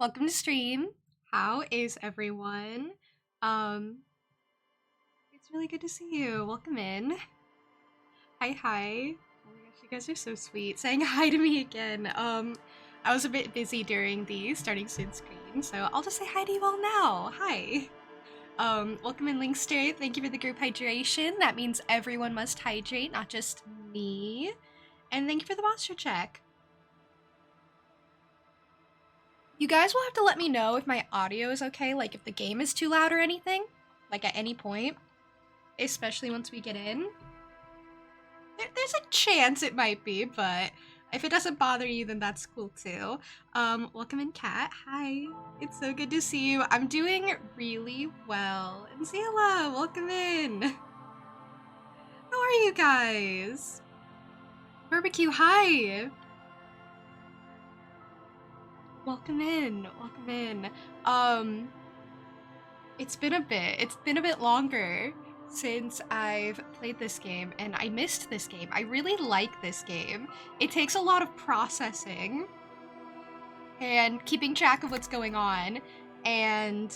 Welcome to stream. How is everyone? Um, it's really good to see you. Welcome in. Hi. Oh my gosh, you guys are so sweet. Saying hi to me again. I was a bit busy during the starting soon screen, so I'll just say hi to you all now. Hi. Welcome in, Linkster. Thank you for the group hydration. That means everyone must hydrate, not just me. And thank you for the posture check. You guys will have to let me know if my audio is okay, like if the game is too loud or anything, like at any point, especially once we get in. There's a chance it might be, but if it doesn't bother you, then that's cool too. Welcome in, Kat. Hi. It's so good to see you. I'm doing really well. And Zila, welcome in. How are you guys? Barbecue, hi. Welcome in. It's been a bit longer since I've played this game, and I missed this game. I really like this game. It takes a lot of processing and keeping track of what's going on, and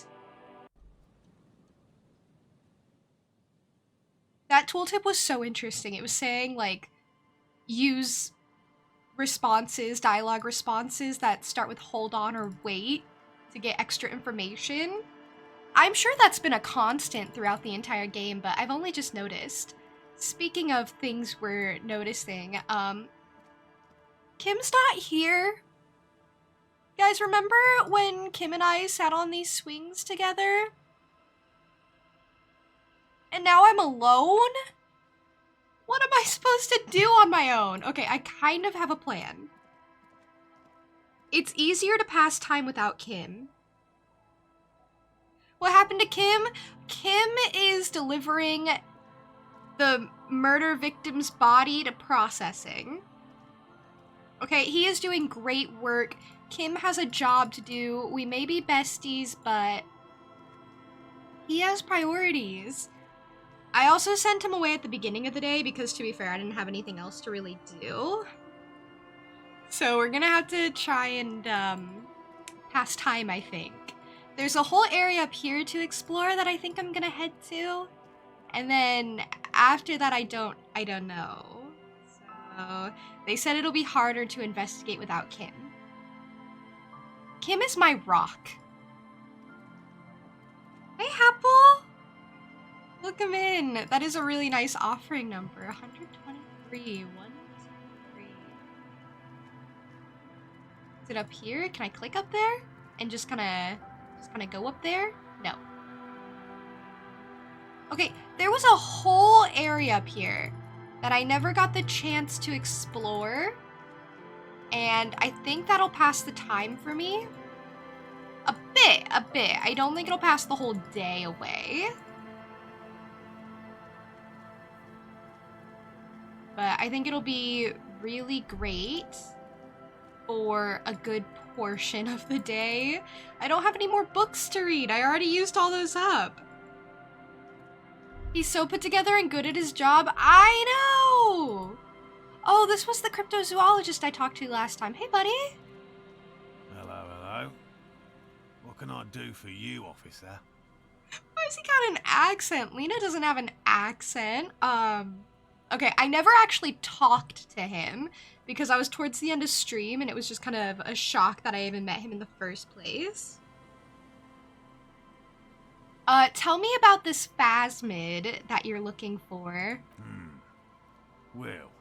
that tooltip was so interesting. It was saying, like, use dialogue responses that start with hold on or wait to get extra information. I'm sure that's been a constant throughout the entire game, but I've only just noticed. Speaking of things we're noticing, Kim's not here. You guys remember when Kim and I sat on these swings together? And now I'm alone? What am I supposed to do on my own? Okay, I kind of have a plan. It's easier to pass time without Kim. What happened to Kim? Kim is delivering the murder victim's body to processing. Okay, he is doing great work. Kim has a job to do. We may be besties, but he has priorities. I also sent him away at the beginning of the day because, to be fair, I didn't have anything else to really do. So we're gonna have to try and pass time, I think. There's a whole area up here to explore that I think I'm gonna head to. And then after that, I don't know. So they said it'll be harder to investigate without Kim. Kim is my rock. Hey, Apple! Welcome in. That is a really nice offering number. 123. 123. Is it up here? Can I click up there? And just kinda go up there? No. Okay, there was a whole area up here that I never got the chance to explore. And I think that'll pass the time for me. A bit. I don't think it'll pass the whole day away. But I think it'll be really great for a good portion of the day. I don't have any more books to read. I already used all those up. He's so put together and good at his job. I know! Oh, this was the cryptozoologist I talked to last time. Hey, buddy. Hello. What can I do for you, officer? Why has he got an accent? Lena doesn't have an accent. Okay, I never actually talked to him because I was towards the end of stream and it was just kind of a shock that I even met him in the first place. Tell me about this phasmid that you're looking for. Well,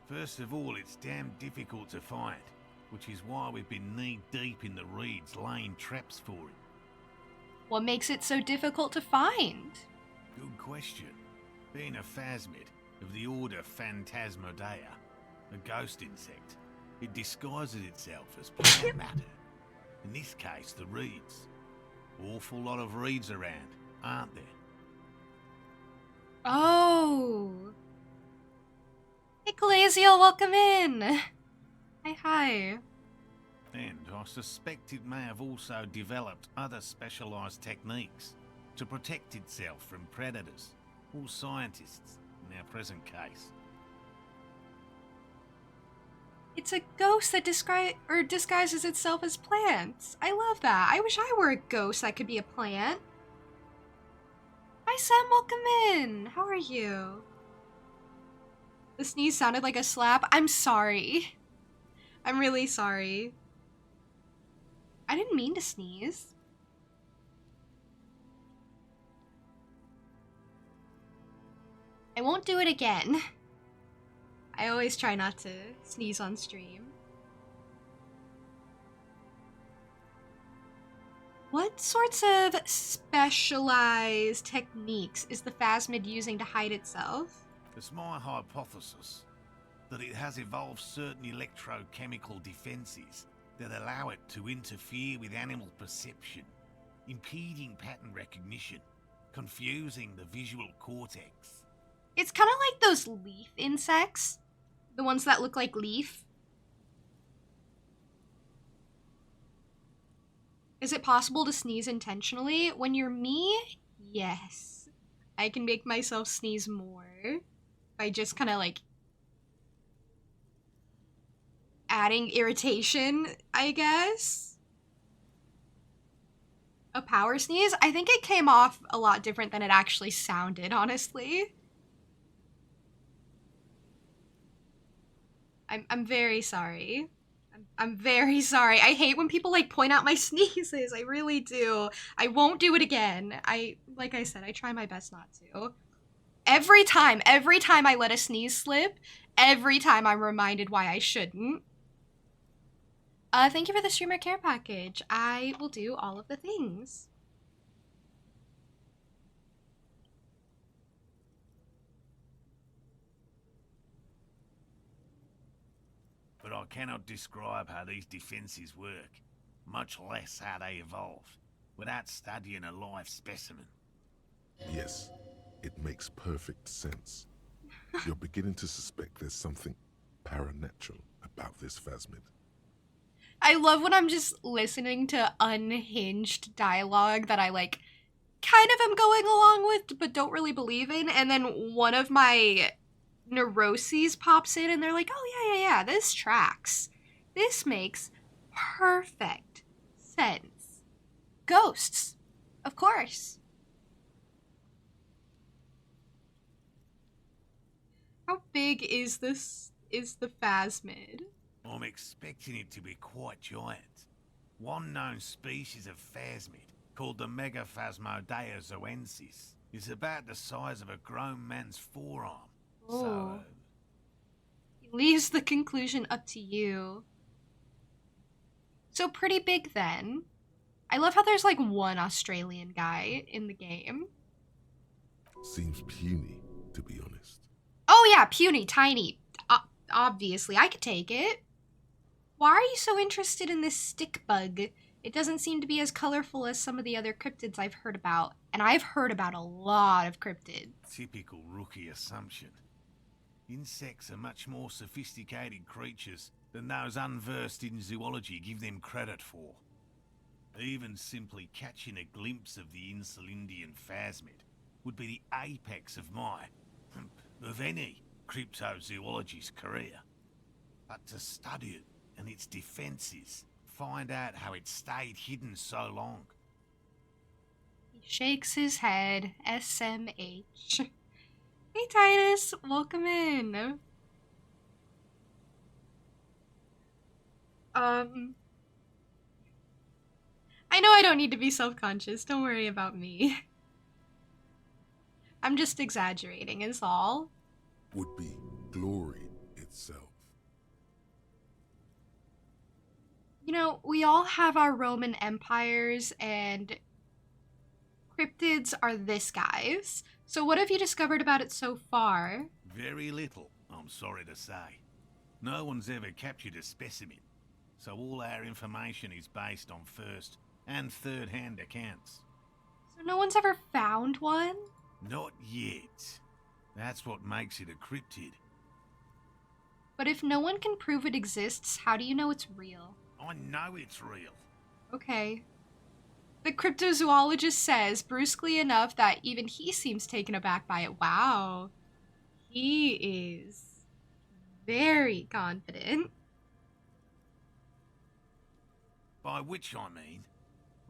first of all, it's damn difficult to find, which is why we've been knee-deep in the reeds laying traps for it. What makes it so difficult to find? Good question. Being a phasmid of the order Phantasmodea, a ghost insect, it disguises itself as plant matter. In this case, the reeds. Awful lot of reeds around, aren't there? Oh. Hey, Calaziel, welcome in. Hi. And I suspect it may have also developed other specialised techniques to protect itself from predators or scientists in our present case. It's a ghost that disguises itself as plants. I love that. I wish I were a ghost that could be a plant. Hi Sam, welcome in. How are you? The sneeze sounded like a slap. I'm sorry. I'm really sorry. I didn't mean to sneeze. I won't do it again. I always try not to sneeze on stream. What sorts of specialized techniques is the phasmid using to hide itself? It's my hypothesis that it has evolved certain electrochemical defenses that allow it to interfere with animal perception, impeding pattern recognition, confusing the visual cortex. It's kind of like those leaf insects. The ones that look like leaf. Is it possible to sneeze intentionally? When you're me, yes. I can make myself sneeze more by just kind of like adding irritation, I guess. A power sneeze? I think it came off a lot different than it actually sounded, honestly. I'm very sorry. I'm very sorry. I hate when people like point out my sneezes. I really do. I won't do it again. Like I said, I try my best not to. Every time I let a sneeze slip, every time I'm reminded why I shouldn't. Thank you for the streamer care package. I will do all of the things. But I cannot describe how these defenses work, much less how they evolved, without studying a live specimen. Yes, it makes perfect sense. You're beginning to suspect there's something paranatural about this phasmid. I love when I'm just listening to unhinged dialogue that I like kind of am going along with but don't really believe in, and then one of my neuroses pops in and they're like, oh yeah, this tracks. This makes perfect sense. Ghosts, of course. How big is the phasmid? I'm expecting it to be quite giant. One known species of phasmid, called the Megaphasmodea zoensis, is about the size of a grown man's forearm. Oh. So, He leaves the conclusion up to you. So pretty big then. I love how there's like one Australian guy in the game. Seems puny, to be honest. Oh yeah, puny, tiny. Obviously, I could take it. Why are you so interested in this stick bug? It doesn't seem to be as colorful as some of the other cryptids I've heard about. And I've heard about a lot of cryptids. typical rookie assumption. Insects are much more sophisticated creatures than those unversed in zoology give them credit for. Even simply catching a glimpse of the Insulindian phasmid would be the apex of any cryptozoologist's career. But to study it and its defenses, find out how it stayed hidden so long. He shakes his head. SMH. Hey Titus, welcome in. I know I don't need to be self-conscious. Don't worry about me. I'm just exaggerating, is all. Would be glory itself. You know, we all have our Roman empires, and cryptids are this guy's. So what have you discovered about it so far? Very little, I'm sorry to say. No one's ever captured a specimen, so all our information is based on first and third-hand accounts. So no one's ever found one? Not yet. That's what makes it a cryptid. But if no one can prove it exists, how do you know it's real? I know it's real. Okay. The cryptozoologist says, brusquely enough, that even he seems taken aback by it. Wow. He is very confident. By which I mean,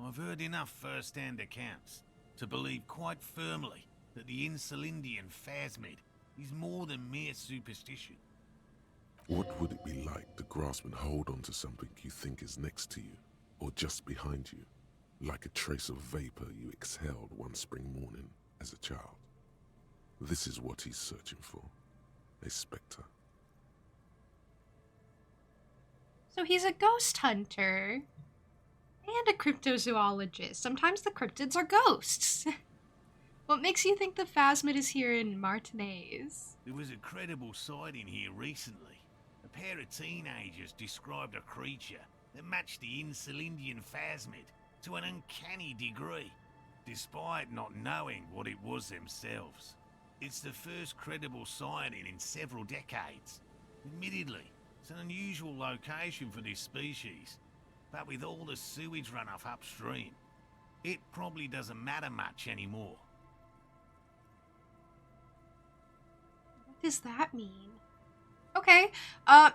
I've heard enough first-hand accounts to believe quite firmly that the Insulindian phasmid is more than mere superstition. What would it be like to grasp and hold onto something you think is next to you, or just behind you, like a trace of vapor you exhaled one spring morning as a child? This is what he's searching for, a spectre. So he's a ghost hunter and a cryptozoologist. Sometimes the cryptids are ghosts. What makes you think the phasmid is here in Martinez? There was a credible sighting here recently. A pair of teenagers described a creature that matched the Insulindian phasmid to an uncanny degree, despite not knowing what it was themselves. It's the first credible sighting in several decades. Admittedly, it's an unusual location for this species, but with all the sewage runoff upstream, it probably doesn't matter much anymore. What does that mean? Okay,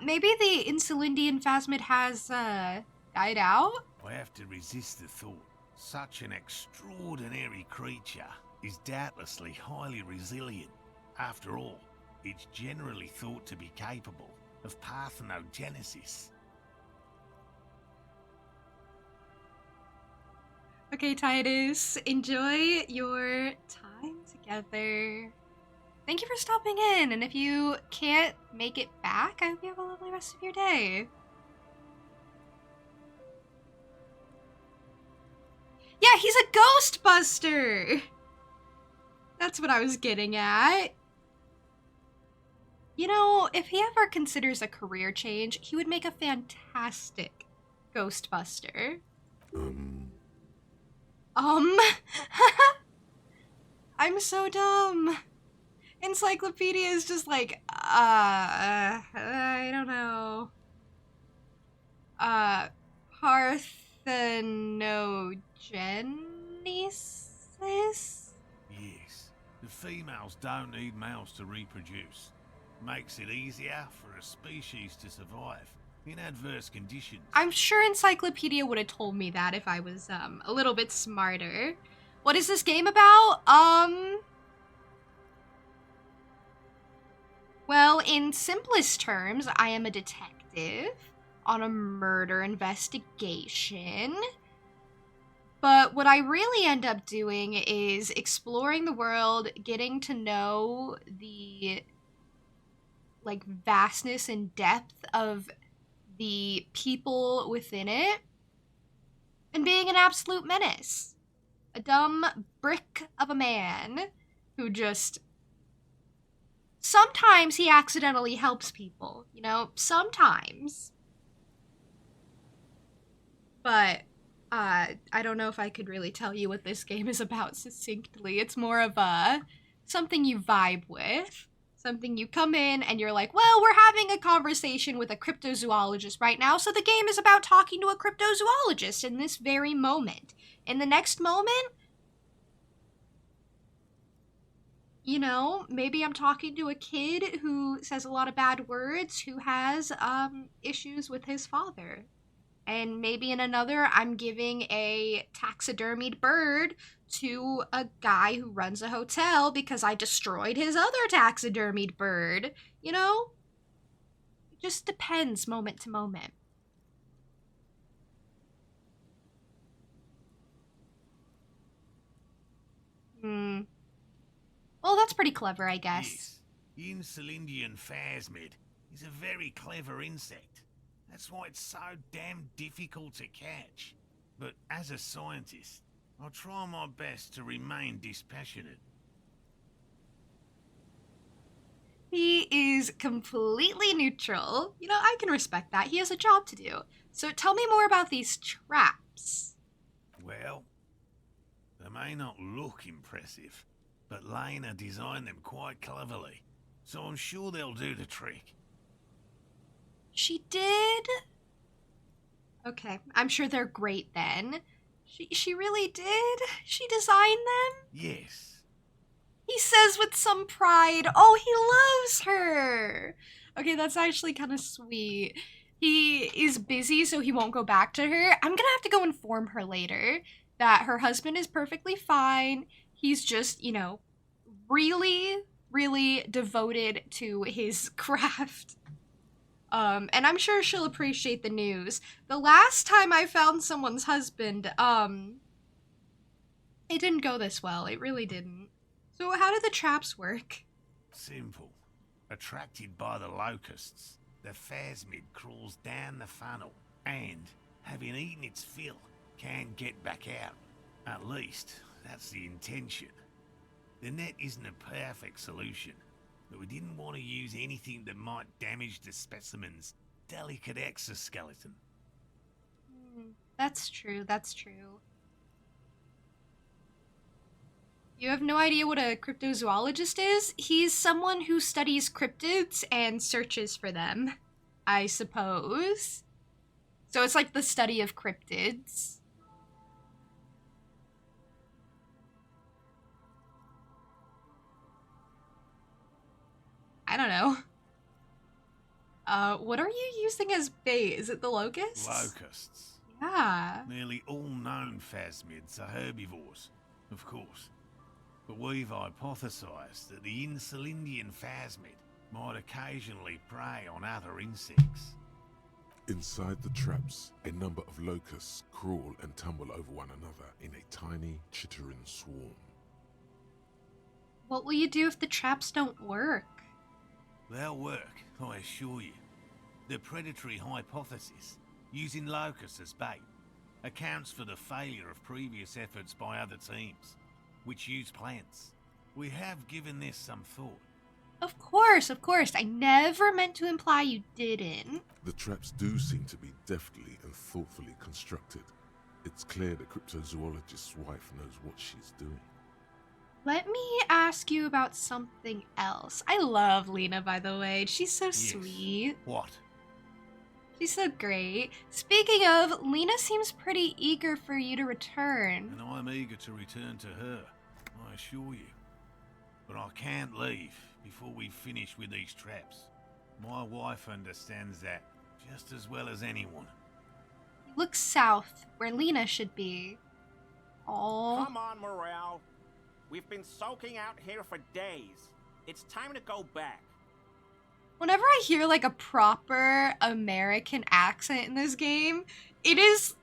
maybe the Insulindian phasmid has, died out? I have to resist the thought. Such an extraordinary creature is doubtlessly highly resilient. After all, it's generally thought to be capable of parthenogenesis. Okay, Titus, enjoy your time together. Thank you for stopping in, and if you can't make it back, I hope you have a lovely rest of your day. Yeah, he's a Ghostbuster! That's what I was getting at. You know, if he ever considers a career change, he would make a fantastic Ghostbuster. I'm so dumb. Encyclopedia is just like, I don't know. Parthenogenesis? Yes, the females don't need males to reproduce. Makes it easier for a species to survive in adverse conditions. I'm sure Encyclopedia would have told me that if I was, a little bit smarter. What is this game about? Well, in simplest terms, I am a detective on a murder investigation. But what I really end up doing is exploring the world, getting to know the, like, vastness and depth of the people within it, and being an absolute menace. A dumb brick of a man who just... Sometimes he accidentally helps people, you know? Sometimes. But, I don't know if I could really tell you what this game is about succinctly. It's more of a something you vibe with. Something you come in and you're like, well, we're having a conversation with a cryptozoologist right now, so the game is about talking to a cryptozoologist in this very moment. In the next moment, you know, maybe I'm talking to a kid who says a lot of bad words, who has issues with his father. And maybe in another, I'm giving a taxidermied bird to a guy who runs a hotel because I destroyed his other taxidermied bird. You know? It just depends moment to moment. Well, that's pretty clever, I guess. Yes, the Insulindian phasmid is a very clever insect. That's why it's so damn difficult to catch. But as a scientist, I'll try my best to remain dispassionate. He is completely neutral. You know, I can respect that. He has a job to do. So tell me more about these traps. Well, they may not look impressive, but Lena designed them quite cleverly, so I'm sure they'll do the trick. She did? Okay, I'm sure they're great then. She really did? She designed them? Yes. He says with some pride, oh, he loves her. Okay, that's actually kind of sweet. he is busy, so he won't go back to her. I'm gonna have to go inform her later that her husband is perfectly fine. He's just, you know, really, really devoted to his craft. And I'm sure she'll appreciate the news. The last time I found someone's husband, it didn't go this well. It really didn't. So how do the traps work? Simple. Attracted by the locusts, the phasmid crawls down the funnel and, having eaten its fill, can get back out. At least, that's the intention. The net isn't a perfect solution, but we didn't want to use anything that might damage the specimen's delicate exoskeleton. That's true, that's true. You have no idea what a cryptozoologist is? He's someone who studies cryptids and searches for them, I suppose. So it's like the study of cryptids. I don't know. What are you using as bait? Is it the locusts? Locusts. Yeah. Nearly all known phasmids are herbivores, of course. But we've hypothesized that the Insulindian phasmid might occasionally prey on other insects. Inside the traps, a number of locusts crawl and tumble over one another in a tiny, chittering swarm. What will you do if the traps don't work? They'll work, I assure you. The predatory hypothesis, using locusts as bait, accounts for the failure of previous efforts by other teams, which use plants. We have given this some thought. Of course, of course. I never meant to imply you didn't. The traps do seem to be deftly and thoughtfully constructed. It's clear the cryptozoologist's wife knows what she's doing. Let me ask you about something else. I love Lena, by the way. She's so Yes. sweet. What? She's so great. Speaking of, Lena seems pretty eager for you to return. And I'm eager to return to her, I assure you. But I can't leave before we finish with these traps. My wife understands that just as well as anyone. Look south, where Lena should be. Oh. Come on, Morel. We've been soaking out here for days. It's time to go back. Whenever I hear like a proper American accent in this game, it is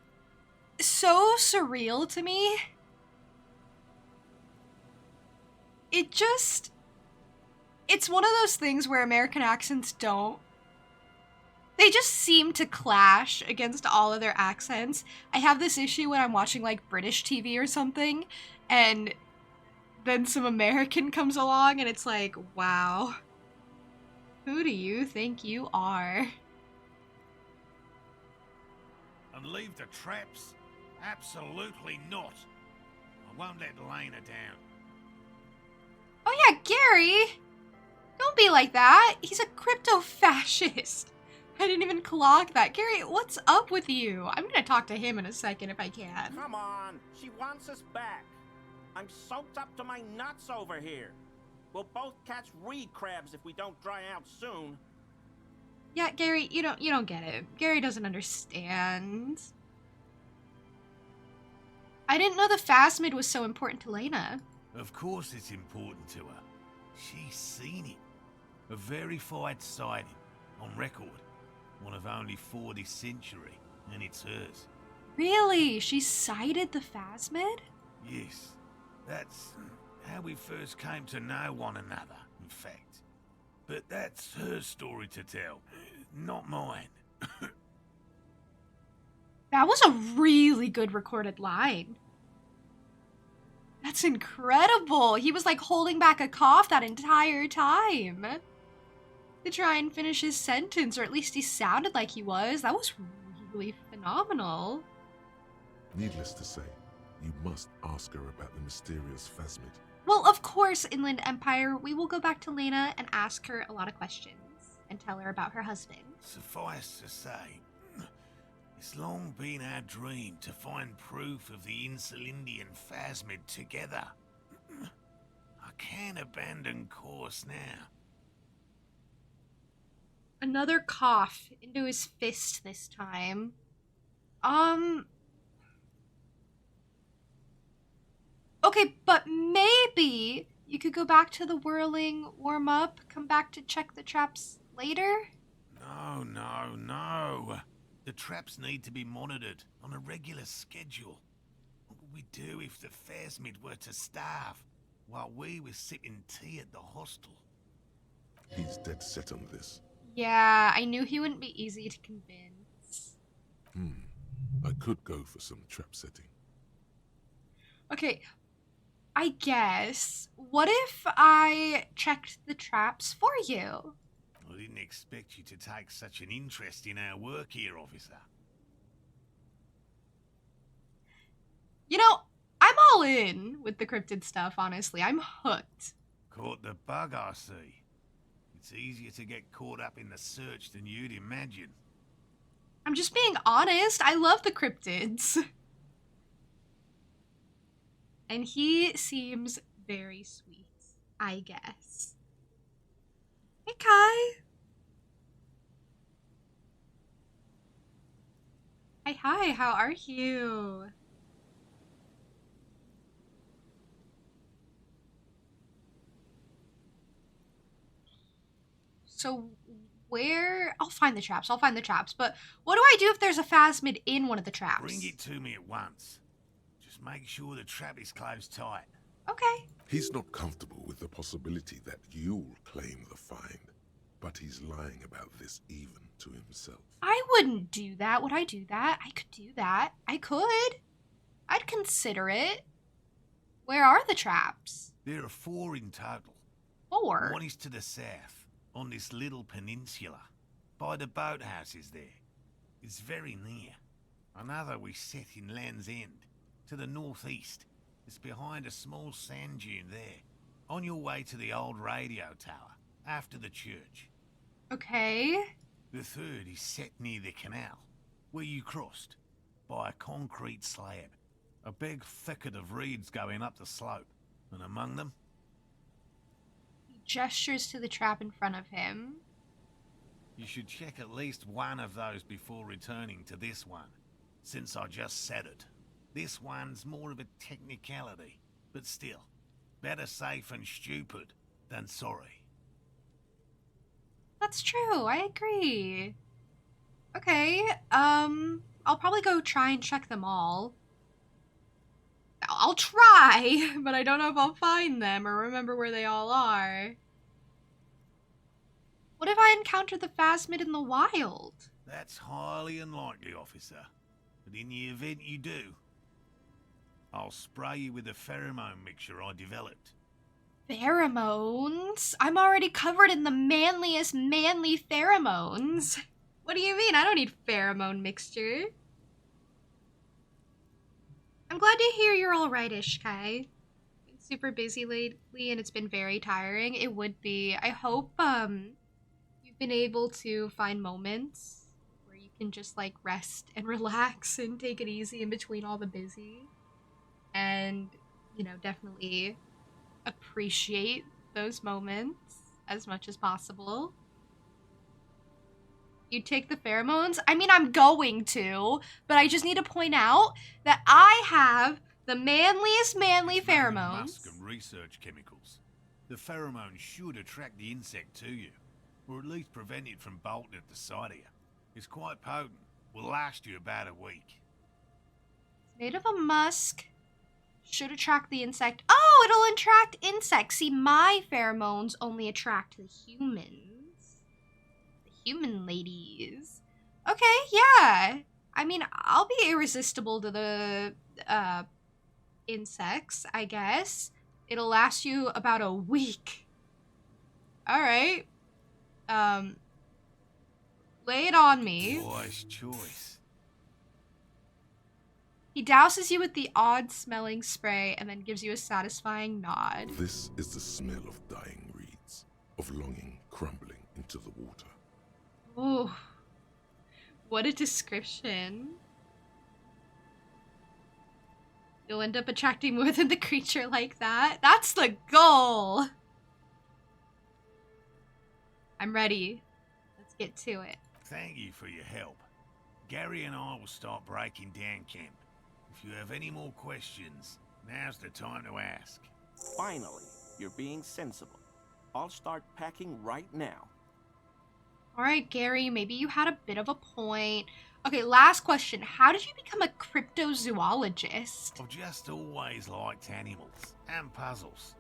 so surreal to me. It's one of those things where American accents they just seem to clash against all other accents. I have this issue when I'm watching like British TV or something, and then some American comes along and it's like, wow. Who do you think you are? And leave the traps? Absolutely not. I won't let Lena down. Oh yeah, Gary! Don't be like that. He's a crypto-fascist. I didn't even clock that. Gary, what's up with you? I'm gonna talk to him in a second if I can. Come on. She wants us back. I'm soaked up to my nuts over here. We'll both catch reed crabs if we don't dry out soon. Yeah, Gary, you don't get it. Gary doesn't understand. I didn't know the phasmid was so important to Lena. Of course it's important to her. She's seen it. A verified sighting, on record. One of only 4 this century, and it's hers. Really? She sighted the phasmid? Yes, that's how we first came to know one another, in fact. But that's her story to tell, not mine. That was a really good recorded line. That's incredible. He was like holding back a cough that entire time to try and finish his sentence, or at least he sounded like he was. That was really phenomenal. Needless to say, you must ask her about the mysterious phasmid. Well, of course, Inland Empire, we will go back to Lena and ask her a lot of questions and tell her about her husband. Suffice to say, it's long been our dream to find proof of the Insulindian phasmid together. I can't abandon course now. Another cough into his fist this time. Okay, but maybe you could go back to the whirling, warm up, come back to check the traps later? No, no, no. The traps need to be monitored on a regular schedule. What would we do if the Phasmid were to starve while we were sipping tea at the hostel? He's dead set on this. Yeah, I knew he wouldn't be easy to convince. I could go for some trap setting. Okay, I guess. What if I checked the traps for you? I didn't expect you to take such an interest in our work here, officer. You know, I'm all in with the cryptid stuff, honestly. I'm hooked. Caught the bug, I see. It's easier to get caught up in the search than you'd imagine. I'm just being honest. I love the cryptids. And he seems very sweet, I guess. Hey, Kai. Hi, how are you? So where... I'll find the traps, but what do I do if there's a phasmid in one of the traps? Bring it to me at once. Just make sure the trap is closed tight. Okay. He's not comfortable with the possibility that you'll claim the find, but he's lying about this even to himself. I wouldn't do that. Would I do that? I could do that. I could. I'd consider it. Where are the traps? There are 4 in total. 4? One is to the south, on this little peninsula, by the boathouses there. It's very near. Another we set in Land's End, to the northeast. It's behind a small sand dune there, on your way to the old radio tower, after the church. Okay. The 3rd is set near the canal, where you crossed, by a concrete slab. A big thicket of reeds going up the slope, and among them... He gestures to the trap in front of him. You should check at least one of those before returning to this one, since I just said it. This one's more of a technicality, but still, better safe and stupid than sorry. That's true, I agree. Okay, I'll probably go try and check them all. I'll try, but I don't know if I'll find them or remember where they all are. What if I encounter the phasmid in the wild? That's highly unlikely, officer. But in the event you do, I'll spray you with a pheromone mixture I developed. Pheromones? I'm already covered in the manliest manly pheromones. What do you mean? I don't need pheromone mixture. I'm glad to hear you're all right-ish, Kai. Been super busy lately and it's been very tiring. It would be. I hope you've been able to find moments where you can just like rest and relax and take it easy in between all the busy. And, you know, definitely appreciate those moments as much as possible. You take the pheromones? I mean, I'm going to, but I just need to point out that I have the manliest manly pheromones. Musk and research chemicals. The pheromone should attract the insect to you, or at least prevent it from bolting at the sight of you. It's quite potent. Will last you about a week. It's made of a musk. Should attract the insect. Oh, it'll attract insects. See, my pheromones only attract the humans. Human ladies. Okay, yeah. I mean, I'll be irresistible to the insects, I guess. It'll last you about a week. Alright. Lay it on me. Wise choice. He douses you with the odd-smelling spray and then gives you a satisfying nod. This is the smell of dying reeds, of longing crumbling into the water. Ooh, what a description. You'll end up attracting more than the creature like that. That's the goal. I'm ready. Let's get to it. Thank you for your help. Gary and I will start breaking down camp. If you have any more questions, now's the time to ask. Finally, you're being sensible. I'll start packing right now. All right, Gary, maybe you had a bit of a point. Okay, last question. How did you become a cryptozoologist? I've just always liked animals and puzzles.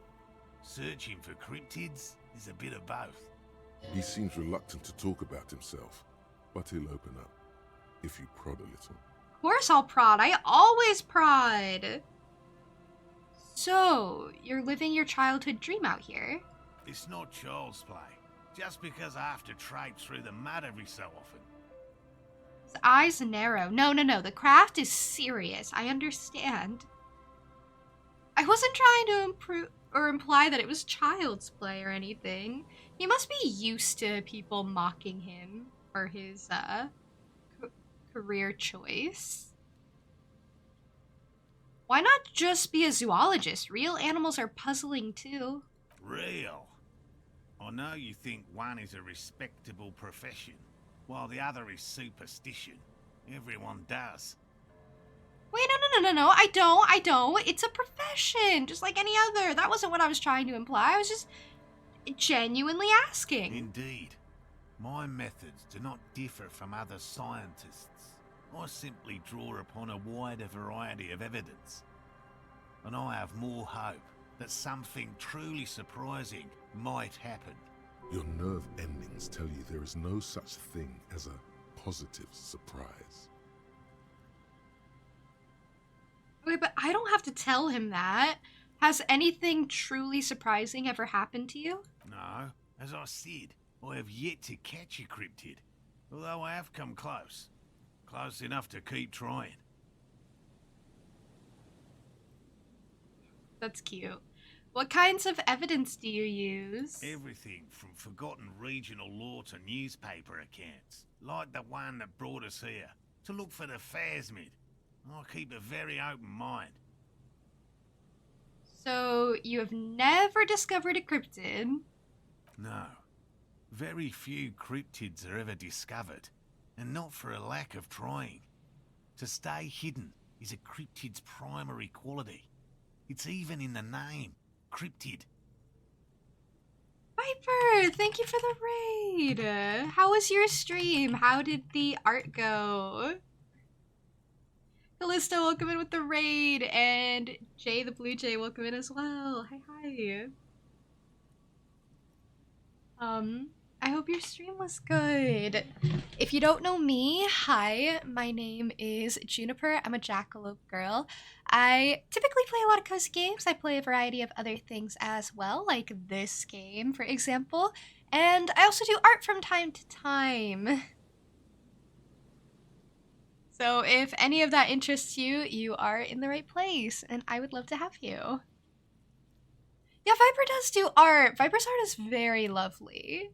Searching for cryptids is a bit of both. He seems reluctant to talk about himself, but he'll open up, if you prod a little. Of course I'll prod. I always prod. So, you're living your childhood dream out here? It's not child's play, just because I have to traipse through the mud every so often. His eyes narrow. No. The craft is serious. I understand. I wasn't trying to improve or imply that it was child's play or anything. He must be used to people mocking him for his career choice. Why not just be a zoologist? Real animals are puzzling too. Real? I know you think one is a respectable profession, while the other is superstition. Everyone does. Wait, no. I don't. It's a profession, just like any other. That wasn't what I was trying to imply. I was just genuinely asking. Indeed. My methods do not differ from other scientists. I simply draw upon a wider variety of evidence. And I have more hope that something truly surprising might happen. Your nerve endings tell you there is no such thing as a positive surprise. Wait, but I don't have to tell him that. Has anything truly surprising ever happened to you? No, as I said, I have yet to catch a cryptid, although I have come close. Close enough to keep trying. That's cute. What kinds of evidence do you use? Everything from forgotten regional lore to newspaper accounts, like the one that brought us here, to look for the phasmid. I keep a very open mind. So, you have never discovered a cryptid? No. Very few cryptids are ever discovered, and not for a lack of trying. To stay hidden is a cryptid's primary quality. It's even in the name, cryptid. Viper, thank you for the raid. How was your stream? How did the art go? Callisto, welcome in with the raid, and Jay the Blue Jay, welcome in as well. Hi. I hope your stream was good. If you don't know me, hi, my name is Juniper. I'm a Jackalope girl. I typically play a lot of cozy games. I play a variety of other things as well, like this game, for example. And I also do art from time to time. So if any of that interests you, you are in the right place, and I would love to have you. Yeah, Viper does do art. Viper's art is very lovely.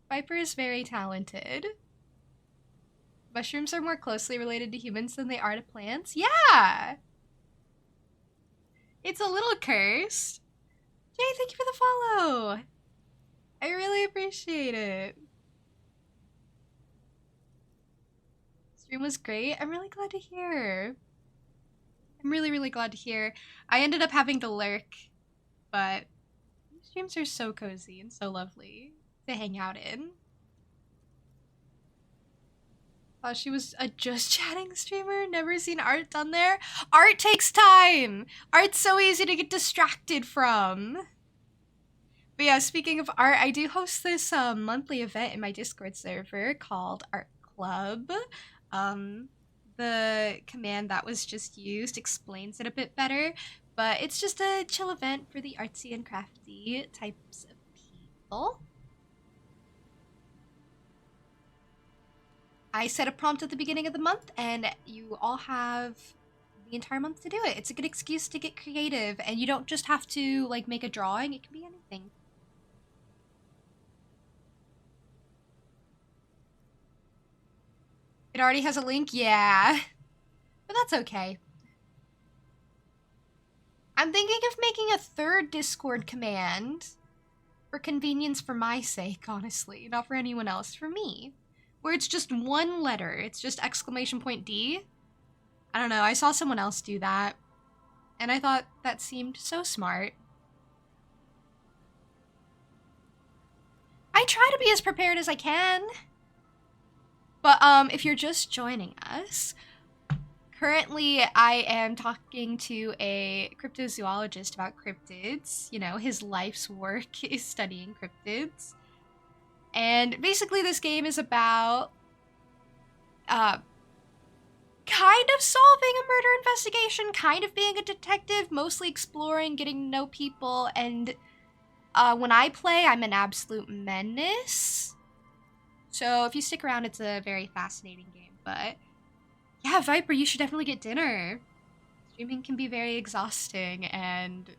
Viper is very talented. Mushrooms are more closely related to humans than they are to plants? Yeah! It's a little cursed. Jay, thank you for the follow. I really appreciate it. Stream was great. I'm really glad to hear. I'm really glad to hear. I ended up having to lurk, but streams are so cozy and so lovely to hang out in. Thought she was a just chatting streamer. Never seen art done there. Art takes time. Art's so easy to get distracted from. But yeah, speaking of art, I do host this monthly event in my Discord server called Art Club. The command that was just used explains it a bit better, but it's just a chill event for the artsy and crafty types of people. I set a prompt at the beginning of the month, and you all have the entire month to do it. It's a good excuse to get creative, and you don't just have to, like, make a drawing. It can be anything. It already has a link? Yeah. But that's okay. I'm thinking of making a third Discord command. for convenience for my sake, honestly, not for anyone else, for me. Where it's just one letter, it's just exclamation point D. I don't know, I saw someone else do that, and I thought that seemed so smart. I try to be as prepared as I can. But if you're just joining us, currently I am talking to a cryptozoologist about cryptids. You know, his life's work is studying cryptids. And basically this game is about kind of solving a murder investigation, kind of being a detective, mostly exploring, getting to know people, and when I play, I'm an absolute menace. So if you stick around, it's a very fascinating game. But yeah, Viper, you should definitely get dinner. Streaming can be very exhausting, and if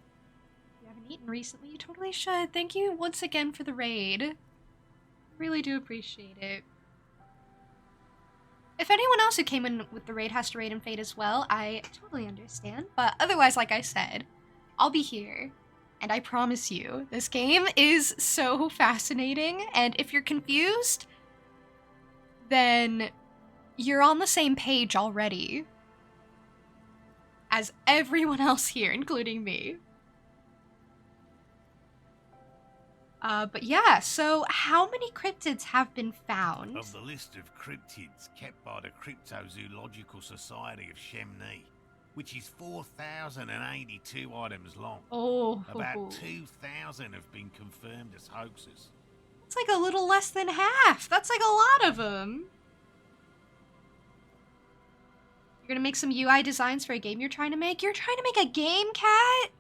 you haven't eaten recently, you totally should. Thank you once again for the raid. Really do appreciate it. If anyone else who came in with the raid has to raid in Fate as well, I totally understand. But otherwise, like I said, I'll be here. And I promise you, this game is so fascinating. And if you're confused, then you're on the same page already as everyone else here, including me. But yeah, so how many cryptids have been found? Of the list of cryptids kept by the Cryptozoological Society of Chemney, which is 4,082 items long. Oh. About 2,000 have been confirmed as hoaxes. That's like a little less than half. That's like a lot of them. You're gonna make some UI designs for a game you're trying to make? You're trying to make a game, Cat?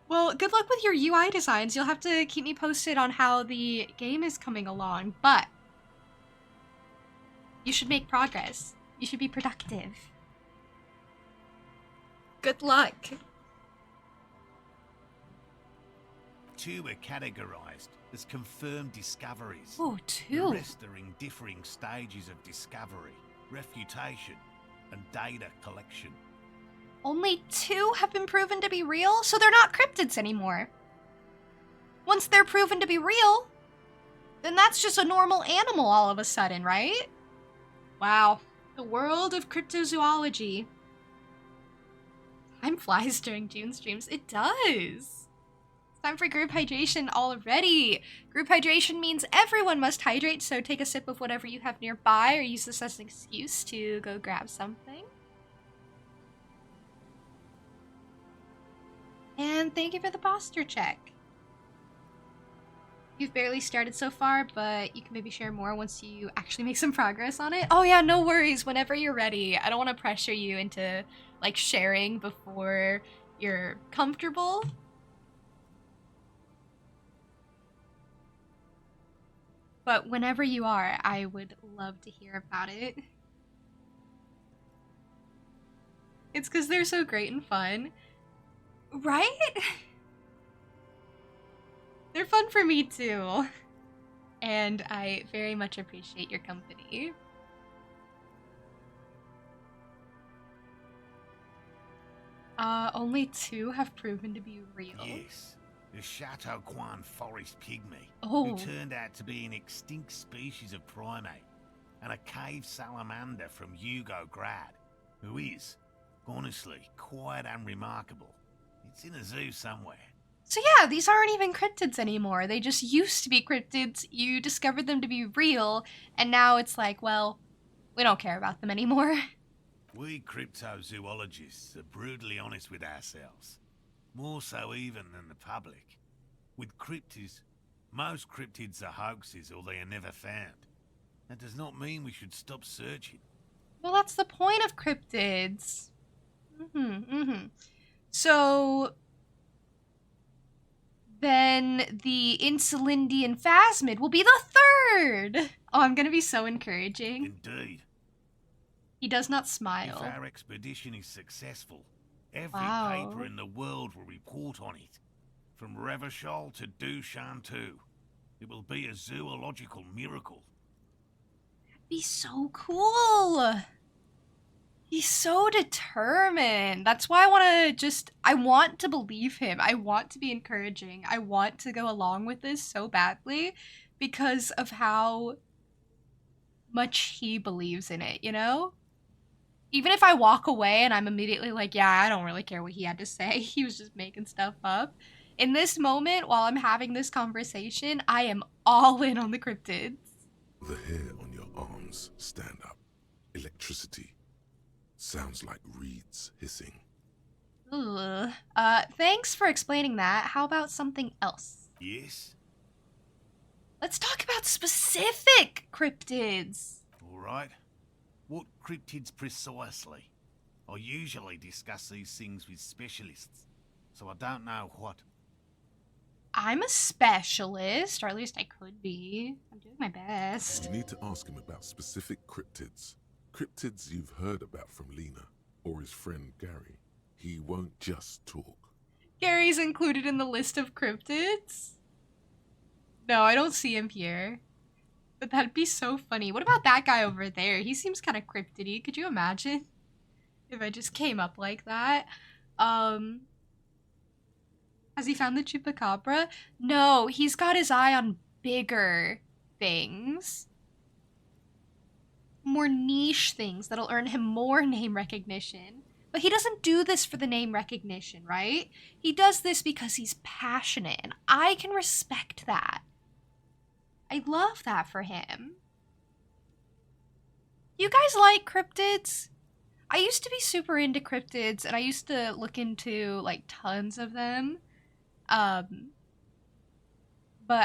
Well, good luck with your UI designs. You'll have to keep me posted on how the game is coming along, but you should make progress. You should be productive. Good luck. 2 are categorized as confirmed discoveries. Oh, The 2. rest are in differing stages of discovery, refutation, and data collection. Only 2 have been proven to be real, so they're not cryptids anymore. Once they're proven to be real, then that's just a normal animal all of a sudden, right? Wow. The world of cryptozoology. Time flies during June streams. It does. It's time for group hydration already. Group hydration means everyone must hydrate, so take a sip of whatever you have nearby or use this as an excuse to go grab something. And thank you for the posture check. You've barely started so far, but you can maybe share more once you actually make some progress on it. Oh yeah, no worries, whenever you're ready. I don't want to pressure you into, like, sharing before you're comfortable. But whenever you are, I would love to hear about it. It's because they're so great and fun. Right? They're fun for me too. And I very much appreciate your company. Only 2 have proven to be real. Yes, the Chateau Quan forest pygmy, Oh. who turned out to be an extinct species of primate, and a cave salamander from Grad, who is, honestly, quite unremarkable. It's in a zoo somewhere. So yeah, these aren't even cryptids anymore. They just used to be cryptids. You discovered them to be real, and now it's like, well, we don't care about them anymore. We cryptozoologists are brutally honest with ourselves. More so even than the public. With cryptids, most cryptids are hoaxes or they are never found. That does not mean we should stop searching. Well, that's the point of cryptids. So then the Insulindian Phasmid will be the 3rd. Oh, I'm gonna be so encouraging. Indeed. He does not If smile. our expedition is successful, every Wow. paper in the world will report on it. From Revachol to Dushantu. It will be a zoological miracle. Be so cool. He's so determined. That's why I want to believe him. I want to be encouraging. I want to go along with this so badly because of how much he believes in it, you know? Even if I walk away and I'm immediately like, yeah, I don't really care what he had to say. He was just making stuff up. In this moment, while I'm having this conversation, I am all in on the cryptids. The hair on your arms stand up. Electricity. Sounds like reeds hissing. Ugh. Thanks for explaining that. How about something else? Yes? Let's talk about specific cryptids. All right. What cryptids precisely? I usually discuss these things with specialists, so I don't know what. I'm a specialist, or at least I could be. I'm doing my best. You need to ask him about specific cryptids. Cryptids you've heard about from Lena, or his friend Gary. He won't just talk. Gary's included in the list of cryptids? No, I don't see him here. But that'd be so funny. What about that guy over there? He seems kind of cryptidy. Could you imagine if I just came up like that? Has he found the chupacabra? No, he's got his eye on bigger things. More niche things that'll earn him more name recognition. But he doesn't do this for the name recognition, right? He does this because he's passionate, and I can respect that. I love that for him. You guys like cryptids? I used to be super into cryptids, and I used to look into, like, tons of them. But,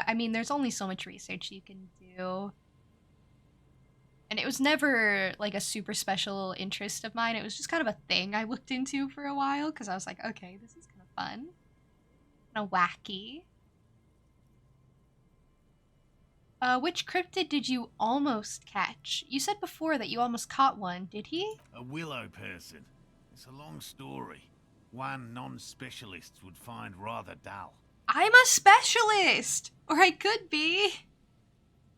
I mean, there's only so much research you can do. And it was never, like, a super special interest of mine. It was just kind of a thing I looked into for a while, because I was like, okay, this is kind of fun. Kind of wacky. Which cryptid did you almost catch? You said before that you almost caught one, did he? A willow person. It's a long story. One non-specialist would find rather dull. I'm a specialist! Or I could be.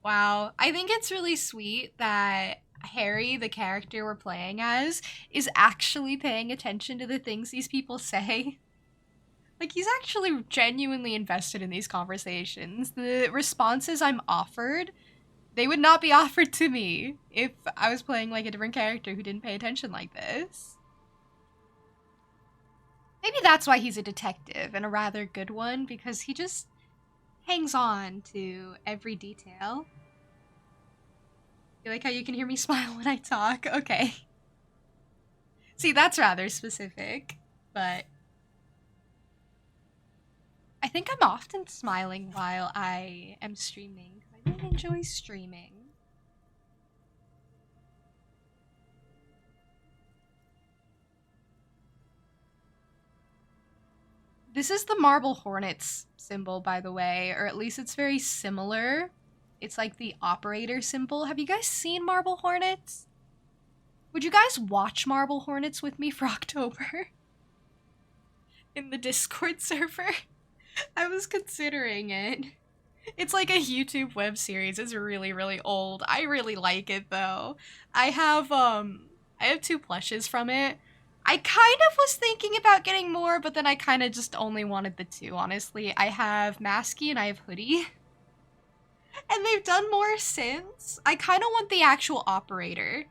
Wow. I think it's really sweet that Harry, the character we're playing as, is actually paying attention to the things these people say. Like, he's actually genuinely invested in these conversations. The responses I'm offered, they would not be offered to me if I was playing, like, a different character who didn't pay attention like this. Maybe that's why he's a detective, and a rather good one, because he just hangs on to every detail. You like how you can hear me smile when I talk? Okay. See, that's rather specific, but I think I'm often smiling while I am streaming, because I really enjoy streaming. This is the Marble Hornets symbol, by the way, or at least it's very similar. It's like the operator symbol. Have you guys seen Marble Hornets? Would you guys watch Marble Hornets with me for October? In the Discord server? I was considering it. It's like a YouTube web series. It's really, really old. I really like it though. I have 2 plushes from it. I kind of was thinking about getting more, but then I kind of just only wanted the 2, honestly. I have Masky and I have Hoodie. And they've done more since. I kind of want the actual operator.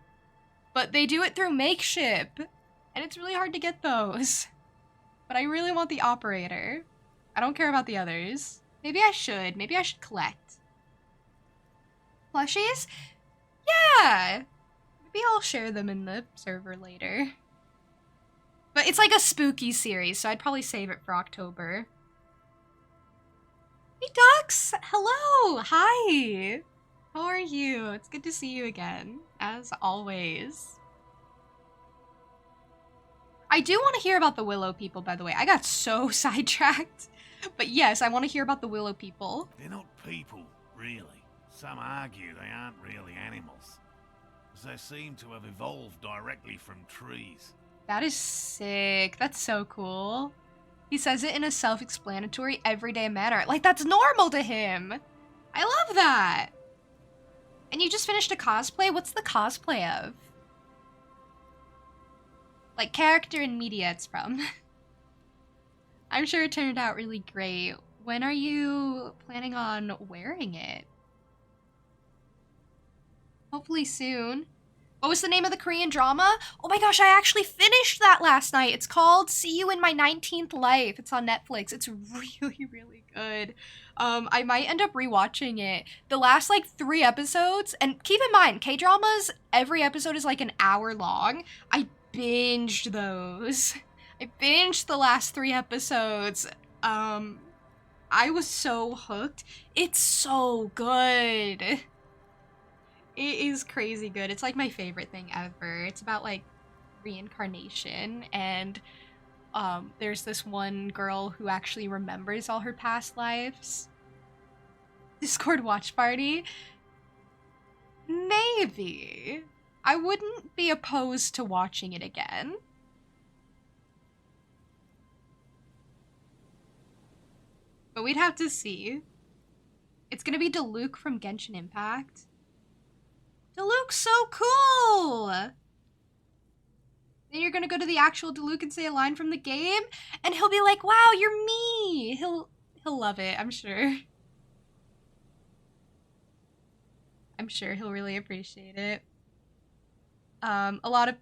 But they do it through Makeship. And it's really hard to get those. But I really want the operator. I don't care about the others. Maybe I should. Maybe I should collect. Plushies? Yeah! Maybe I'll share them in the server later. But it's like a spooky series, so I'd probably save it for October. Hey, Ducks! Hello! Hi! How are you? It's good to see you again, as always. I do want to hear about the Willow people, by the way. I got so sidetracked. But yes, I want to hear about the Willow people. They're not people, really. Some argue they aren't really animals, as they seem to have evolved directly from trees. That is sick. That's so cool. He says it in a self-explanatory, everyday manner. Like, that's normal to him. I love that. And you just finished a cosplay? What's the cosplay of? Like, character and media it's from. I'm sure it turned out really great. When are you planning on wearing it? Hopefully soon. What was the name of the Korean drama? Oh my gosh, I actually finished that last night. It's called See You in My 19th Life. It's on Netflix. It's really, really good. I might end up rewatching it. The last like 3 episodes, and keep in mind, K-dramas, every episode is like an hour long. I binged those. I binged the last 3 episodes. I was so hooked. It's so good. It is crazy good. It's like my favorite thing ever. It's about like reincarnation, and there's this one girl who actually remembers all her past lives. Discord watch party? Maybe. I wouldn't be opposed to watching it again. But we'd have to see. It's gonna be Diluc from Genshin Impact. Diluc's so cool! Then you're gonna go to the actual Diluc and say a line from the game, and he'll be like, wow, you're me! He'll love it, I'm sure. I'm sure he'll really appreciate it. A lot of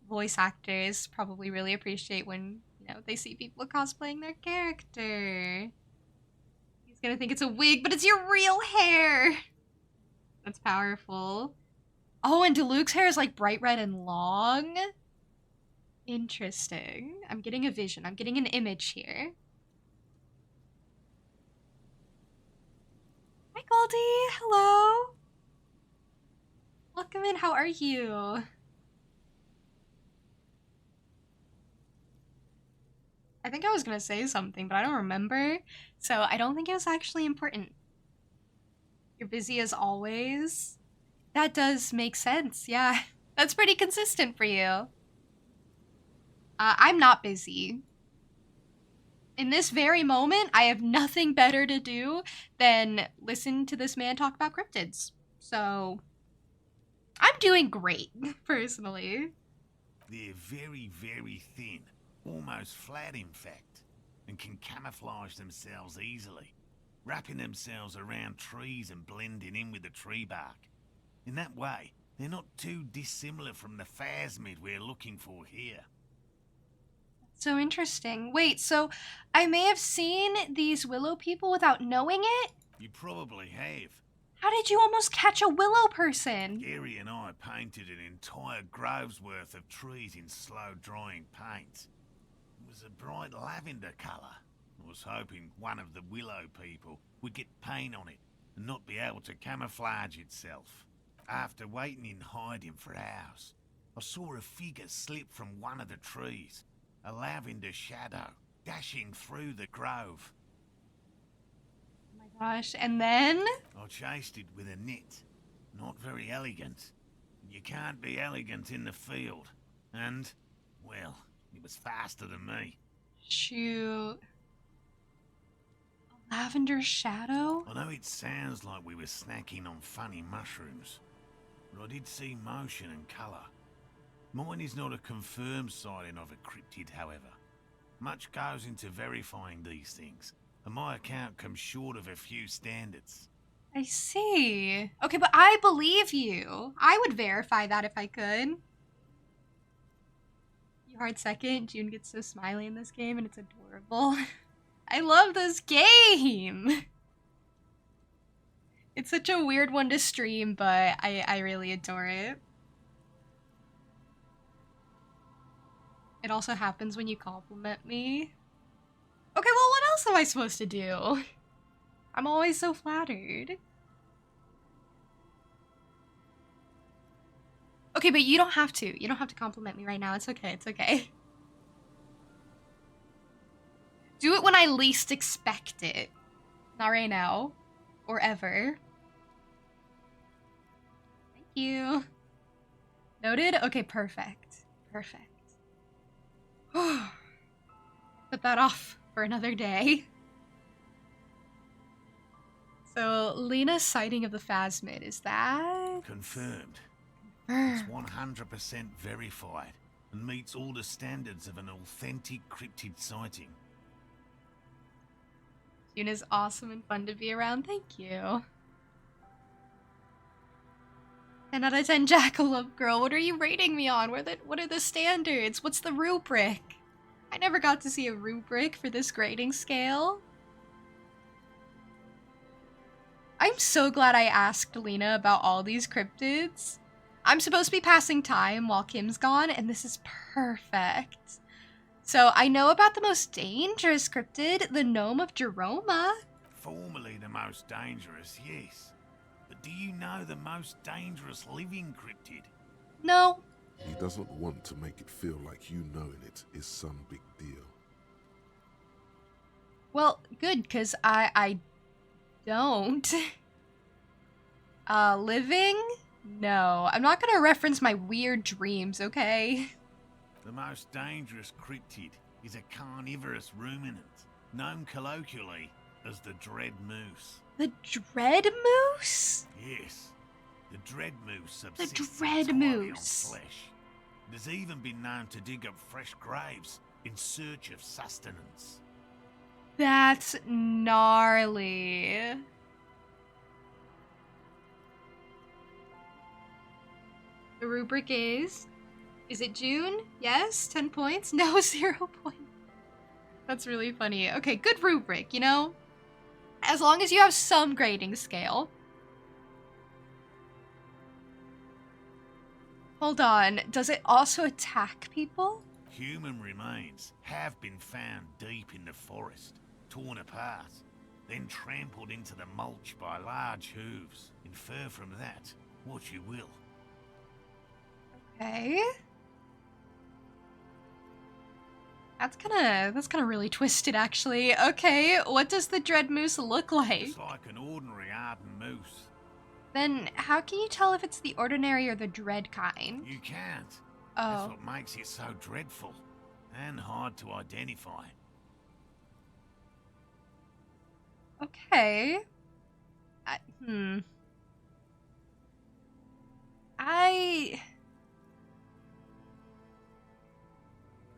voice actors probably really appreciate when, you know, they see people cosplaying their character. He's gonna think it's a wig, but it's your real hair! That's powerful. Oh, and Diluc's hair is like bright red and long. Interesting. I'm getting a vision. I'm getting an image here. Hi, Goldie. Hello. Welcome in. How are you? I think I was gonna say something, but I don't remember. So I don't think it was actually important. You're busy as always. That does make sense, yeah. That's pretty consistent for you. I'm not busy. In this very moment, I have nothing better to do than listen to this man talk about cryptids. So, I'm doing great, personally. They're very, very thin, almost flat in fact, and can camouflage themselves easily, wrapping themselves around trees and blending in with the tree bark. In that way, they're not too dissimilar from the phasmid we're looking for here. So interesting. Wait, so I may have seen these willow people without knowing it? You probably have. How did you almost catch a willow person? Gary and I painted an entire grove's worth of trees in slow-drying paints. It was a bright lavender colour. I was hoping one of the willow people would get paint on it and not be able to camouflage itself. After waiting in hiding for hours, I saw a figure slip from one of the trees, a lavender shadow, dashing through the grove. Oh my gosh, and then? I chased it with a net. Not very elegant. You can't be elegant in the field. And, well, it was faster than me. Shoot. A lavender shadow? I know it sounds like we were snacking on funny mushrooms, but I did see motion and colour. Mine is not a confirmed sighting of a cryptid, however. Much goes into verifying these things, and my account comes short of a few standards. I see. Okay, but I believe you. I would verify that if I could. You hard second. June gets so smiley in this game, and it's adorable. I love this game. It's such a weird one to stream, but I really adore it. It also happens when you compliment me. Okay, well, what else am I supposed to do? I'm always so flattered. Okay, but you don't have to. You don't have to compliment me right now. It's okay. It's okay. Do it when I least expect it. Not right now. Or ever. Thank you. Noted? Okay, perfect. Perfect. Put that off for another day. So, Lena's sighting of the phasmid, is that? Confirmed. It's 100% verified. and meets all the standards of an authentic cryptid sighting. Yuna's awesome and fun to be around. Thank you. 10 out of 10 Jackalope Girl. What are you rating me on? What are the standards? What's the rubric? I never got to see a rubric for this grading scale. I'm so glad I asked Lena about all these cryptids. I'm supposed to be passing time while Kim's gone, and this is perfect. So I know about the most dangerous cryptid, the Gnome of Jeroma. Formerly the most dangerous, yes. But do you know the most dangerous living cryptid? No. He doesn't want to make it feel like you knowing it is some big deal. Well, good, because I don't. Living? No. I'm not gonna reference my weird dreams, okay? The most dangerous cryptid is a carnivorous ruminant, known colloquially as the dread moose. The Dread Moose? Yes, the dread moose The subsists Dread entirely Moose. on flesh. It has even been known to dig up fresh graves in search of sustenance. That's gnarly. The rubric is it June? Yes, 10 points? No, 0 points. That's really funny. Okay, good rubric, you know? As long as you have some grading scale. Hold on, does it also attack people? Human remains have been found deep in the forest, torn apart, then trampled into the mulch by large hooves. Infer from that what you will. Okay. That's kinda really twisted, actually. Okay, what does the Dread Moose look like? It's like an ordinary ardent moose. Then how can you tell if it's the ordinary or the dread kind? You can't. That's Oh, what makes it so dreadful and hard to identify. okay.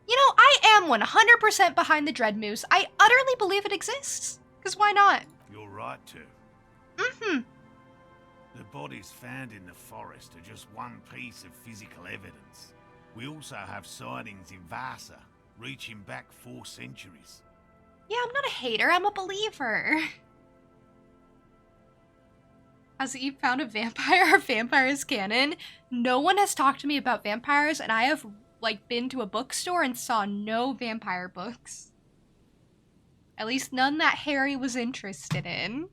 You know, I am 100% behind the Dread Moose. I utterly believe it exists. Because why not? You're right to. Mm-hmm. The bodies found in the forest are just one piece of physical evidence. We also have sightings in Vasa, reaching back 4 centuries. Yeah, I'm not a hater. I'm a believer. Has Eve found a vampire? Are vampires canon? No one has talked to me about vampires, and I have, like, been to a bookstore and saw no vampire books. At least none that Harry was interested in.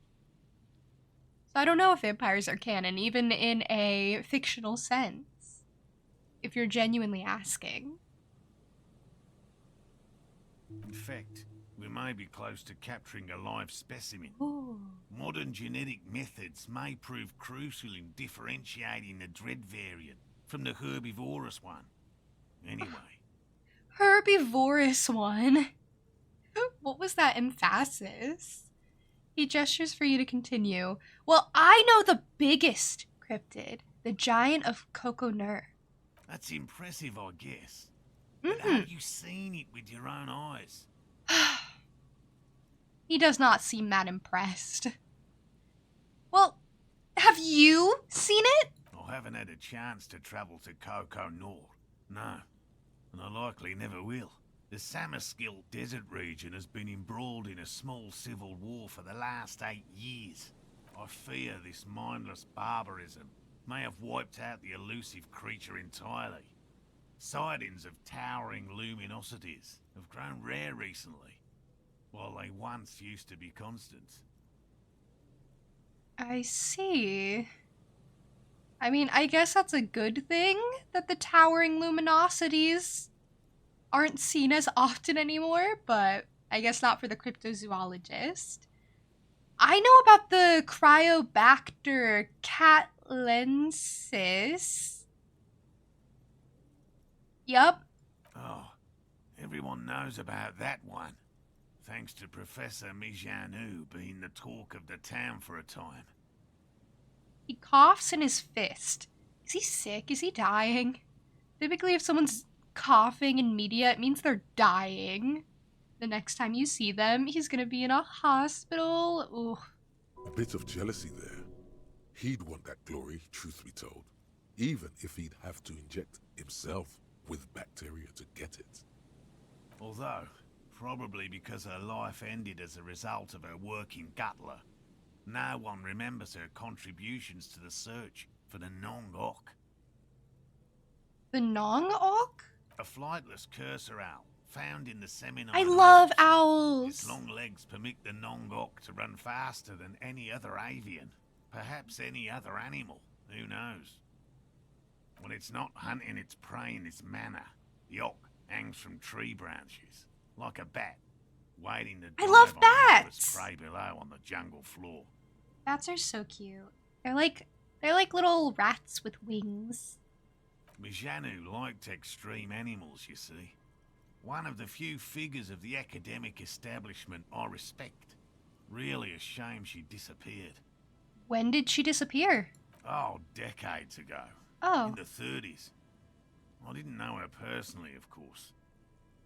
So I don't know if vampires are canon, even in a fictional sense. If you're genuinely asking. In fact, we may be close to capturing a live specimen. Ooh. Modern genetic methods may prove crucial in differentiating the dread variant from the herbivorous one. Anyway, Herbivorous one. What was that emphasis? He gestures for you to continue. Well, I know the biggest cryptid, the giant of Coconur. that's impressive, I guess. But have you seen it with your own eyes? He does not seem that impressed. Well, have you seen it? I haven't had a chance to travel to Coco North. No, and I likely never will. The Samaskill desert region has been embroiled in a small civil war for the last 8 years. I fear this mindless barbarism may have wiped out the elusive creature entirely. Sightings of towering luminosities have grown rare recently, while they once used to be constant. I see. I mean, I guess that's a good thing that the towering luminosities aren't seen as often anymore, but I guess not for the cryptozoologist. I know about the Cryobacter catlensis. Yup. Oh, everyone knows about that one, thanks to Professor Mijanu being the talk of the town for a time. He coughs in his fist. Is he sick? Is he dying? Typically, if someone's coughing in media, it means they're dying. The next time you see them, he's gonna be in a hospital. Ooh. A bit of jealousy there. He'd want that glory, truth be told, even if he'd have to inject himself with bacteria to get it. Although, probably because her life ended as a result of her work in Gutler, no one remembers her contributions to the search for the Nong-Ok. The Nong-Ok? A flightless cursor owl found in the Seminole. I love Hills. owls. Its long legs permit the Nong-Ok to run faster than any other avian. Perhaps any other animal. Who knows? When it's not hunting its prey in this manner, the Ok hangs from tree branches, like a bat, waiting to I love dive on bats. prey below on the jungle floor. Bats are so cute. They're like little rats with wings. Mijanu liked extreme animals, you see. One of the few figures of the academic establishment I respect. Really a shame she disappeared. When did she disappear? Oh, decades ago. Oh. In the 30s. I didn't know her personally, of course.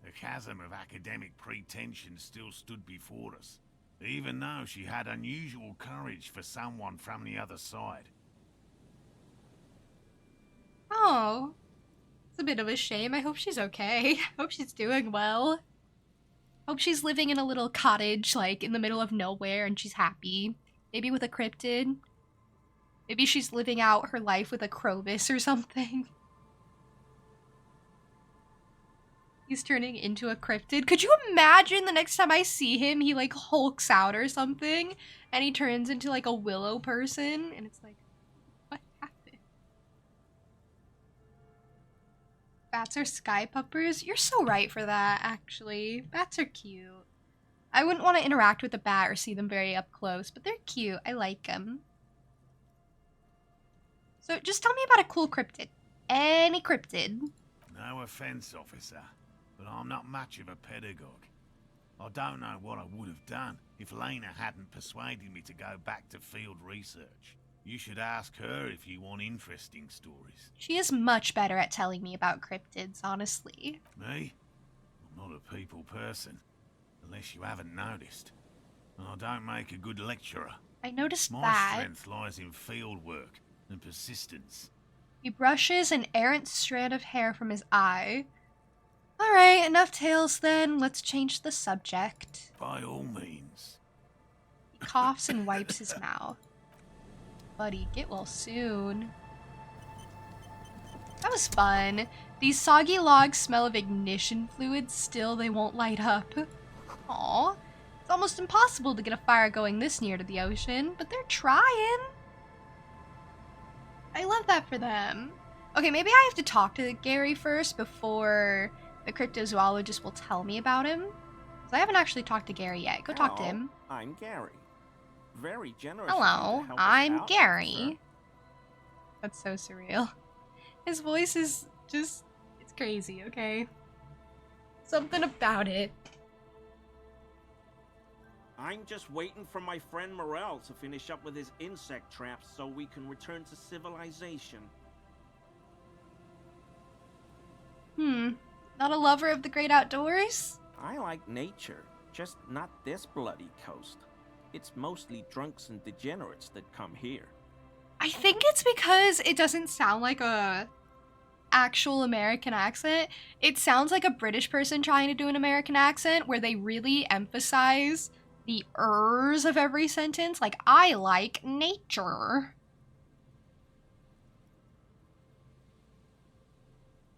The chasm of academic pretension still stood before us, even though she had unusual courage for someone from the other side. Oh. It's a bit of a shame. I hope she's okay. I hope she's doing well. Hope she's living in a little cottage, like, in the middle of nowhere, and she's happy. Maybe with a cryptid. Maybe she's living out her life with a Crovis or something. He's turning into a cryptid. Could you imagine the next time I see him, he, like, hulks out or something, and he turns into, like, a willow person, and it's like, what happened? Bats are sky puppers? You're so right for that, actually. Bats are cute. I wouldn't want to interact with a bat or see them very up close, but they're cute. I like them. So just tell me about a cool cryptid. Any cryptid. No offense, officer, but I'm not much of a pedagogue. I don't know what I would have done if Lena hadn't persuaded me to go back to field research. You should ask her if you want interesting stories. She is much better at telling me about cryptids, honestly. Me? I'm not a people person, unless you haven't noticed. And I don't make a good lecturer. I noticed My that. strength lies in field work and persistence. He brushes an errant strand of hair from his eye. Alright, enough tales then. Let's change the subject. By all means. He coughs and wipes his mouth. Buddy, get well soon. That was fun. These soggy logs smell of ignition fluid, still they won't light up. Aw, it's almost impossible to get a fire going this near to the ocean, but they're trying. I love that for them. Okay, maybe I have to talk to Gary first before the cryptozoologist will tell me about him. Because I haven't actually talked to Gary yet. Go talk to him. I'm Gary. Very generous. of you Hello, to help us I'm out, Gary. officer. That's so surreal. His voice is just, it's crazy, okay? Something about it. I'm just waiting for my friend Morel to finish up with his insect traps so we can return to civilization. Not a lover of the great outdoors? I like nature, just not this bloody coast. It's mostly drunks and degenerates that come here. I think it's because it doesn't sound like a actual American accent. It sounds like a British person trying to do an American accent where they really emphasize the ers of every sentence. Like, I like nature.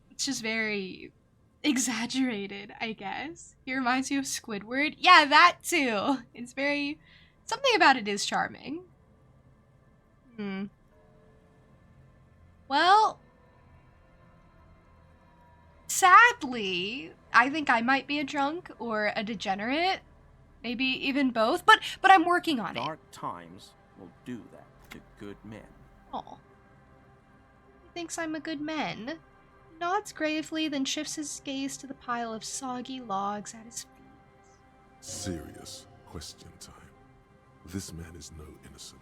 It's just very exaggerated, I guess. He reminds you of Squidward. Yeah, that too. It's very... Something about it is charming. Well, sadly, I think I might be a drunk or a degenerate. Maybe even both, but I'm working on it. Dark times will do that to good men. Oh. He thinks I'm a good man. Nods gravely, then shifts his gaze to the pile of soggy logs at his feet. Serious question time. This man is no innocent.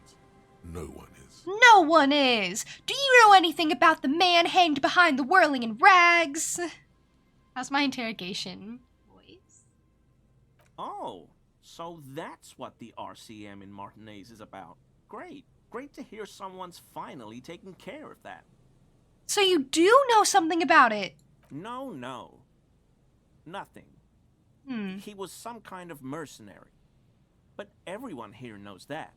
No one is. No one is! Do you know anything about the man hanged behind the whirling in rags? How's my interrogation voice? Oh, so that's what the RCM in Martinez is about. Great. Great to hear someone's finally taking care of that. So you do know something about it? No. Nothing. He was some kind of mercenary. But everyone here knows that.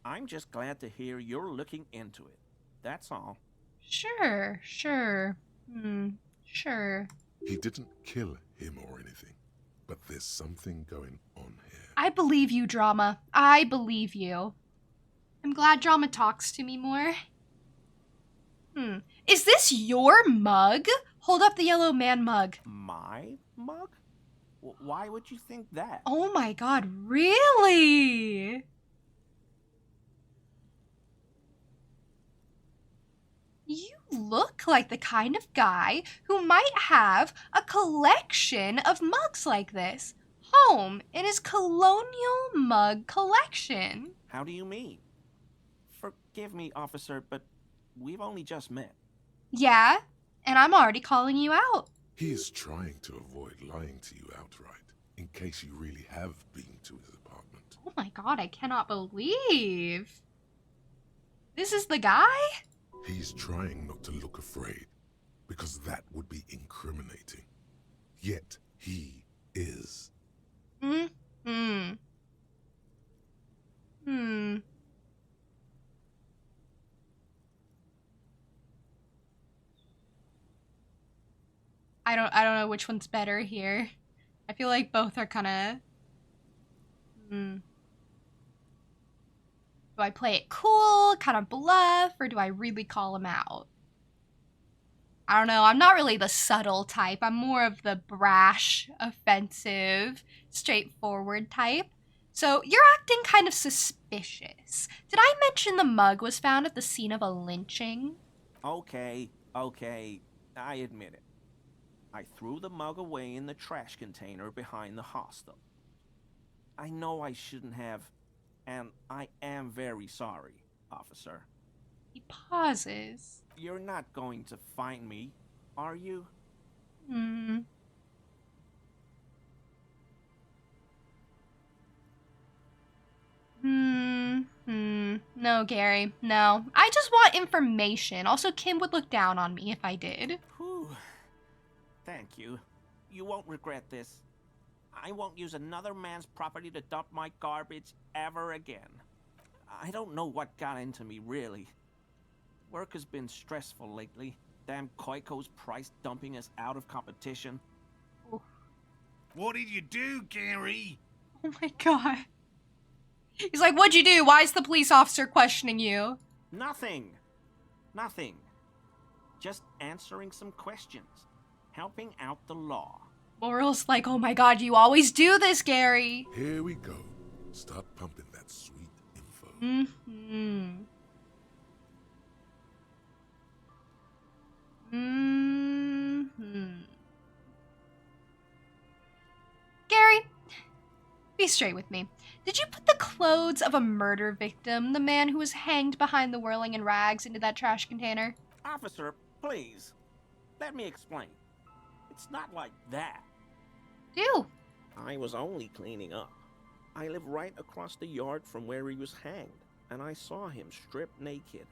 I'm just glad to hear you're looking into it. That's all. Sure. Sure. He didn't kill him or anything, but there's something going on here. I believe you, Drama. I believe you. I'm glad Drama talks to me more. Is this your mug? Hold up the yellow man mug. My mug? Why would you think that? Oh my god, really? You look like the kind of guy who might have a collection of mugs like this. Home in his colonial mug collection. How do you mean? Forgive me, officer, but we've only just met. Yeah, and I'm already calling you out. He is trying to avoid lying to you outright, in case you really have been to his apartment. Oh my god, I cannot believe. This is the guy? He's trying not to look afraid, because that would be incriminating. Yet, he is. I don't know which one's better here. I feel like both are kind of... Do I play it cool, kind of bluff, or do I really call him out? I don't know. I'm not really the subtle type. I'm more of the brash, offensive, straightforward type. So you're acting kind of suspicious. Did I mention the mug was found at the scene of a lynching? Okay, I admit it. I threw the mug away in the trash container behind the hostel. I know I shouldn't have, and I am very sorry, officer. He pauses. You're not going to find me, are you? No, Gary. No. I just want information. Also, Kim would look down on me if I did. Whew. Thank you. You won't regret this. I won't use another man's property to dump my garbage ever again. I don't know what got into me, really. Work has been stressful lately. Damn Koiko's price dumping us out of competition. What did you do, Gary? Oh my god. He's like, what'd you do? Why is the police officer questioning you? Nothing. Just answering some questions. Helping out the law. Moral's like, oh my god, you always do this, Gary. Here we go. Start pumping that sweet info. Gary, be straight with me. Did you put the clothes of a murder victim, the man who was hanged behind the whirling in rags, into that trash container? Officer, please. Let me explain. It's not like that. Do. I was only cleaning up. I live right across the yard from where he was hanged, and I saw him stripped naked.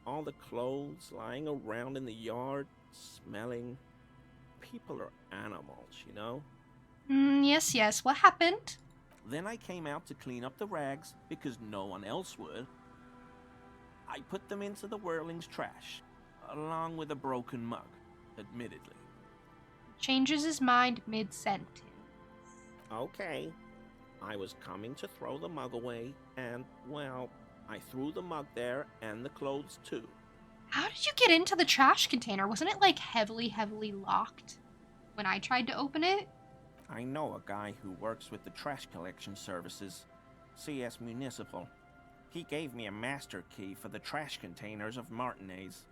All the clothes lying around in the yard, smelling. People are animals, you know? Yes. What happened? Then I came out to clean up the rags because no one else would. I put them into the whirling's trash, along with a broken mug, admittedly. Changes his mind mid-sentence. Okay. I was coming to throw the mug away, and, well, I threw the mug there and the clothes too. How did you get into the trash container? Wasn't it, like, heavily locked when I tried to open it? I know a guy who works with the trash collection services, CS Municipal. He gave me a master key for the trash containers of Martinez.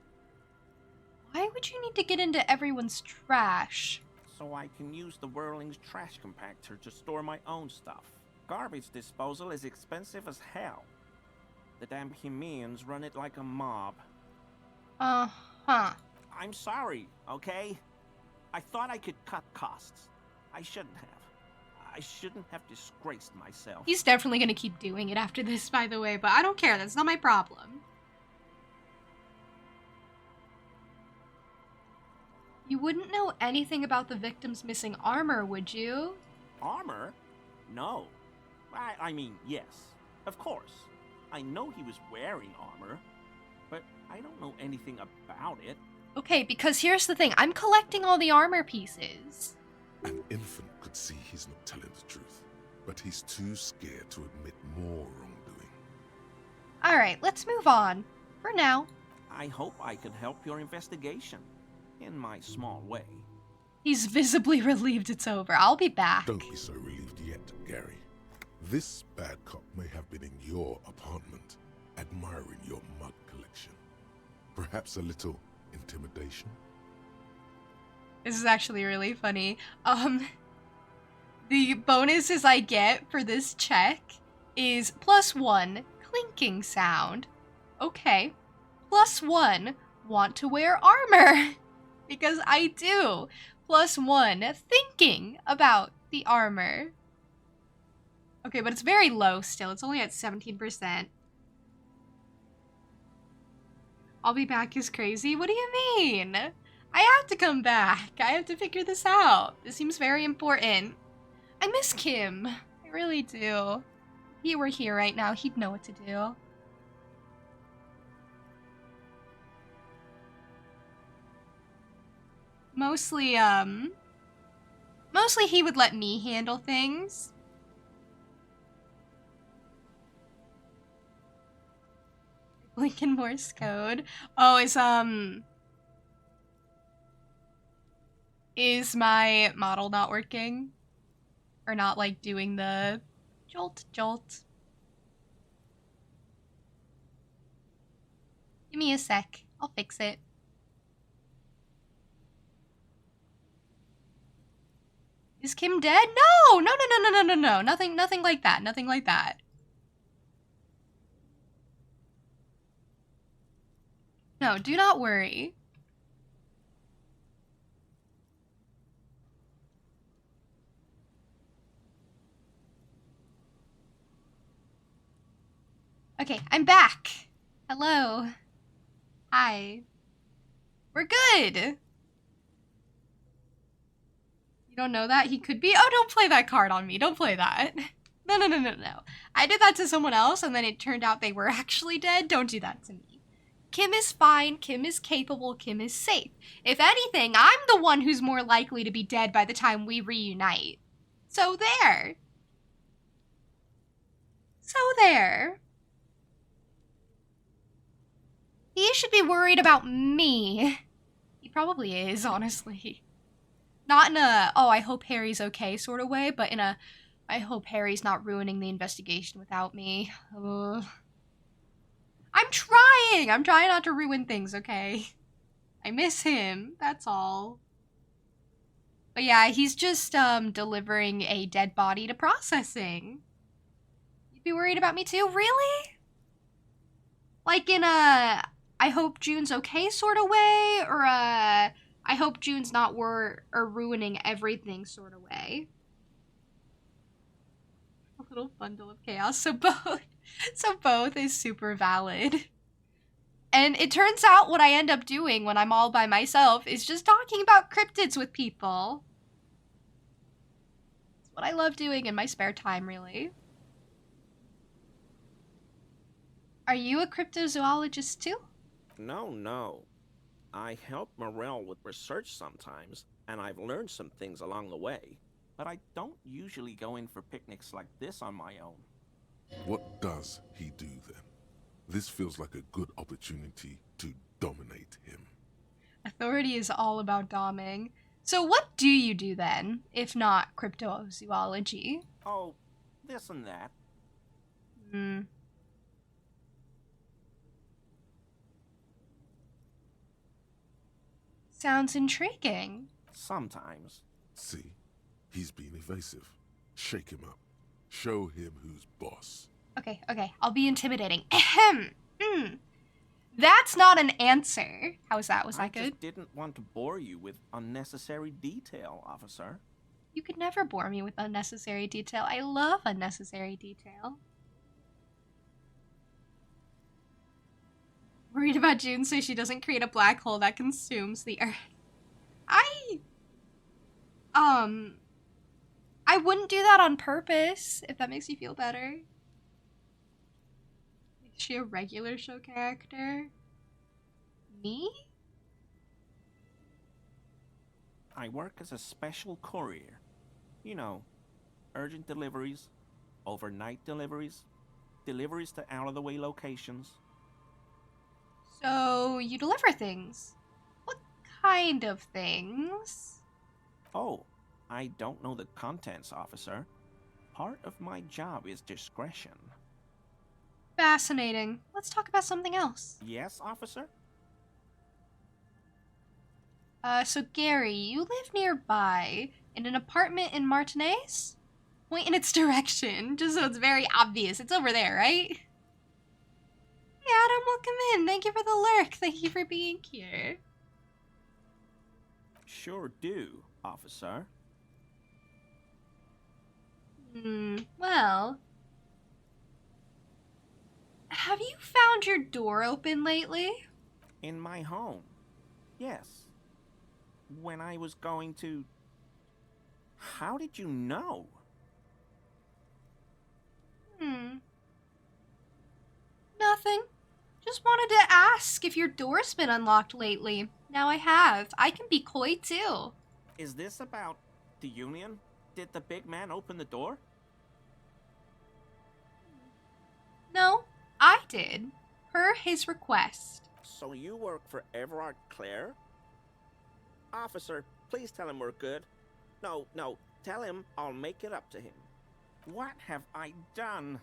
Why would you need to get into everyone's trash? So I can use the Whirling's trash compactor to store my own stuff. Garbage disposal is expensive as hell. The damn Hemians run it like a mob. Uh-huh. I'm sorry, okay? I thought I could cut costs. I shouldn't have. I shouldn't have disgraced myself. He's definitely gonna keep doing it after this, by the way, but I don't care. That's not my problem. You wouldn't know anything about the victim's missing armor, would you? Armor? No. I mean, yes. Of course. I know he was wearing armor, but I don't know anything about it. Okay, because here's the thing. I'm collecting all the armor pieces. An infant could see he's not telling the truth, but he's too scared to admit more wrongdoing. Alright, let's move on. For now. I hope I could help your investigation. In my small way. He's visibly relieved it's over. I'll be back. Don't be so relieved yet, Gary. This bad cop may have been in your apartment, admiring your mug collection. Perhaps a little intimidation? This is actually really funny. The bonuses I get for this check is +1 clinking sound. Okay. +1 want to wear armor. Because I do. +1 thinking about the armor. Okay, but it's very low still. It's only at 17%. I'll be back is crazy? What do you mean? I have to come back. I have to figure this out. This seems very important. I miss Kim. I really do. If he were here right now, he'd know what to do. Mostly he would let me handle things. Lincoln Morse code. Oh, is my model not working? Or not, like, doing the jolt? Give me a sec. I'll fix it. Is Kim dead? No! No. Nothing like that. Nothing like that. No, do not worry. Okay, I'm back. Hello. Hi. We're good. You don't know that? He could be? Oh, don't play that card on me. Don't play that. No. I did that to someone else, and then it turned out they were actually dead. Don't do that to me. Kim is fine. Kim is capable. Kim is safe. If anything, I'm the one who's more likely to be dead by the time we reunite. So there. He should be worried about me. He probably is, honestly. Not in a, oh, I hope Harry's okay sort of way, but in a, I hope Harry's not ruining the investigation without me. Ugh. I'm trying not to ruin things, okay? I miss him, that's all. But yeah, he's just, delivering a dead body to processing. You'd be worried about me too? Really? Like in a, I hope June's okay sort of way, or a, I hope June's not ruining everything sort of way. A little bundle of chaos, so both is super valid. And it turns out what I end up doing when I'm all by myself is just talking about cryptids with people. It's what I love doing in my spare time, really. Are you a cryptozoologist too? No. I help Morel with research sometimes, and I've learned some things along the way. But I don't usually go in for picnics like this on my own. What does he do then? This feels like a good opportunity to dominate him. Authority is all about doming. So what do you do then, if not cryptozoology? Oh, this and that. Sounds intriguing. Sometimes. See, he's being evasive. Shake him up. Show him who's boss. Okay, I'll be intimidating. Ahem. That's not an answer. How was that? Was that I good? just didn't want to bore you with unnecessary detail, officer. You could never bore me with unnecessary detail. I love unnecessary detail. Worried about June so she doesn't create a black hole that consumes the Earth. I wouldn't do that on purpose, if that makes you feel better. Is she a regular show character? Me? I work as a special courier. You know, urgent deliveries, overnight deliveries, deliveries to out-of-the-way locations. So, you deliver things. What kind of things? Oh, I don't know the contents, officer. Part of my job is discretion. Fascinating. Let's talk about something else. Yes, officer? So Gary, you live nearby in an apartment in Martinez? Point in its direction, just so it's very obvious. It's over there, right? Hey Adam, welcome in. Thank you for the lurk. Thank you for being here. Sure do, officer. Well... Have you found your door open lately? In my home. Yes. When I was going to... How did you know? Nothing. Just wanted to ask if your door's been unlocked lately. Now I have. I can be coy too. Is this about the Union? Did the big man open the door? No, I did. Per his request. So you work for Everard Clare? Officer, please tell him we're good. No, tell him I'll make it up to him. What have I done?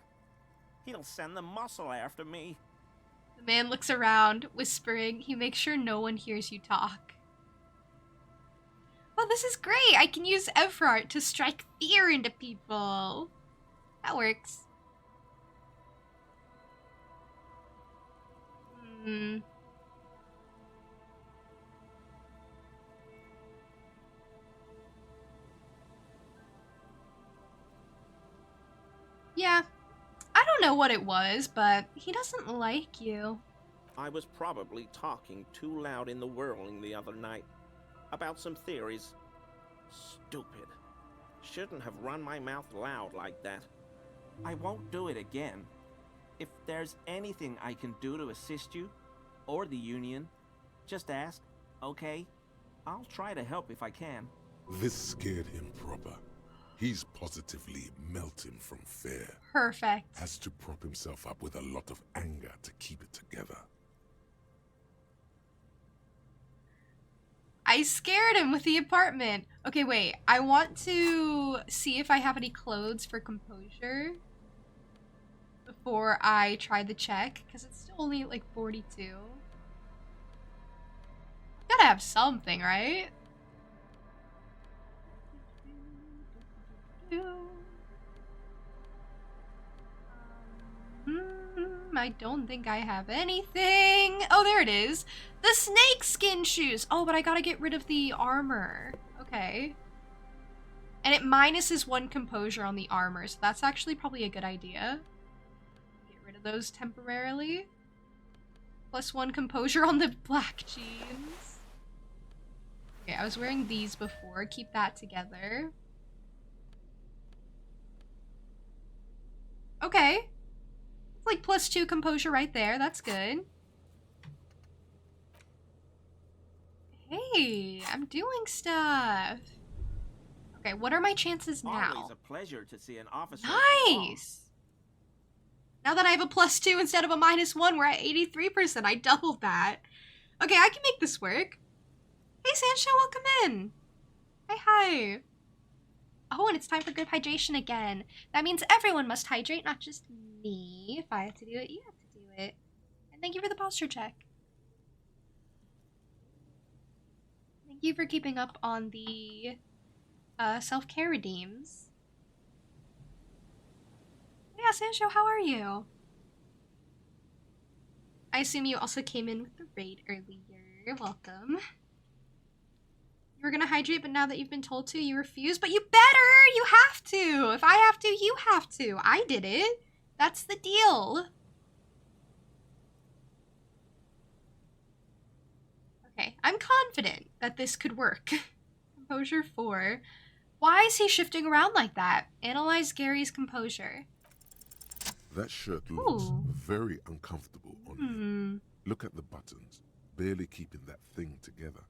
He'll send the muscle after me. The man looks around, whispering. He makes sure no one hears you talk. Well, this is great. I can use Everard to strike fear into people. That works. Yeah, I don't know what it was, but he doesn't like you. I was probably talking too loud in the whirling the other night. About some theories. Stupid. Shouldn't have run my mouth loud like that. I won't do it again. If there's anything I can do to assist you, or the Union, just ask, okay? I'll try to help if I can. This scared him proper. He's positively melting from fear. Perfect. Has to prop himself up with a lot of anger to keep it together. I scared him with the apartment. Okay, wait. I want to see if I have any clothes for composure before I try the check, because it's still only like 42. Gotta have something, right? I don't think I have anything. Oh, there it is. The snake skin shoes. Oh, but I gotta get rid of the armor. Okay. And it minuses 1 composure on the armor, so that's actually probably a good idea. Get rid of those temporarily. +1 composure on the black jeans. Okay, I was wearing these before. Keep that together. Okay. It's like +2 composure right there. That's good. Hey, I'm doing stuff. Okay, what are my chances now? Always a pleasure to see an officer. Nice! Now that I have a +2 instead of a -1, we're at 83%. I doubled that. Okay, I can make this work. Hey, Sancho, welcome in. Hi. Oh, and it's time for good hydration again. That means everyone must hydrate, not just me. If I have to do it, you have to do it. And thank you for the posture check. Thank you for keeping up on the self-care redeems. Yeah, Sancho, how are you? I assume you also came in with the raid earlier. Welcome. You were gonna hydrate, but now that you've been told to, you refuse. But you better! You have to! If I have to, you have to. I did it. That's the deal. Okay, I'm confident that this could work. Composure 4. Why is he shifting around like that? Analyze Gary's composure. That shirt looks Ooh. very uncomfortable on you. Look at the buttons, barely keeping that thing together,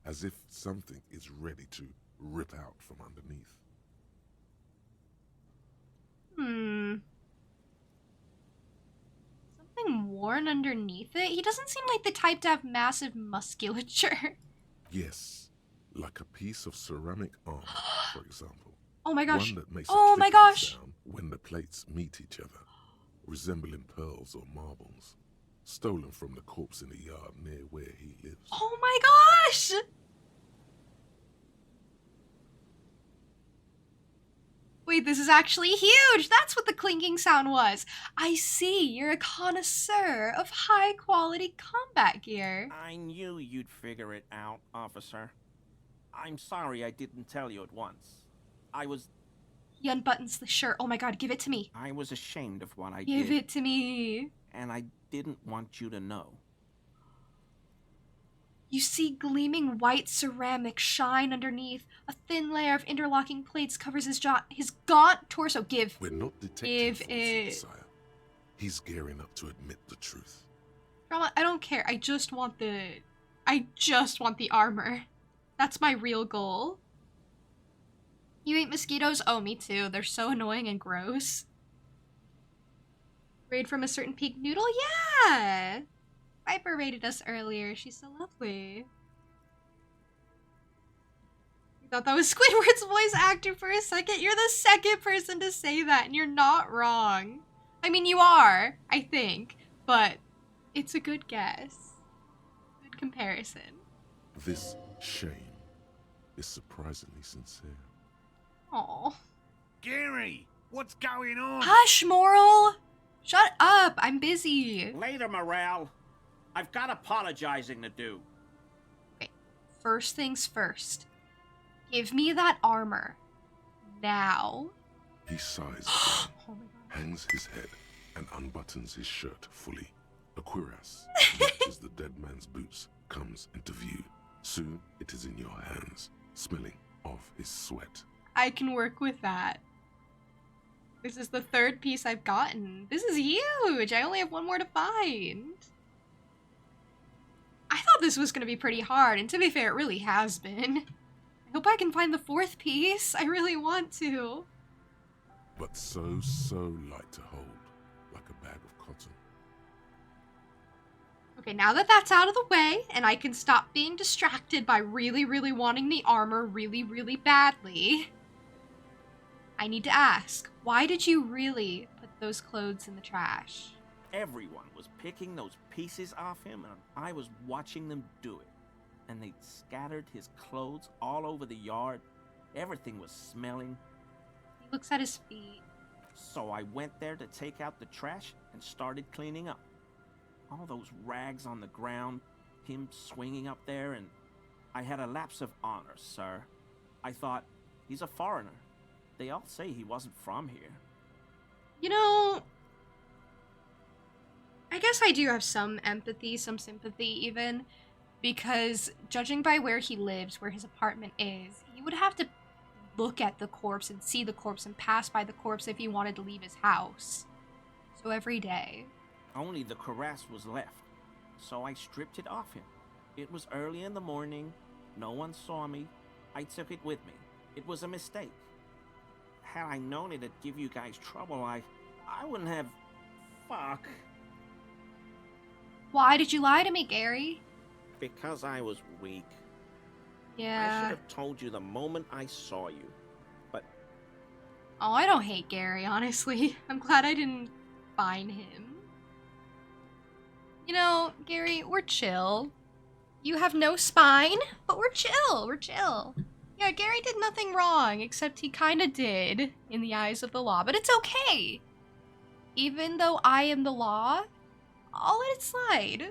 as if something is ready to rip out from underneath. Something worn underneath it? He doesn't seem like the type to have massive musculature. Yes, like a piece of ceramic armor, for example. Oh my gosh. One that makes Oh a my clicking gosh. sound when the plates meet each other, resembling pearls or marbles, stolen from the corpse in the yard near where he lives. Oh my gosh! Wait, this is actually huge! That's what the clinking sound was! I see, you're a connoisseur of high-quality combat gear. I knew you'd figure it out, officer. I'm sorry I didn't tell you at once. He unbuttons the shirt. Oh my god, give it to me. I was ashamed of what I Give did. it to me. And I didn't want you to know. You see gleaming white ceramic shine underneath. A thin layer of interlocking plates covers his gaunt torso. Give. We're not detecting Give falsehood, it. sire. He's gearing up to admit the truth. Drama, I don't care. I just want the armor. That's my real goal. You ate mosquitoes? Oh, me too. They're so annoying and gross. Raid from a certain peak noodle? Yeah! Viper raided us earlier. She's so lovely. You thought that was Squidward's voice actor for a second? You're the second person to say that, and you're not wrong. I mean, you are, I think, but it's a good guess. Good comparison. This shame is surprisingly sincere. Aw. Gary, what's going on? Hush, Moral! Shut up, I'm busy. Later, Morale. I've got apologizing to do. Okay, first things first. Give me that armor. Now. He sighs again, Oh my god. hangs his head, and unbuttons his shirt fully. A cuirass, matches the dead man's boots, comes into view. Soon it is in your hands, smelling of his sweat. I can work with that. This is the third piece I've gotten. This is huge! I only have one more to find. I thought this was going to be pretty hard, and to be fair, it really has been. I hope I can find the fourth piece. I really want to. But so light to hold, like a bag of cotton. Okay, now that that's out of the way, and I can stop being distracted by really wanting the armor really badly, I need to ask, why did you really put those clothes in the trash? Everyone was picking those pieces off him, and I was watching them do it. And they'd scattered his clothes all over the yard. Everything was smelling. He looks at his feet. So I went there to take out the trash and started cleaning up. All those rags on the ground, him swinging up there, and I had a lapse of honor, sir. I thought, he's a foreigner. They all say he wasn't from here. You know, I guess I do have some empathy, some sympathy even, because judging by where he lives, where his apartment is, he would have to look at the corpse and see the corpse and pass by the corpse if he wanted to leave his house. So every day. Only the cuirass was left, so I stripped it off him. It was early in the morning, no one saw me. I took it with me. It was a mistake. Had I known it'd give you guys trouble, I wouldn't have... Fuck. Why did you lie to me, Gary? Because I was weak. I Yeah. should have told you the moment I saw you. But Oh, I don't hate Gary, honestly. I'm glad I didn't find him. You know, Gary, we're chill. You have no spine, but we're chill. We're chill. Yeah, Gary did nothing wrong, except he kinda did, in the eyes of the law, but it's okay. Even though I am the law, all it and slide.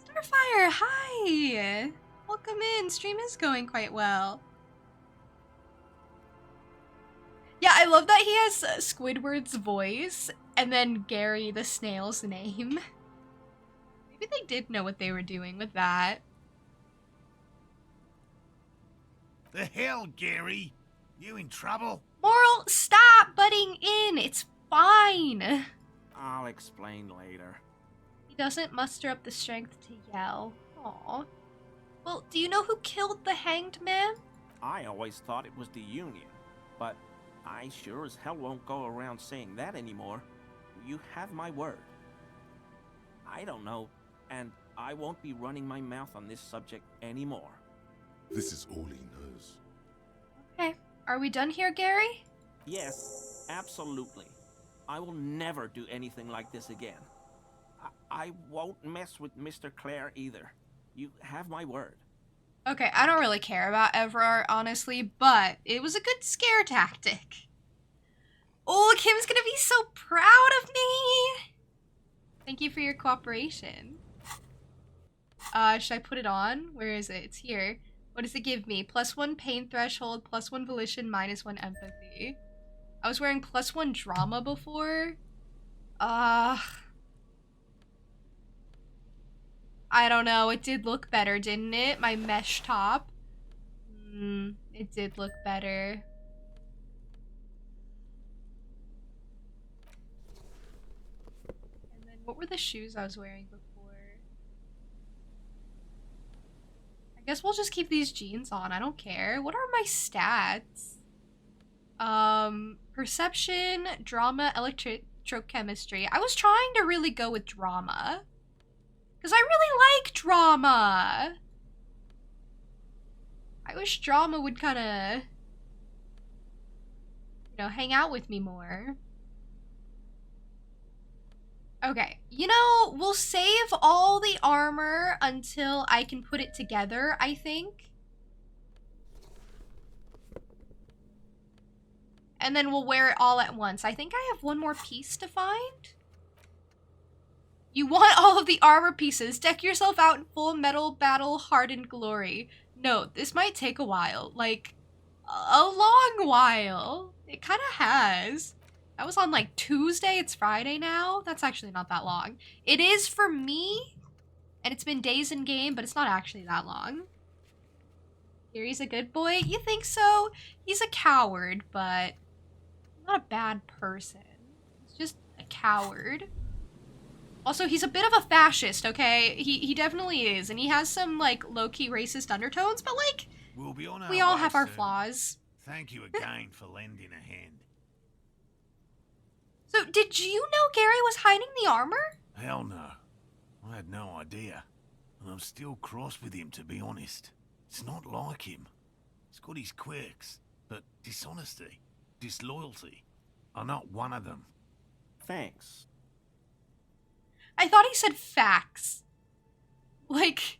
Starfire, hi! Welcome in. Stream is going quite well. Yeah, I love that he has Squidward's voice and then Gary the snail's name. Maybe they did know what they were doing with that. The hell, Gary? You in trouble? Moral, stop butting in. It's fine. I'll explain later. He doesn't muster up the strength to yell. Aw. Well, do you know who killed the hanged man? I always thought it was the Union, but I sure as hell won't go around saying that anymore. You have my word. I don't know, and I won't be running my mouth on this subject anymore. This is all he knows. Okay. Are we done here, Gary? Yes, absolutely. I will never do anything like this again. I won't mess with Mr. Clare either. You have my word. Okay, I don't really care about Everard, honestly, but it was a good scare tactic. Oh, Kim's gonna be so proud of me! Thank you for your cooperation. Should I put it on? Where is it? It's here. What does it give me? +1 pain threshold, +1 volition, -1 empathy. I was wearing +1 drama before. I don't know. It did look better, didn't it? My mesh top. It did look better. And then what were the shoes I was wearing before? I guess we'll just keep these jeans on. I don't care. What are my stats? Perception, drama, electrochemistry. I was trying to really go with drama. Because I really like drama. I wish drama would kind of, hang out with me more. Okay, we'll save all the armor until I can put it together, I think. And then we'll wear it all at once. I think I have one more piece to find. You want all of the armor pieces. Deck yourself out in full metal battle hardened glory. No, this might take a while. Like, a long while. It kind of has. That was on like Tuesday. It's Friday now. That's actually not that long. It is for me. And it's been days in game, but it's not actually that long. Gary's a good boy. You think so? He's a coward, but not a bad person. He's just a coward. Also, he's a bit of a fascist, okay? He definitely is, and he has some, like, low-key racist undertones, but, like, We'll be on our we all way have our soon. flaws. Thank you again for lending a hand. So, did you know Gary was hiding the armor? Hell no. I had no idea. And I'm still cross with him, to be honest. It's not like him. He's got his quirks, but dishonesty, disloyalty are not one of them. Thanks. I thought he said facts. Like,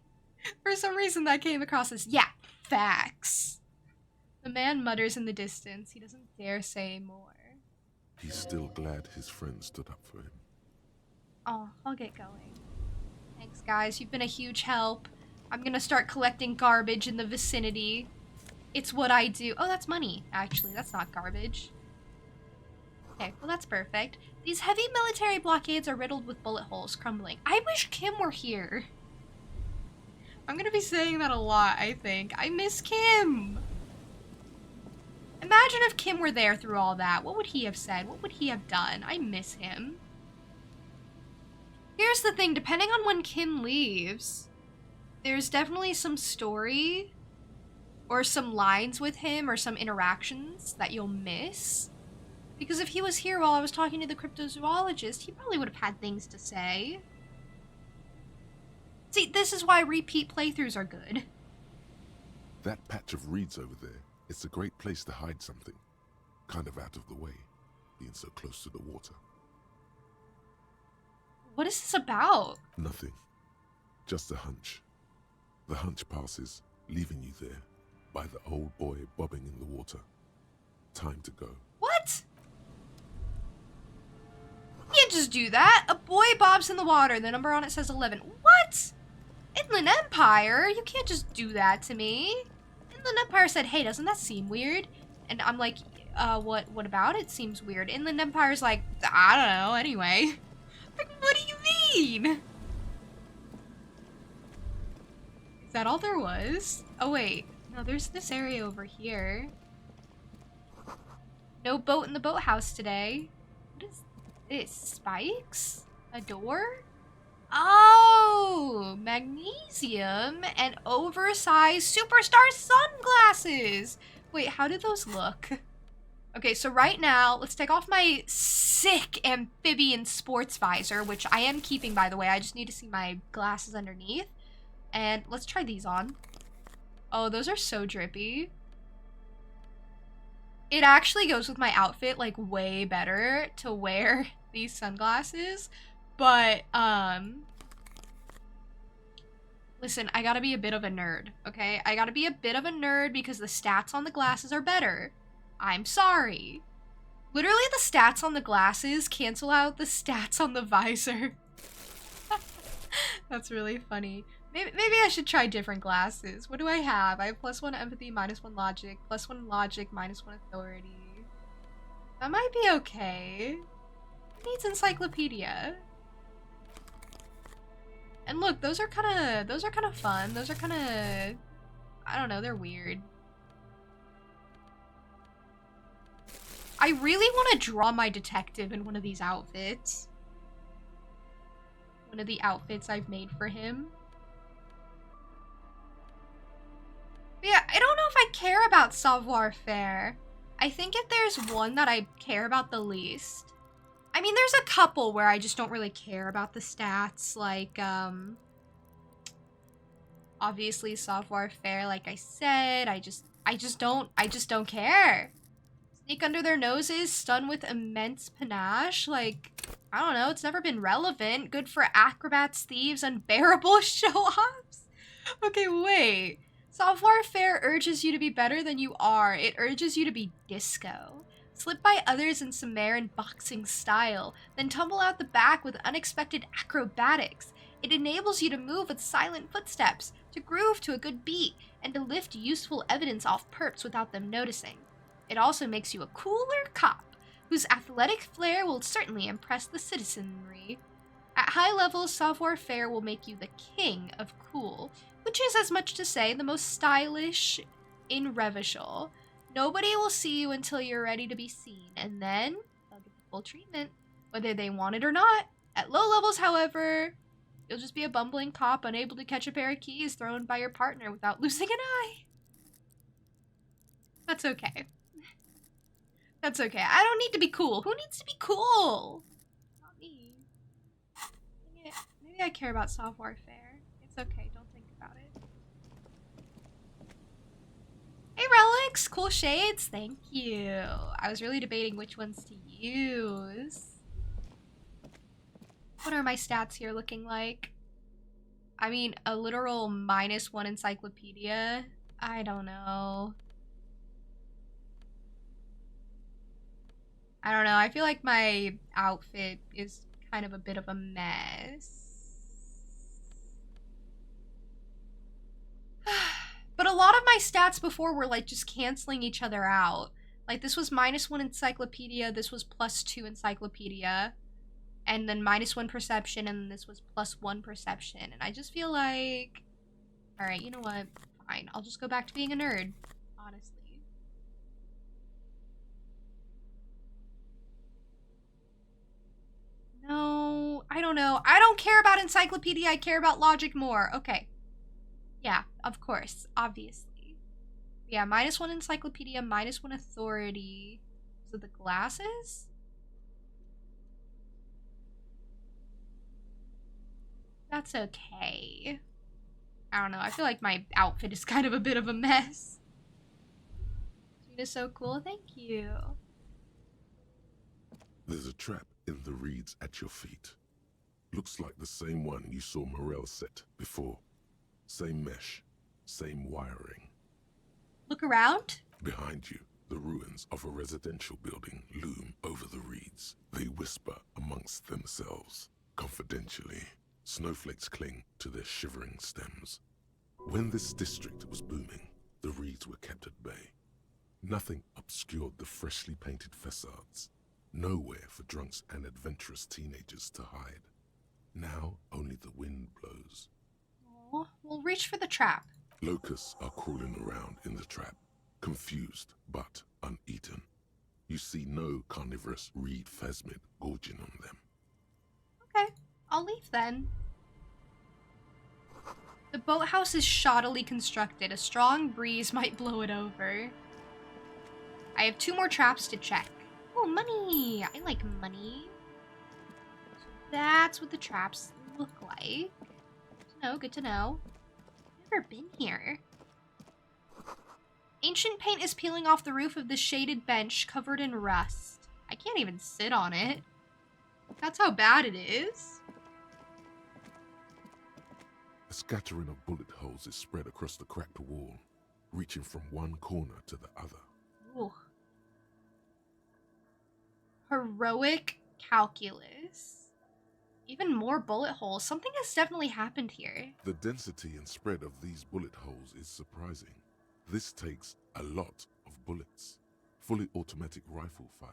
for some reason that came across as, yeah, facts. The man mutters in the distance. He doesn't dare say more. He's still glad his friend stood up for him. Oh, I'll get going. Thanks, guys. You've been a huge help. I'm gonna start collecting garbage in the vicinity. It's what I do. Oh, that's money, actually. That's not garbage. Okay, well that's perfect. These heavy military blockades are riddled with bullet holes, crumbling. I wish Kim were here. I'm gonna be saying that a lot, I think. I miss Kim! Imagine if Kim were there through all that. What would he have said? What would he have done? I miss him. Here's the thing, depending on when Kim leaves, there's definitely some story or some lines with him or some interactions that you'll miss. Because if he was here while I was talking to the cryptozoologist, he probably would have had things to say. See, this is why repeat playthroughs are good. That patch of reeds over there, it's a great place to hide something. Kind of out of the way, being so close to the water. What is this about? Nothing. Just a hunch. The hunch passes, leaving you there, by the old boy bobbing in the water. Time to go. What? You can't just do that. A buoy bobs in the water. The number on it says 11. What? Inland Empire? You can't just do that to me. Inland Empire said, hey, doesn't that seem weird? And I'm like, what about it seems weird? Inland Empire's like, I don't know, anyway. Like, what do you mean? Is that all there was? Oh, wait. No, there's this area over here. No boat in the boathouse today. What is this? Spikes? A door? Oh, magnesium and oversized superstar sunglasses. Wait, how did those look? Okay, so right now, let's take off my sick amphibian sports visor, which I am keeping, by the way. I just need to see my glasses underneath. And let's try these on. Oh, those are so drippy. It actually goes with my outfit, like, way better to wear these sunglasses. But, listen, I gotta be a bit of a nerd, okay? I gotta be a bit of a nerd because the stats on the glasses are better. I'm sorry. Literally, the stats on the glasses cancel out the stats on the visor. That's really funny. Maybe I should try different glasses. What do I have? I have +1 empathy, -1 logic, +1 logic, -1 authority. That might be okay. It needs encyclopedia. And look, those are kind of fun. Those are kind of, I don't know, they're weird. I really want to draw my detective in one of these outfits. One of the outfits I've made for him. But yeah, I don't know if I care about savoir-faire. I think if there's one that I care about the least. I mean, there's a couple where I just don't really care about the stats, like, obviously savoir-faire, like I said, I just don't care. Sneak under their noses, stun with immense panache, like, I don't know, it's never been relevant. Good for acrobats, thieves, unbearable show-offs. Okay, wait. Savoir-faire urges you to be better than you are. It urges you to be disco. Slip by others in Sumerian boxing style, then tumble out the back with unexpected acrobatics. It enables you to move with silent footsteps, to groove to a good beat, and to lift useful evidence off perps without them noticing. It also makes you a cooler cop, whose athletic flair will certainly impress the citizenry. At high levels, savoir-faire will make you the king of cool, which is as much to say the most stylish in Revachol. Nobody will see you until you're ready to be seen, and then they'll get the full treatment, whether they want it or not. At low levels, however, you'll just be a bumbling cop unable to catch a pair of keys thrown by your partner without losing an eye. That's okay. That's okay. I don't need to be cool. Who needs to be cool? Not me. Maybe I care about savoir-faire. It's okay. Don't think about it. Hey, Relics! Cool shades. Thank you. I was really debating which ones to use. What are my stats here looking like? I mean, a literal -1 encyclopedia? I don't know. I don't know. I feel like my outfit is kind of a bit of a mess. But a lot of my stats before were like just canceling each other out. Like this was -1 encyclopedia, this was +2 encyclopedia, and then -1 perception, and then this was +1 perception. And I just feel like, alright, you know what? Fine. I'll just go back to being a nerd, honestly. No, I don't know. I don't care about encyclopedia. I care about logic more. Okay. Yeah, of course. Obviously. Yeah, -1 encyclopedia, -1 authority. So the glasses? That's okay. I don't know. I feel like my outfit is kind of a bit of a mess. Gina's so cool. Thank you. There's a trap in the reeds at your feet. Looks like the same one you saw Morel set before. Same mesh, same wiring. Look around. Behind you, The ruins of a residential building loom over the reeds. They whisper amongst themselves. Confidentially, snowflakes cling to their shivering stems. When this district was booming, the reeds were kept at bay. Nothing obscured the freshly painted facades. Nowhere for drunks and adventurous teenagers to hide. Now only the wind blows. Oh, we'll reach for the trap. Locusts are crawling around in the trap, confused but uneaten. You see no carnivorous reed phasmid gorging on them. Okay, I'll leave then. The boathouse is shoddily constructed. A strong breeze might blow it over. I have 2 more traps to check. Oh, money! I like money. So that's what the traps look like. Good to know. Never been here. Ancient paint is peeling off the roof of the shaded bench covered in rust. I can't even sit on it. That's how bad it is. A scattering of bullet holes is spread across the cracked wall, reaching from one corner to the other. Ooh. Heroic calculus. Even more bullet holes. Something has definitely happened here. The density and spread of these bullet holes is surprising. This takes a lot of bullets. Fully automatic rifle fire.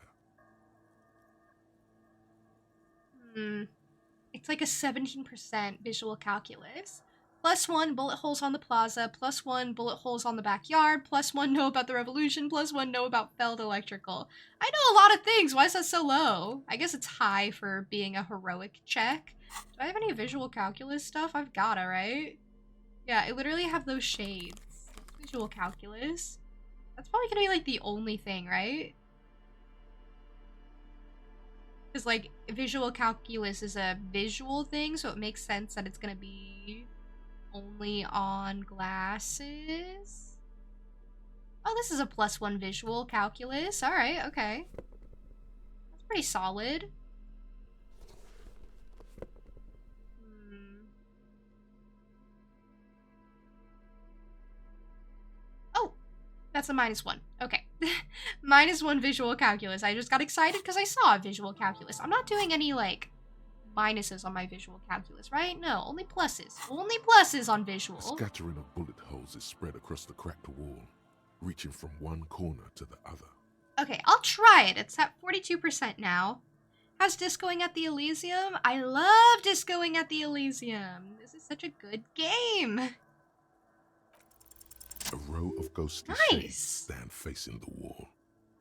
It's like a 17% visual calculus. +1 bullet holes on the plaza, +1 bullet holes on the backyard, +1 know about the revolution, +1 know about failed electrical. I know a lot of things. Why is that so low? I guess it's high for being a heroic check. Do I have any visual calculus stuff? I've gotta, right? Yeah, I literally have those shades. Visual calculus. That's probably gonna be like the only thing, right? Because like visual calculus is a visual thing, so it makes sense that it's gonna be only on glasses. Oh, this is a +1 visual calculus. Alright, okay. That's pretty solid. Oh, that's a -1. Okay. -1 visual calculus. I just got excited because I saw a visual calculus. I'm not doing any, like, minuses on my visual calculus, right? No, only pluses. Only pluses on visual. A scattering of bullet holes is spread across the cracked wall, reaching from one corner to the other. Okay, I'll try it. It's at 42% now. How's discoing at the Elysium? I love discoing at the Elysium. This is such a good game. A row of ghostly Nice. shades stand facing the wall.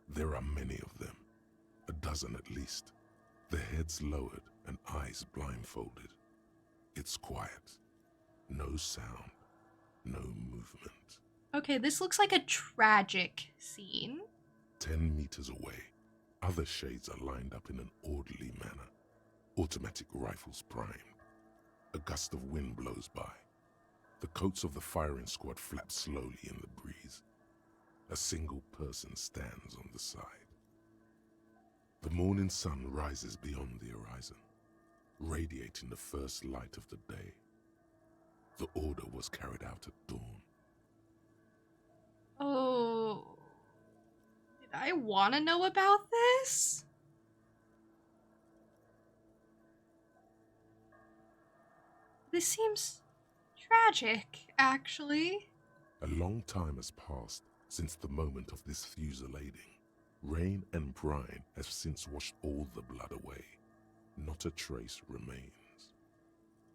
There are many of them, a dozen at least, their heads lowered and eyes blindfolded. It's quiet. No sound. No movement. Okay, this looks like a tragic scene. 10 meters away, other shades are lined up in an orderly manner. Automatic rifles primed. A gust of wind blows by. The coats of the firing squad flap slowly in the breeze. A single person stands on the side. The morning sun rises beyond the horizon, radiating the first light of the day. The order was carried out at dawn. Oh. Did I want to know about this? This seems tragic, actually. A long time has passed since the moment of this fusillading. Rain and brine have since washed all the blood away. Not a trace remains.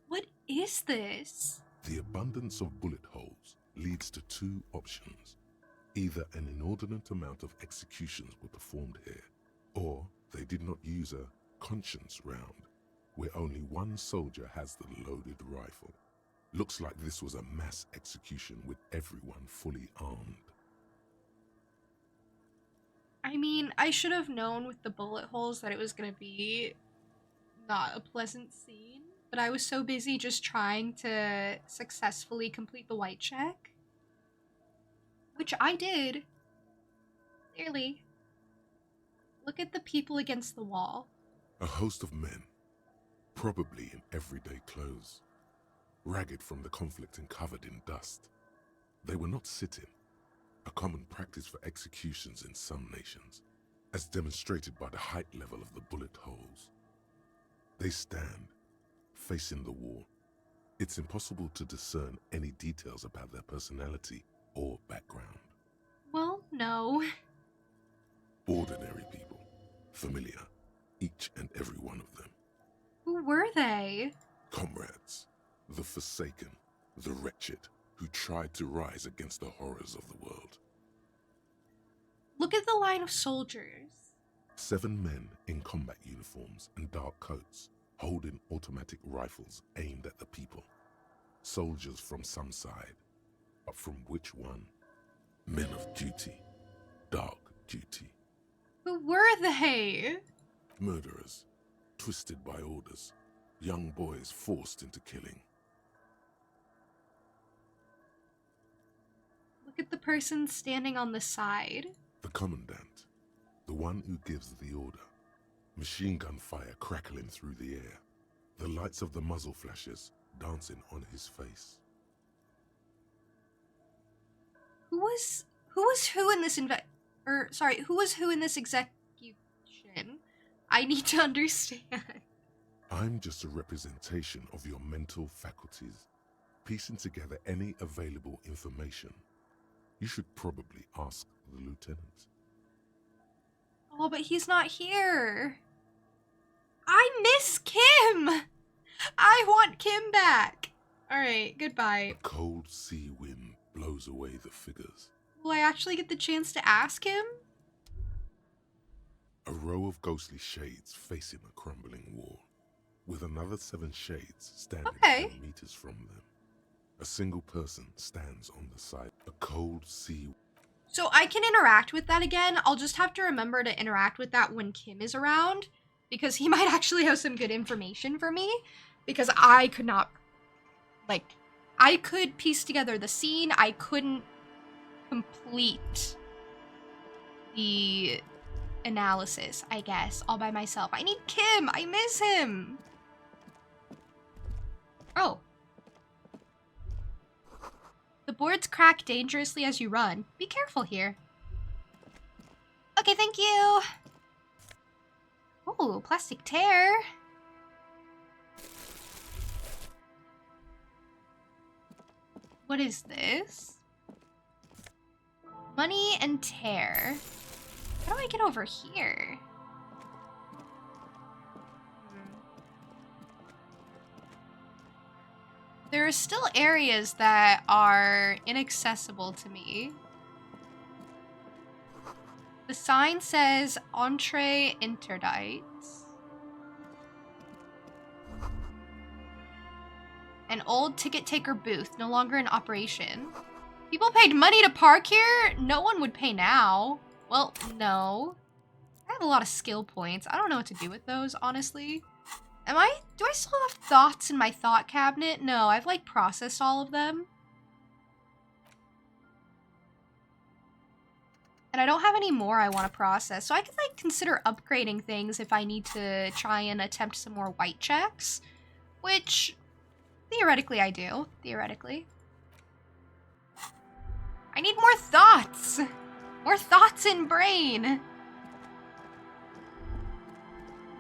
What is this? The abundance of bullet holes leads to 2 options. Either an inordinate amount of executions were performed here, or they did not use a conscience round, where only one soldier has the loaded rifle. Looks like this was a mass execution with everyone fully armed. I mean, I should have known with the bullet holes that it was gonna be not a pleasant scene, but I was so busy just trying to successfully complete the white check. Which I did. Clearly. Look at the people against the wall. A host of men, probably in everyday clothes, ragged from the conflict and covered in dust. They were not sitting. a common practice for executions in some nations, as demonstrated by the height level of the bullet holes. They stand, facing the wall. It's impossible to discern any details about their personality or background. Well, no. Ordinary people, familiar, each and every one of them. Who were they? Comrades, the forsaken, the wretched, who tried to rise against the horrors of the world. Look at the line of soldiers. 7 men in combat uniforms and dark coats, holding automatic rifles aimed at the people. Soldiers from some side, but from which one? Men of duty, dark duty. Who were they? Murderers, twisted by orders, young boys forced into killing. Look at the person standing on the side. The commandant, the one who gives the order. Machine gun fire crackling through the air, the lights of the muzzle flashes dancing on his face. Who was who in this who was who in this execution? I need to understand. I'm just a representation of your mental faculties, piecing together any available information. You should probably ask the lieutenant. Oh, but he's not here. I miss Kim! I want Kim back! Alright, goodbye. A cold sea wind blows away the figures. Will I actually get the chance to ask him? A row of ghostly shades facing a crumbling wall, with another 7 shades standing 10 meters from them. A single person stands on the side. A cold sea. So I can interact with that again. I'll just have to remember to interact with that when Kim is around, because he might actually have some good information for me, because I could not, like, I could piece together the scene. I couldn't complete the analysis, I guess, all by myself. I need Kim. I miss him. Oh. The boards crack dangerously as you run. Be careful here. Okay, thank you. Oh, plastic tear. What is this? Money and tear. How do I get over here? There are still areas that are inaccessible to me. The sign says Entree Interdites. An old ticket taker booth, no longer in operation. People paid money to park here? No one would pay now. Well, no. I have a lot of skill points. I don't know what to do with those, honestly. Do I still have thoughts in my thought cabinet? No, I've like processed all of them. And I don't have any more I want to process, so I could like consider upgrading things if I need to try and attempt some more white checks, which theoretically I do, theoretically. I need more thoughts! More thoughts in brain!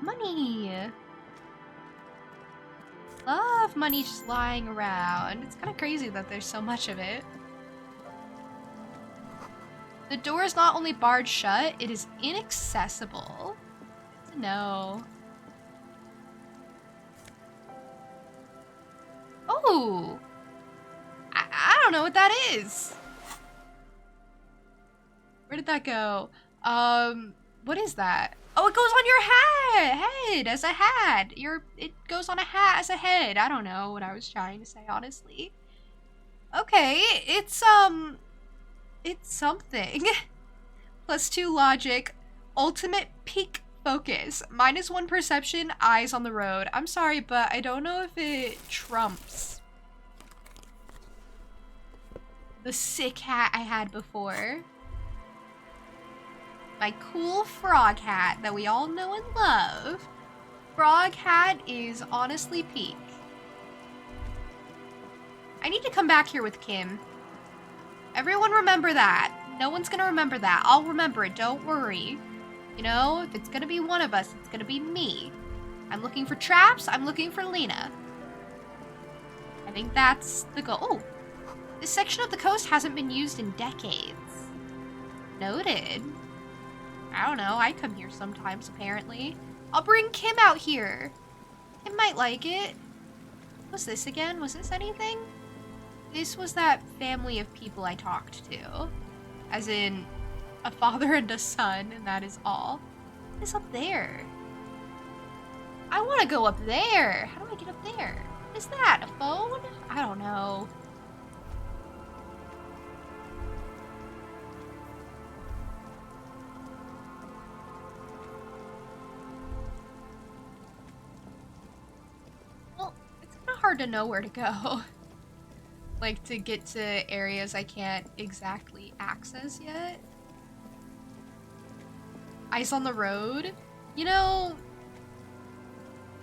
Money! Love money just lying around. It's kind of crazy that there's so much of it. The door is not only barred shut, it is inaccessible. Good to know. Oh! I don't know what that is. Where did that go? What is that? Oh, it goes on your head as a hat. It goes on a hat as a head. I don't know what I was trying to say, honestly. Okay, it's something. +2 logic, ultimate peak focus, -1 perception, eyes on the road. I'm sorry, but I don't know if it trumps the sick hat I had before. My cool frog hat that we all know and love. Frog hat is honestly peak. I need to come back here with Kim. Everyone remember that. No one's gonna remember that. I'll remember it, don't worry. You know, if it's gonna be one of us, it's gonna be me. I'm looking for traps, I'm looking for Lena. I think that's the goal. Oh, this section of the coast hasn't been used in decades. Noted. I don't know, I come here sometimes, apparently. I'll bring Kim out here. Kim might like it. What's this again? Was this anything? This was that family of people I talked to. As in, a father and a son, and that is all. What is up there? I want to go up there. How do I get up there? What is that? A phone? I don't know. Well, it's kind of hard to know where to go. Like, to get to areas I can't exactly access yet. Ice on the road? You know,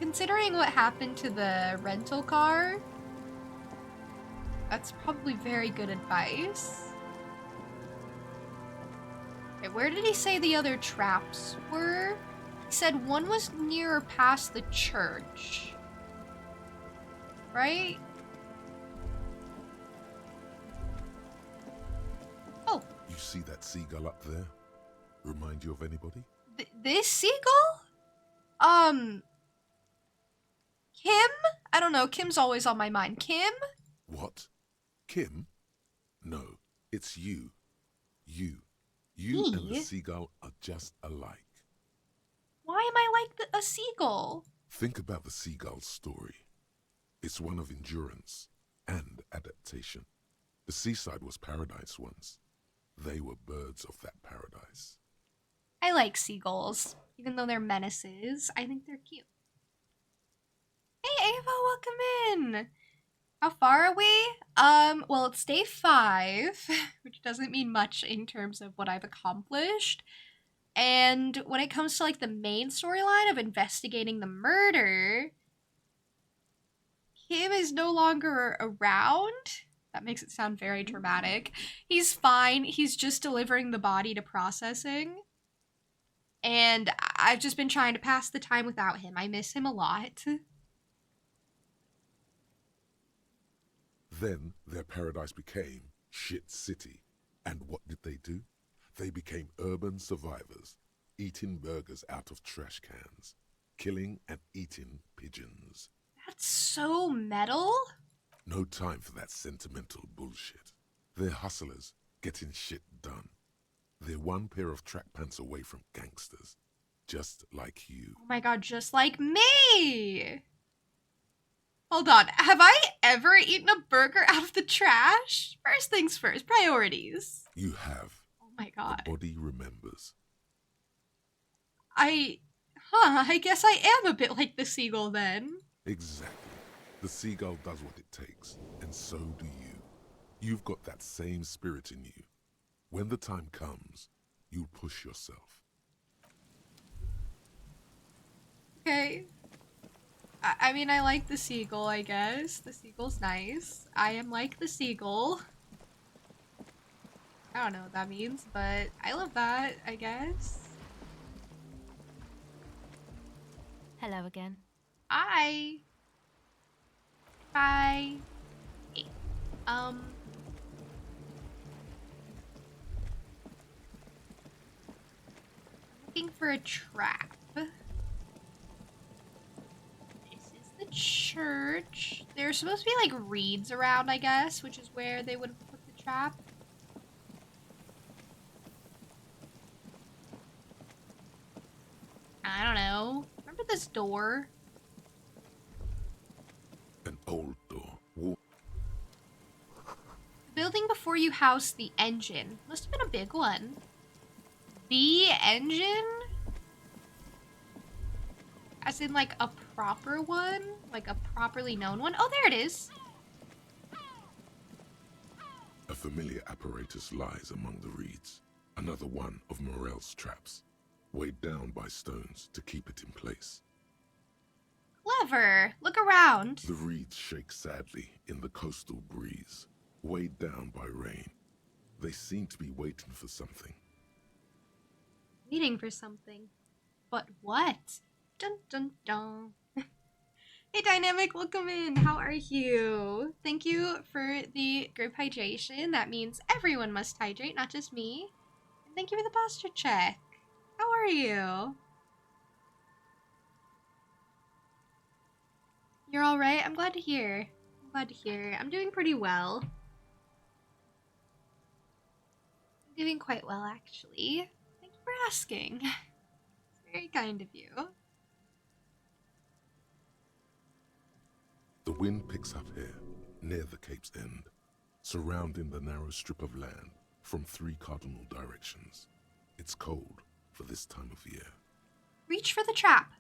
considering what happened to the rental car, that's probably very good advice. Okay, where did he say the other traps were? He said one was near or past the church. Right? Oh. You see that seagull up there? Remind you of anybody? This seagull? Kim? I don't know, Kim's always on my mind. Kim? What? Kim? No, it's you. You Me? and the seagull are just alike. Why am I like a seagull? Think about the seagull's story. It's one of endurance and adaptation. The seaside was paradise once. They were birds of that paradise. I like seagulls, even though they're menaces. I think they're cute. Hey, Ava, welcome in. How far are we? Well, it's day 5, which doesn't mean much in terms of what I've accomplished. And when it comes to, like, the main storyline of investigating the murder, Kim is no longer around. That makes it sound very dramatic. He's fine. He's just delivering the body to processing. And I've just been trying to pass the time without him. I miss him a lot. Then their paradise became Shit City. And what did they do? They became urban survivors, eating burgers out of trash cans, killing and eating pigeons. That's so metal. No time for that sentimental bullshit. They're hustlers, getting shit done. They're one pair of track pants away from gangsters, just like you. Oh my god, just like me! Hold on, have I ever eaten a burger out of the trash? First things first, priorities. You have. Oh my god. The body remembers. I guess I am a bit like the seagull then. Exactly. The seagull does what it takes, and so do you. You've got that same spirit in you. When the time comes, you push yourself. Okay. I mean, I like the seagull, I guess. The seagull's nice. I am like the seagull. I don't know what that means, but I love that, I guess. Hello again. Hi. Bye. Hey. Looking for a trap. This is the church. There's supposed to be like reeds around, I guess, which is where they would put the trap. I don't know. Remember this door? An old door. The building before you housed the engine. Must have been a big one. The engine? As in, like, a proper one? Like, a properly known one? Oh, there it is! A familiar apparatus lies among the reeds. Another one of Morel's traps, weighed down by stones to keep it in place. Clever! Look around. The reeds shake sadly in the coastal breeze, weighed down by rain. They seem to be waiting for something. Waiting for something. But what? Dun dun dun. Hey Dynamic, welcome in. How are you? Thank you for the group hydration. That means everyone must hydrate, not just me. And thank you for the posture check. How are you? You're alright? I'm glad to hear. I'm glad to hear. I'm doing pretty well. I'm doing quite well, actually. Thank you for asking. It's very kind of you. The wind picks up here, near the cape's end, surrounding the narrow strip of land from 3 cardinal directions. It's cold for this time of year. Reach for the trap.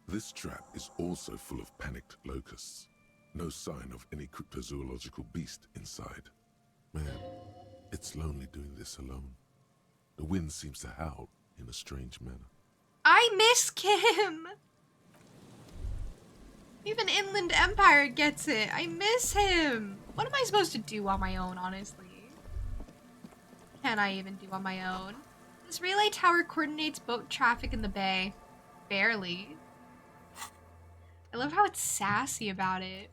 This trap is also full of panicked locusts. No sign of any cryptozoological beast inside. Man, it's lonely doing this alone. The wind seems to howl in a strange manner. I miss Kim! Even Inland Empire gets it. I miss him. What am I supposed to do on my own, honestly? Can I even do on my own? This relay tower coordinates boat traffic in the bay. Barely. I love how it's sassy about it.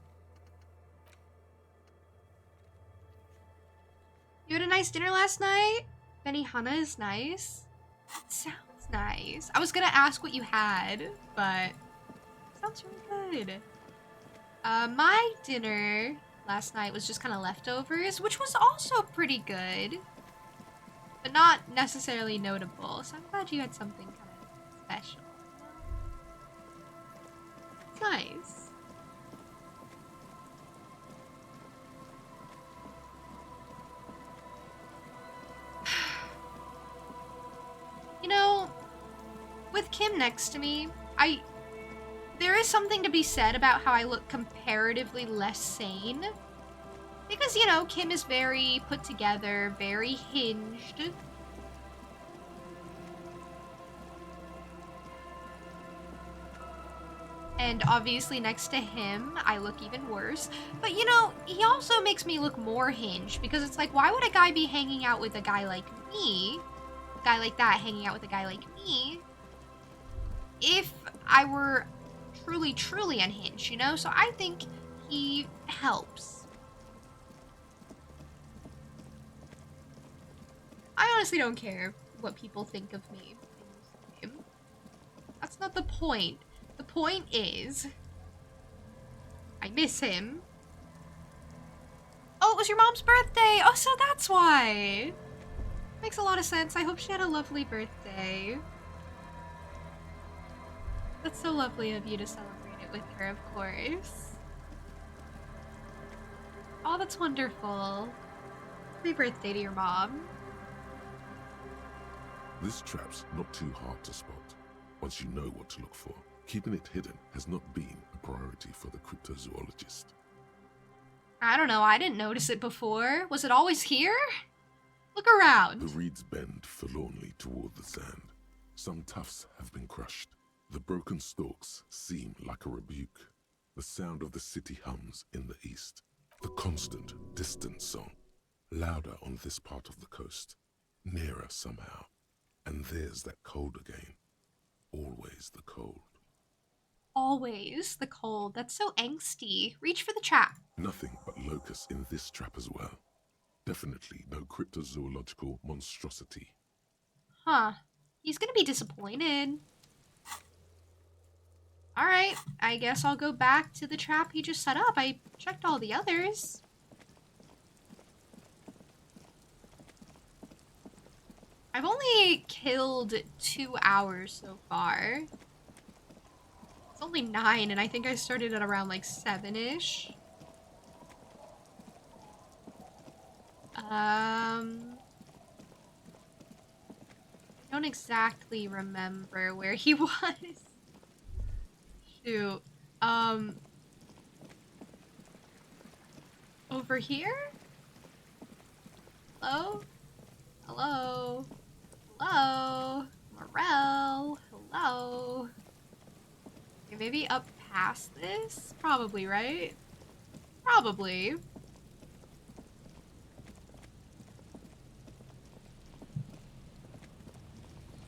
You had a nice dinner last night? Benihana is nice. That sounds nice. I was gonna ask what you had, but sounds really good. My dinner last night was just kind of leftovers, which was also pretty good, but not necessarily notable. So I'm glad you had something kind of special. It's nice. You know, with Kim next to me, there is something to be said about how I look comparatively less sane. Because, you know, Kim is very put together, very hinged. And obviously next to him, I look even worse. But, you know, he also makes me look more hinged. Because it's like, why would a guy be hanging out with a guy like me? A guy like that hanging out with a guy like me? If I were truly unhinged, you know? So I think he helps. I honestly don't care what people think of me in this game. That's not the point. The point is, I miss him. Oh, it was your mom's birthday! Oh, so that's why! Makes a lot of sense. I hope she had a lovely birthday. That's so lovely of you to celebrate it with her, of course. Oh, that's wonderful. Happy birthday to your mom. This trap's not too hard to spot, once you know what to look for. Keeping it hidden has not been a priority for the cryptozoologist. I don't know, I didn't notice it before. Was it always here? Look around. The reeds bend forlornly toward the sand. Some tufts have been crushed. The broken stalks seem like a rebuke. The sound of the city hums in the east. The constant, distant song. Louder on this part of the coast. Nearer somehow. And there's that cold again. Always the cold. Always the cold. That's so angsty. Reach for the trap. Nothing but locusts in this trap as well. Definitely no cryptozoological monstrosity. Huh. He's gonna be disappointed. Alright, I guess I'll go back to the trap he just set up. I checked all the others. I've only killed 2 hours so far. It's only 9, and I think I started at around like 7-ish. I don't exactly remember where he was. Shoot. Over here? Hello? Hello? Hello? Morel? Hello? Okay, maybe up past this? Probably, right? Probably.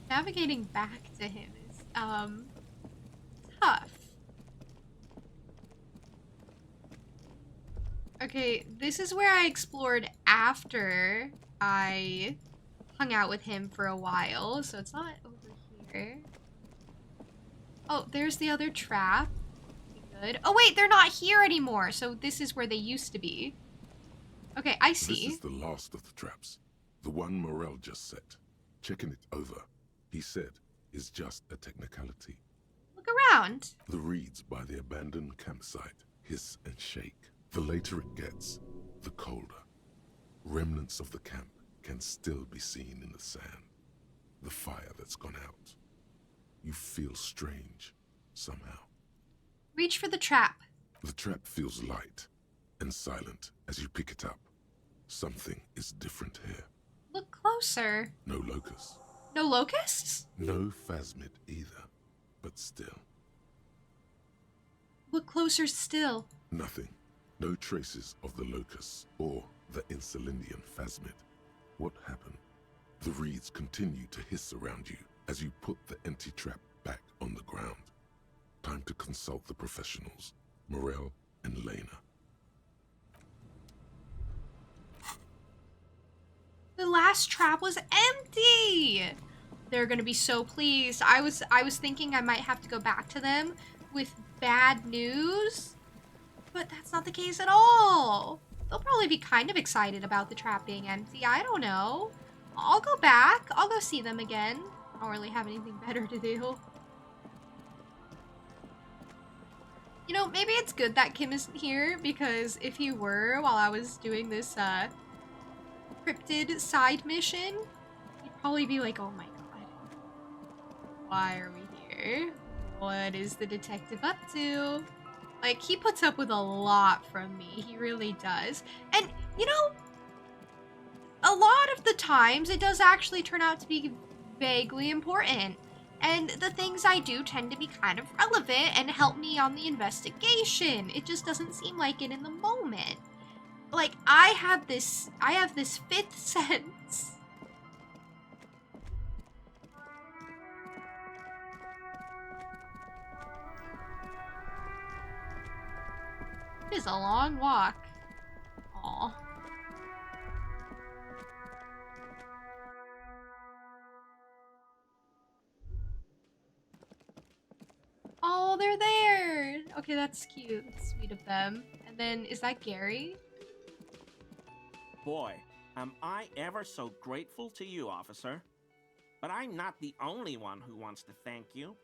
Navigating back to him is, tough. Okay, this is where I explored after I hung out with him for a while, so it's not over here. Oh, there's the other trap. Good. Oh wait, they're not here anymore, so this is where they used to be. Okay, I see. This is the last of the traps. The one Morel just set. Checking it over, he said, is just a technicality. Look around. The reeds by the abandoned campsite hiss and shake. The later it gets, the colder. Remnants of the camp can still be seen in the sand. The fire that's gone out. You feel strange, somehow. Reach for the trap. The trap feels light and silent as you pick it up. Something is different here. Look closer. No locusts. No locusts? No phasmid either, but still. Look closer still. Nothing. No traces of the locusts or the Insulindian phasmid. What happened? The reeds continue to hiss around you as you put the empty trap back on the ground. Time to consult the professionals, Morel and Lena. The last trap was empty. They're gonna be so pleased. I was thinking I might have to go back to them with bad news, but that's not the case at all. They'll probably be kind of excited about the trap being empty. I don't know. I'll go back. I'll go see them again. I don't really have anything better to do. You know, maybe it's good that Kim isn't here, because if he were while I was doing this cryptid side mission, he'd probably be like, oh my god, why are we here? What is the detective up to? Like, he puts up with a lot from me. He really does. And, you know, a lot of the times it does actually turn out to be vaguely important. And the things I do tend to be kind of relevant and help me on the investigation. It just doesn't seem like it in the moment. Like, I have this fifth sense. It is a long walk. Aw. Oh, they're there! Okay, that's cute. That's sweet of them. And then, is that Gary? Boy, am I ever so grateful to you, officer. But I'm not the only one who wants to thank you.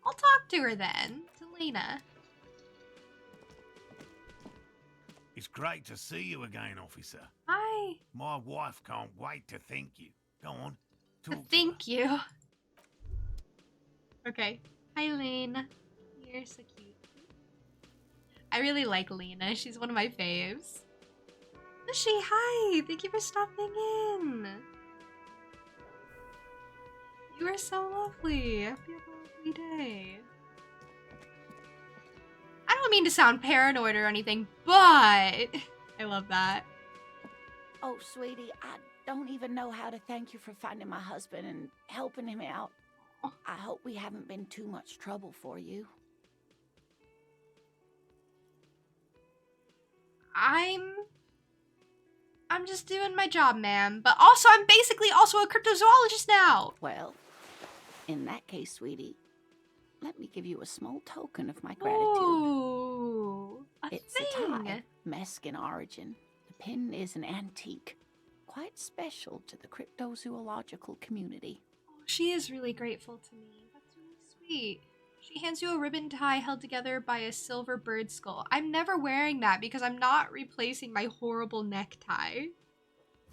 I'll talk to her then. To Lena. It's great to see you again, officer. Hi. My wife can't wait to thank you. Go on, talk to her. Thank you. Okay. Hi, Lena. You're so cute. I really like Lena. She's one of my faves. Lucy, hi! Thank you for stopping in. You are so lovely. I hope you have a lovely day. I don't mean to sound paranoid or anything, but I love that. Oh, sweetie, I don't even know how to thank you for finding my husband and helping him out. I hope we haven't been too much trouble for you. I'm just doing my job, ma'am. But also, I'm basically also a cryptozoologist now. Well, in that case, sweetie, let me give you a small token of my gratitude. Ooh, It's thing. a tie, Mesk in origin. The pin is an antique, quite special to the cryptozoological community. Oh, she is really grateful to me. That's really sweet. She hands you a ribbon tie held together by a silver bird skull. I'm never wearing that because I'm not replacing my horrible necktie.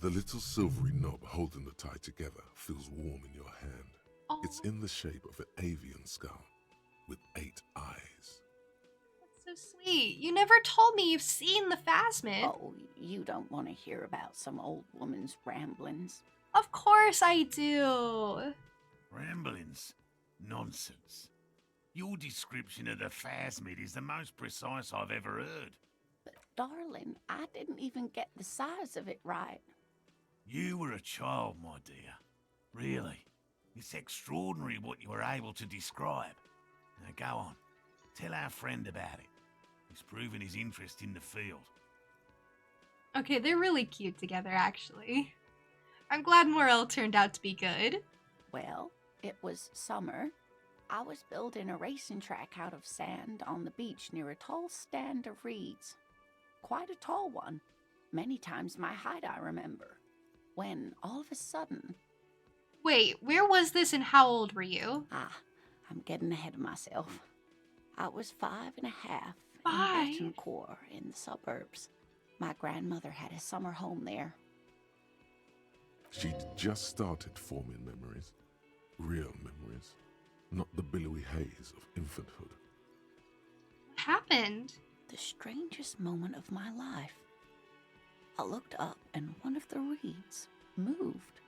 The little silvery knob holding the tie together feels warm in your hand. Oh, It's in the shape of an avian skull with 8 eyes. that's so sweet. You never told me you've seen the Phasmid. Oh, you don't want to hear about some old woman's ramblings. Of course I do. Ramblings? Nonsense. Your description of the phasmid is the most precise I've ever heard. But darling, I didn't even get the size of it right. You were a child, my dear. Really. It's extraordinary what you were able to describe. Now go on, tell our friend about it. He's proven his interest in the field. Okay, they're really cute together, actually. I'm glad Morel turned out to be good. Well, it was summer. I was building a racing track out of sand on the beach near a tall stand of reeds. Quite a tall one. Many times my height, I remember. When, all of a sudden... Wait, where was this and how old were you? I'm getting ahead of myself. I was 5 and a half Five? in Betancourt in the suburbs. My grandmother had a summer home there. She'd just started forming memories. Real memories. Not the billowy haze of infanthood. What happened? The strangest moment of my life. I looked up and one of the reeds moved.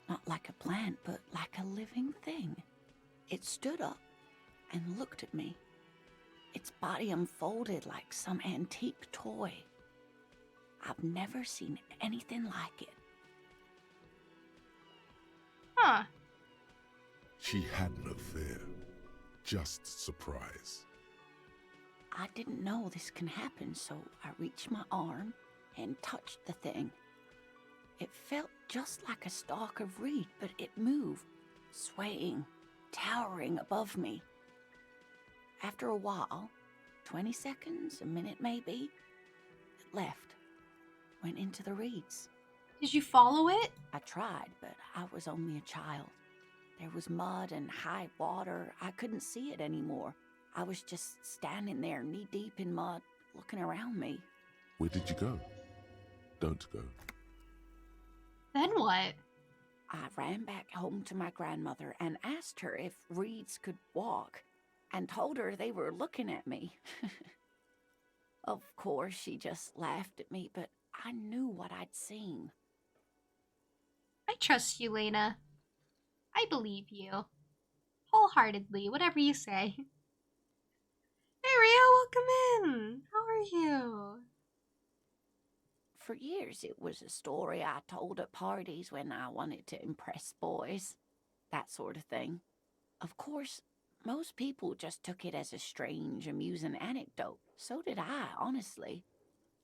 Not like a plant, but like a living thing. It stood up and looked at me. Its body unfolded like some antique toy. I've never seen anything like it. Huh. She had no fear, just surprise. I didn't know this can happen, so I reached my arm and touched the thing. It felt just like a stalk of reed, but it moved, swaying, towering above me. After a while, 20 seconds, a minute maybe, it left, went into the reeds. Did you follow it? I tried, but I was only a child. There was mud and high water. I couldn't see it anymore. I was just standing there, knee-deep in mud, looking around me. Where did you go? Don't go. Then what? I ran back home to my grandmother and asked her if reeds could walk, and told her they were looking at me. Of course, she just laughed at me, but I knew what I'd seen. I trust you, Lena. I believe you. Wholeheartedly, whatever you say. Hey, Ria, welcome in. How are you? For years, it was a story I told at parties when I wanted to impress boys. That sort of thing. Of course, most people just took it as a strange, amusing anecdote. So did I, honestly.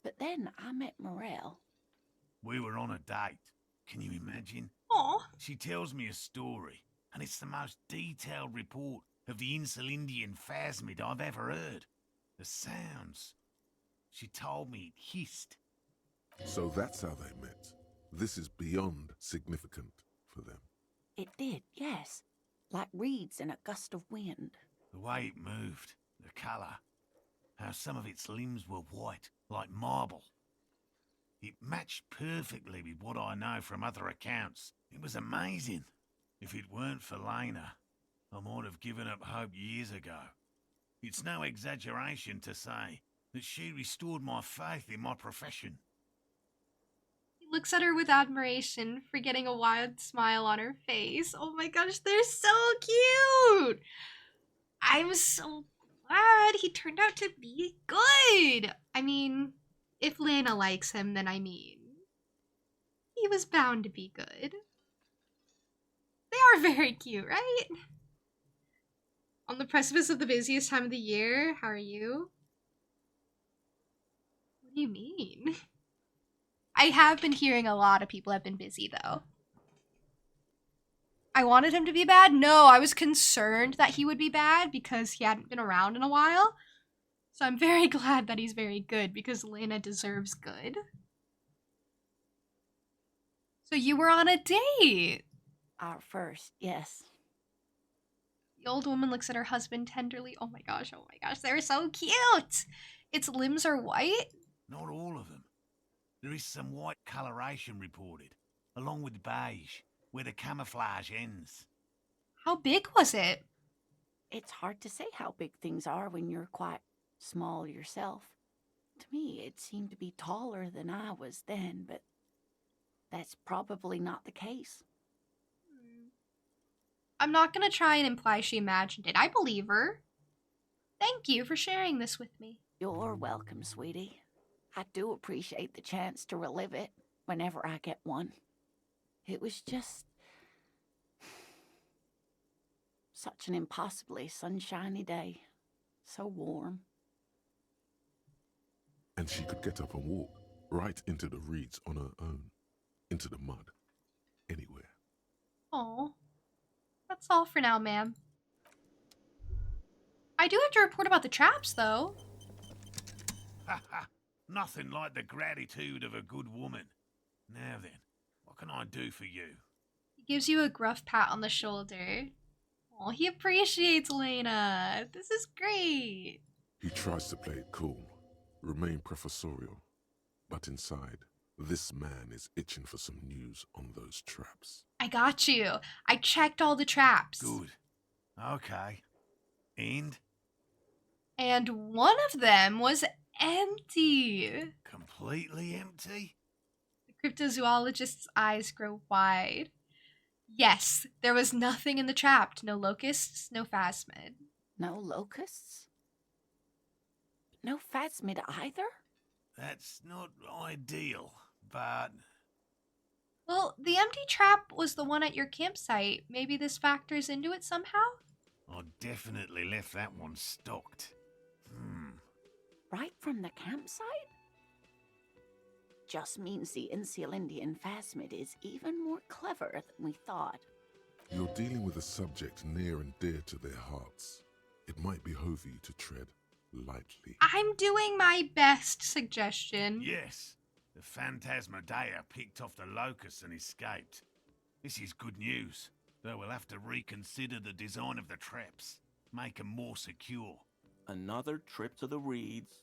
But then I met Morel. We were on a date. Can you imagine? Aw. She tells me a story, and it's the most detailed report of the Insulindian phasmid I've ever heard. The sounds. She told me it hissed. So that's how they met. This is beyond significant for them. It did, yes. Like reeds in a gust of wind. The way it moved, the colour, how some of its limbs were white, like marble. It matched perfectly with what I know from other accounts. It was amazing. If it weren't for Lena, I might have given up hope years ago. It's no exaggeration to say that she restored my faith in my profession. He looks at her with admiration, forgetting a wide smile on her face. Oh my gosh, they're so cute! I'm so glad he turned out to be good! I mean, if Lena likes him, then he was bound to be good. They are very cute, right? On the precipice of the busiest time of the year, how are you? What do you mean? I have been hearing a lot of people have been busy, though. I wanted him to be bad? No, I was concerned that he would be bad because he hadn't been around in a while. So I'm very glad that he's very good because Lena deserves good. So you were on a date. Our first, yes. The old woman looks at her husband tenderly. Oh my gosh, they're so cute. Its limbs are white. Not all of them. There is some white coloration reported, along with beige, where the camouflage ends. How big was it? It's hard to say how big things are when you're quite small yourself. To me, it seemed to be taller than I was then, but that's probably not the case. I'm not gonna try and imply she imagined it. I believe her. Thank you for sharing this with me. You're welcome, sweetie. I do appreciate the chance to relive it whenever I get one. It was just Such an impossibly sunshiny day. So warm. And she could get up and walk right into the reeds on her own, into the mud, anywhere. Oh, that's all for now, ma'am. I do have to report about the traps, though. Ha ha! Nothing like the gratitude of a good woman. Now then, what can I do for you? He gives you a gruff pat on the shoulder. Oh, he appreciates Lena. This is great. He tries to play it cool, remain professorial, but inside, this man is itching for some news on those traps. I got you. I checked all the traps. Good. Okay. And one of them was empty. Completely empty? The cryptozoologist's eyes grow wide. Yes, there was nothing in the trap. No locusts, no phasmid. No locusts? No phasmid either? That's not ideal, but... Well, the empty trap was the one at your campsite. Maybe this factors into it somehow? I definitely left that one stocked. Right from the campsite? Just means the Insulindian phasmid is even more clever than we thought. You're dealing with a subject near and dear to their hearts. It might behove you to tread lightly. I'm doing my best, suggestion. Yes, the Phantasmodea picked off the locusts and escaped. This is good news, though we'll have to reconsider the design of the traps, make them more secure. Another trip to the reeds.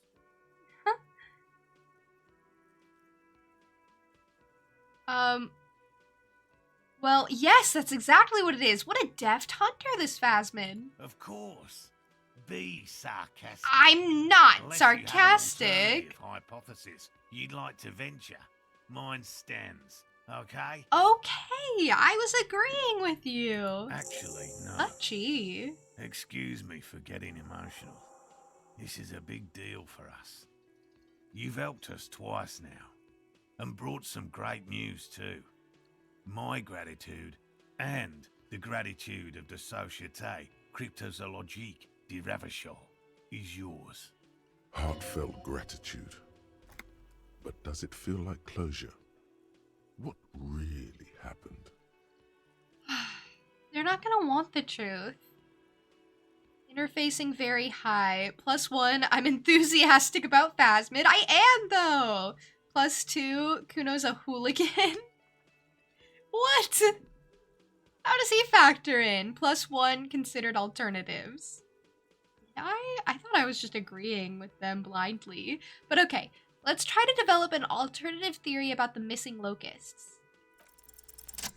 Well, yes, that's exactly what it is. What a deft hunter, this phasmid. Of course. Be sarcastic. I'm not Unless you have an sarcastic. alternative hypothesis you'd like to venture. Mine stands, okay? Okay, I was agreeing with you. Actually, no. Touchy. Excuse me for getting emotional. This is a big deal for us. You've helped us twice now, and brought some great news too. My gratitude, and the gratitude of the Société Cryptozoologique de Ravachol, is yours. Heartfelt gratitude. But does it feel like closure? What really happened? They're not gonna want the truth. Interfacing very high. +1, I'm enthusiastic about Phasmid. I am, though! +2, Kuno's a hooligan. What? How does he factor in? +1, considered alternatives. I thought I was just agreeing with them blindly. But okay, let's try to develop an alternative theory about the missing locusts.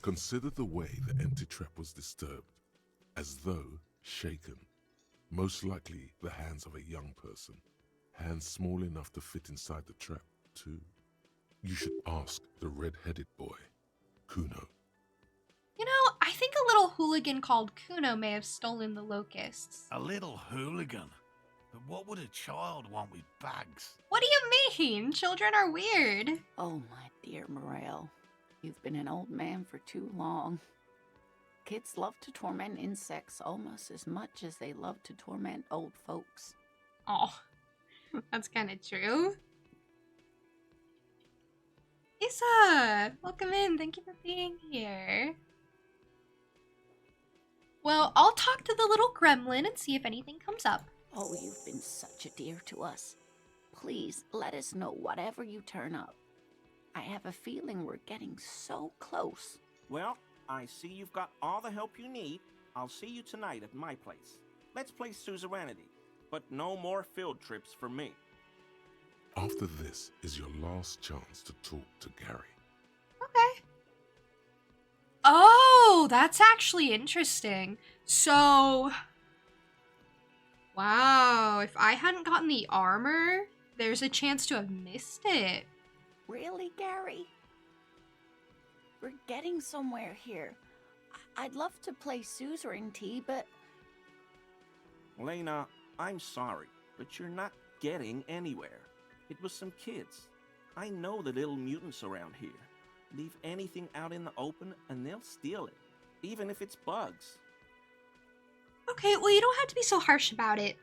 Consider the way the empty trap was disturbed, as though shaken. Most likely the hands of a young person, hands small enough to fit inside the trap, too. You should ask the red-headed boy, Kuno. You know, I think a little hooligan called Kuno may have stolen the locusts. A little hooligan? But what would a child want with bugs? What do you mean? Children are weird. Oh, my dear Morel. You've been an old man for too long. Kids love to torment insects almost as much as they love to torment old folks. Oh, that's kind of true. Isa, welcome in. Thank you for being here. Well, I'll talk to the little gremlin and see if anything comes up. Oh, you've been such a dear to us. Please let us know whatever you turn up. I have a feeling we're getting so close. Well, I see you've got all the help you need. I'll see you tonight at my place. Let's play suzerainty, but no more field trips for me. After this is your last chance to talk to Gary. Okay. Oh, that's actually interesting. So, wow, if I hadn't gotten the armor, there's a chance to have missed it. Really, Gary? We're getting somewhere here. I'd love to play suzerainty, but... Lena, I'm sorry, but you're not getting anywhere. It was some kids. I know the little mutants around here. Leave anything out in the open and they'll steal it, even if it's bugs. Okay, well, you don't have to be so harsh about it.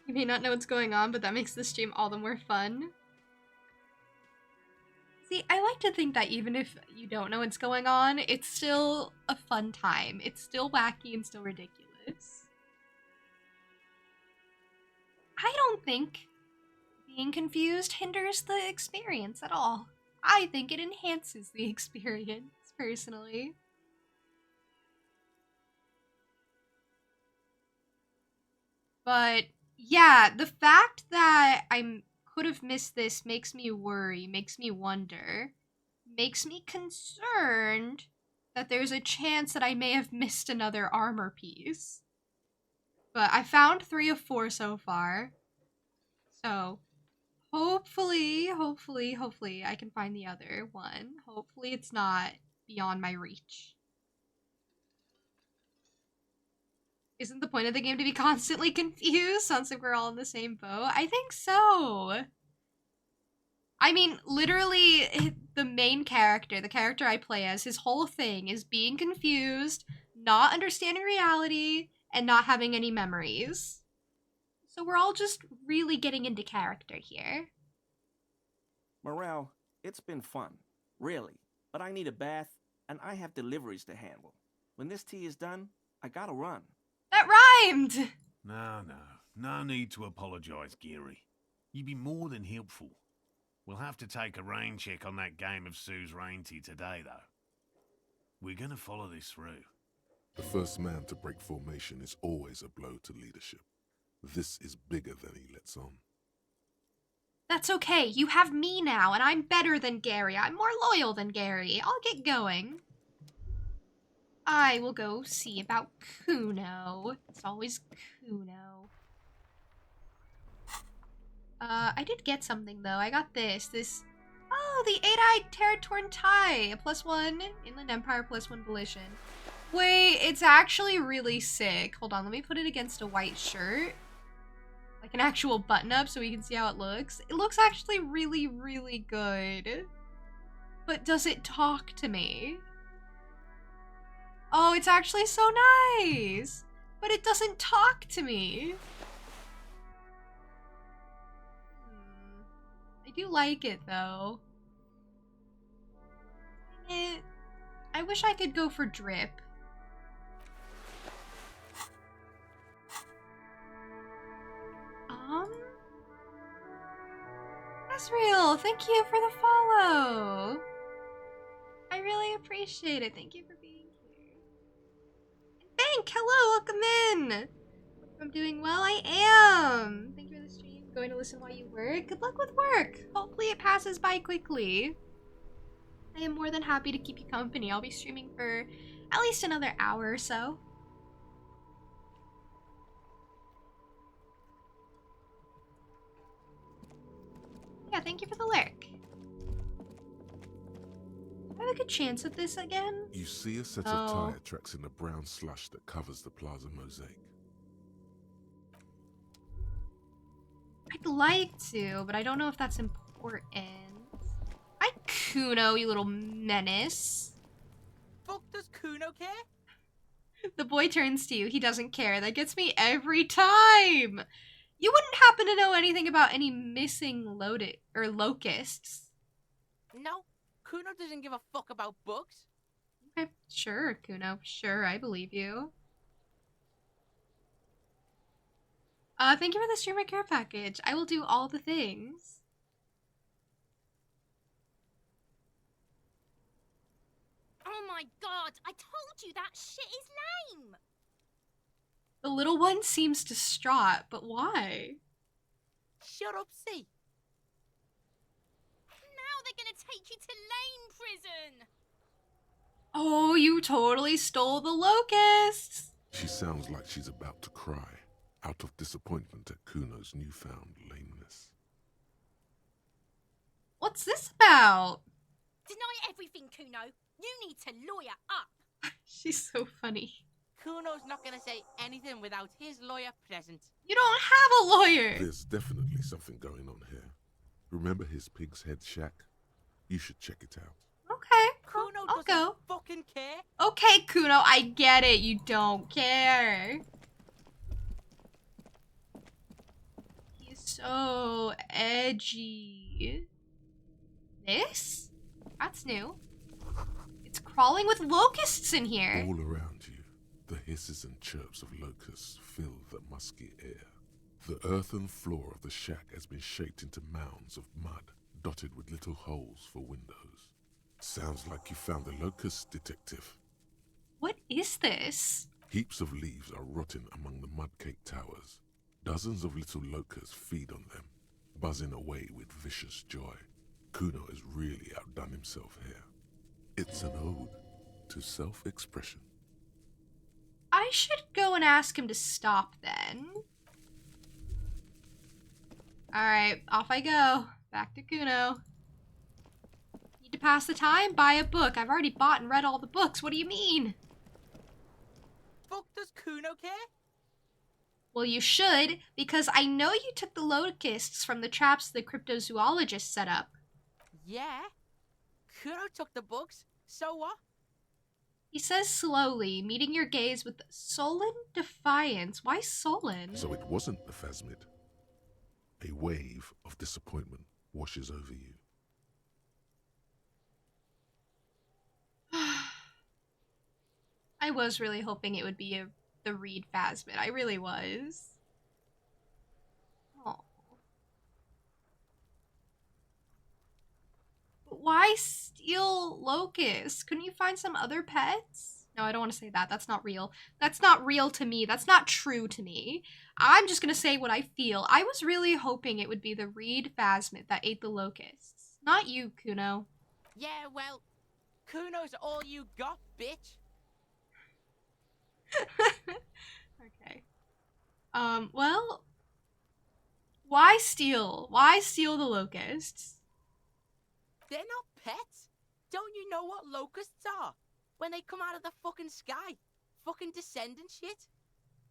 You may not know what's going on, but that makes the stream all the more fun. See, I like to think that even if you don't know what's going on, it's still a fun time. It's still wacky and still ridiculous. I don't think being confused hinders the experience at all. I think it enhances the experience, personally. But yeah, the fact that I could have missed this makes me worry, makes me wonder, makes me concerned that there's a chance that I may have missed another armor piece. But I found 3 of 4 so far. So hopefully I can find the other one. Hopefully it's not beyond my reach. Isn't the point of the game to be constantly confused? Sounds like we're all in the same boat. I think so. I mean, literally, the main character, the character I play as, his whole thing is being confused, not understanding reality, and not having any memories. So we're all just really getting into character here. Morel, it's been fun, really. But I need a bath, and I have deliveries to handle. When this tea is done, I gotta run. That rhymed! No need to apologise, Geary. You'd be more than helpful. We'll have to take a rain check on that game of Sue's Rainty today, though. We're gonna follow this through. The first man to break formation is always a blow to leadership. This is bigger than he lets on. That's okay. You have me now, and I'm better than Gary. I'm more loyal than Gary. I'll get going. I will go see about Kuno. It's always Kuno. I did get something, though. I got this. Oh, the 8-eyed Terratorn tie. A +1 Inland Empire, +1 Volition. Wait, it's actually really sick. Hold on, let me put it against a white shirt. Like an actual button-up so we can see how it looks. It looks actually really, really good. But does it talk to me? Oh, it's actually so nice! But it doesn't talk to me. I do like it, though. I wish I could go for drip. Asriel, thank you for the follow. I really appreciate it. Thank you for being here. And Bank, hello, welcome in. I'm doing well, I am. Thank you for the stream. Going to listen while you work. Good luck with work. Hopefully it passes by quickly. I am more than happy to keep you company. I'll be streaming for at least another hour or so. Yeah, thank you for the lurk. I have a good chance at this again. You see a set of tire tracks in the brown slush that covers the plaza mosaic. I'd like to, but I don't know if that's important. Hi, Kuno, you little menace. Fuck does Kuno care? The boy turns to you. He doesn't care. That gets me every time. You wouldn't happen to know anything about any missing locusts? No, Kuno doesn't give a fuck about books. Okay, sure, Kuno. Sure, I believe you. Thank you for the streamer care package. I will do all the things. Oh my god, I told you that shit is lame! The little one seems distraught, but why? Shut up, see. Now they're gonna take you to lame prison! Oh, you totally stole the locusts! She sounds like she's about to cry, out of disappointment at Kuno's newfound lameness. What's this about? Deny everything, Kuno. You need to lawyer up. She's so funny. Kuno's not gonna say anything without his lawyer present. You don't have a lawyer! There's definitely something going on here. Remember his pig's head shack? You should check it out. Okay. Kuno I'll doesn't go. fucking care. Okay, Kuno, I get it. You don't care. He's so edgy. This? That's new. It's crawling with locusts in here. All around you, the hisses and chirps of locusts fill the musky air. The earthen floor of the shack has been shaped into mounds of mud, dotted with little holes for windows. Sounds like you found the locust, detective. What is this? Heaps of leaves are rotting among the mud-caked towers. Dozens of little locusts feed on them, buzzing away with vicious joy. Kuno has really outdone himself here. It's an ode to self-expression. I should go and ask him to stop then. Alright, off I go. Back to Kuno. Need to pass the time? Buy a book. I've already bought and read all the books. What do you mean? Fuck does Kuno care? Well, you should, because I know you took the locusts from the traps the cryptozoologist set up. Yeah. Kuno took the books. So what? He says slowly, meeting your gaze with sullen defiance. Why sullen? So it wasn't the phasmid. A wave of disappointment washes over you. I was really hoping it would be the Reed phasmid. I really was. Oh. But why steal locusts? Couldn't you find some other pets? No, I don't want to say that. That's not real. That's not real to me. That's not true to me. I'm just gonna say what I feel. I was really hoping it would be the Reed phasmid that ate the locusts. Not you, Kuno. Yeah, well, Kuno's all you got, bitch. Okay. Well, why steal? Why steal the locusts? They're not pets. Don't you know what locusts are? When they come out of the fucking sky. Fucking descend and shit.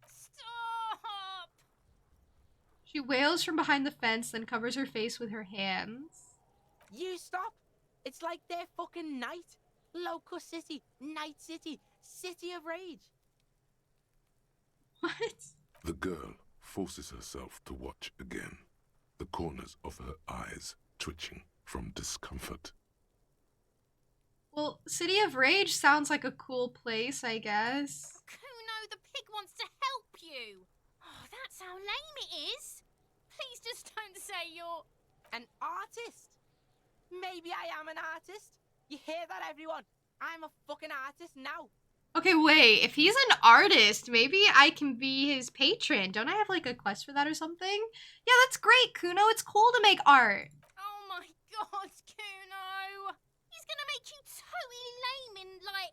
Stop! She wails from behind the fence, then covers her face with her hands. You stop. It's like they're fucking night. Locust City, Night City, City of Rage. What? The girl forces herself to watch again, the corners of her eyes twitching from discomfort. Well, City of Rage sounds like a cool place, I guess. Kuno, the pig wants to help you. Oh, that's how lame it is. Please just don't say you're... An artist? Maybe I am an artist. You hear that, everyone? I'm a fucking artist now. Okay, wait, if he's an artist, maybe I can be his patron. Don't I have like a quest for that or something? Yeah, that's great, Kuno. It's cool to make art. Oh my god, Kuno. He's gonna make you totally lame in like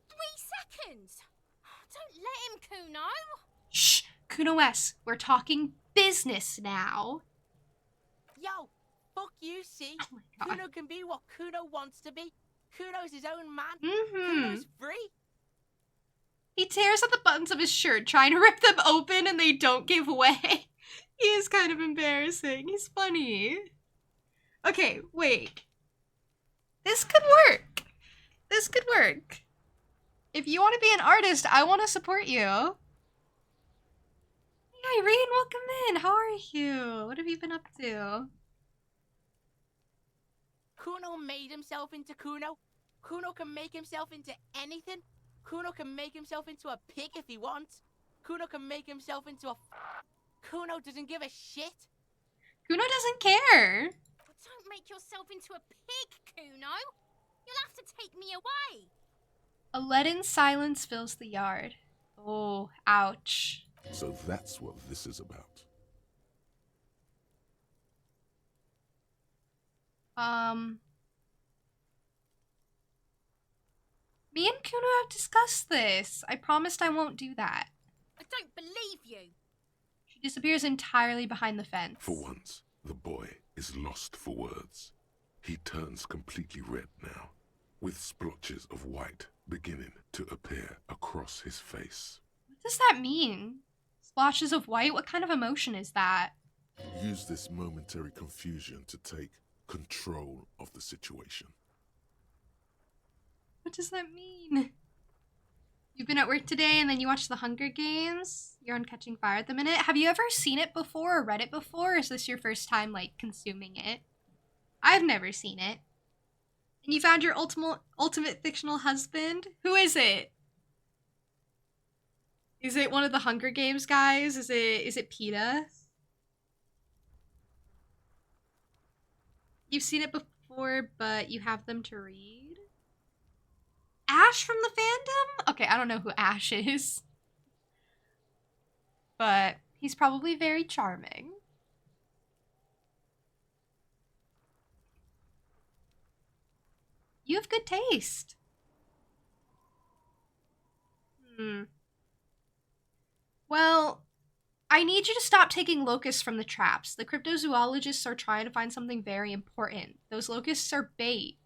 3 seconds. Don't let him, Kuno. Shh, Kuno S. We're talking business now. Yo, fuck you, see? Oh my god. Kuno can be what Kuno wants to be. Kuno's his own man. Mm-hmm. Kuno's free. He tears at the buttons of his shirt, trying to rip them open, and they don't give way. He is kind of embarrassing. He's funny. Okay, wait. This could work. This could work. If you want to be an artist, I want to support you. Hey, Irene, welcome in. How are you? What have you been up to? Kuno made himself into Kuno. Kuno can make himself into anything. Kuno can make himself into a pig if he wants. Kuno can make himself into a... Kuno doesn't give a shit. Kuno doesn't care. Don't make yourself into a pig, Kuno. You'll have to take me away. A leaden silence fills the yard. Oh, ouch. So that's what this is about. Me and Kuno have discussed this. I promised I won't do that. I don't believe you. She disappears entirely behind the fence. For once, the boy is lost for words. He turns completely red now, with splotches of white beginning to appear across his face. What does that mean? Splotches of white? What kind of emotion is that? Use this momentary confusion to take control of the situation. What does that mean? You've been at work today and then you watch The Hunger Games? You're on Catching Fire at the minute. Have you ever seen it before or read it before? Or is this your first time, like, consuming it? I've never seen it. And you found your ultimate fictional husband? Who is it? Is it one of the Hunger Games guys? Is it PETA? You've seen it before, but you have them to read? Ash from the fandom? Okay, I don't know who Ash is. But he's probably very charming. You have good taste. Well, I need you to stop taking locusts from the traps. The cryptozoologists are trying to find something very important. Those locusts are bait.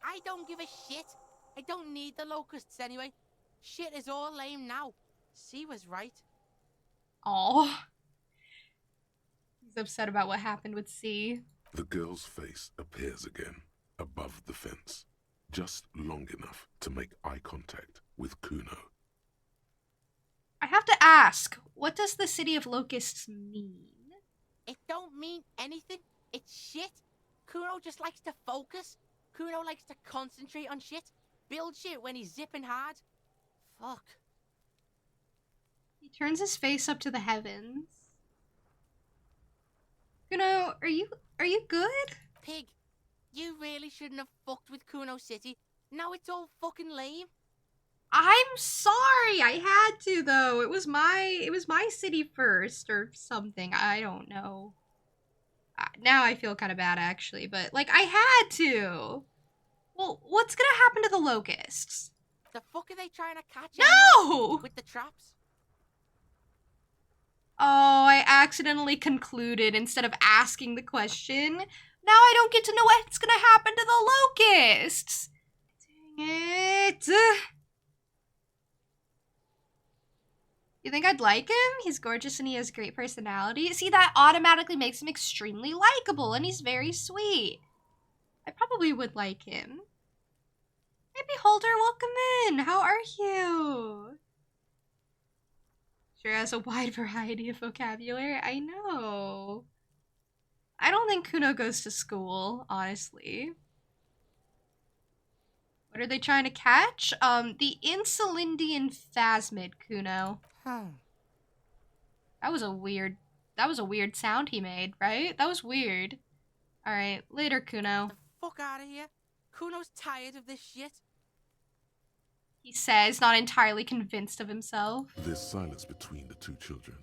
I don't give a shit. I don't need the locusts anyway. Shit is all lame now. C was right. Aw. He's upset about what happened with C. The girl's face appears again, above the fence, just long enough to make eye contact with Kuno. I have to ask, what does the City of Locusts mean? It don't mean anything. It's shit. Kuno just likes to focus. Kuno likes to concentrate on shit. Build shit when he's zipping hard. Fuck. He turns his face up to the heavens. Kuno, are you good? Pig, you really shouldn't have fucked with Kuno City. Now it's all fucking lame. I'm sorry. I had to though. It was my city first or something. I don't know. Now I feel kind of bad actually, but like I had to. Well, what's gonna happen to the locusts? The fuck are they trying to catch? No! With the traps? Oh, I accidentally concluded instead of asking the question. Now I don't get to know what's gonna happen to the locusts. Dang it. You think I'd like him? He's gorgeous and he has great personality. See, that automatically makes him extremely likable and he's very sweet. I probably would like him. Hey, Beholder, welcome in. How are you? Sure has a wide variety of vocabulary. I know. I don't think Kuno goes to school, honestly. What are they trying to catch? The Insulindian phasmid, Kuno. That was a weird sound he made, right? That was weird. Alright, later, Kuno. The fuck out of here. Kuno's tired of this shit. He says, not entirely convinced of himself. There's silence between the two children.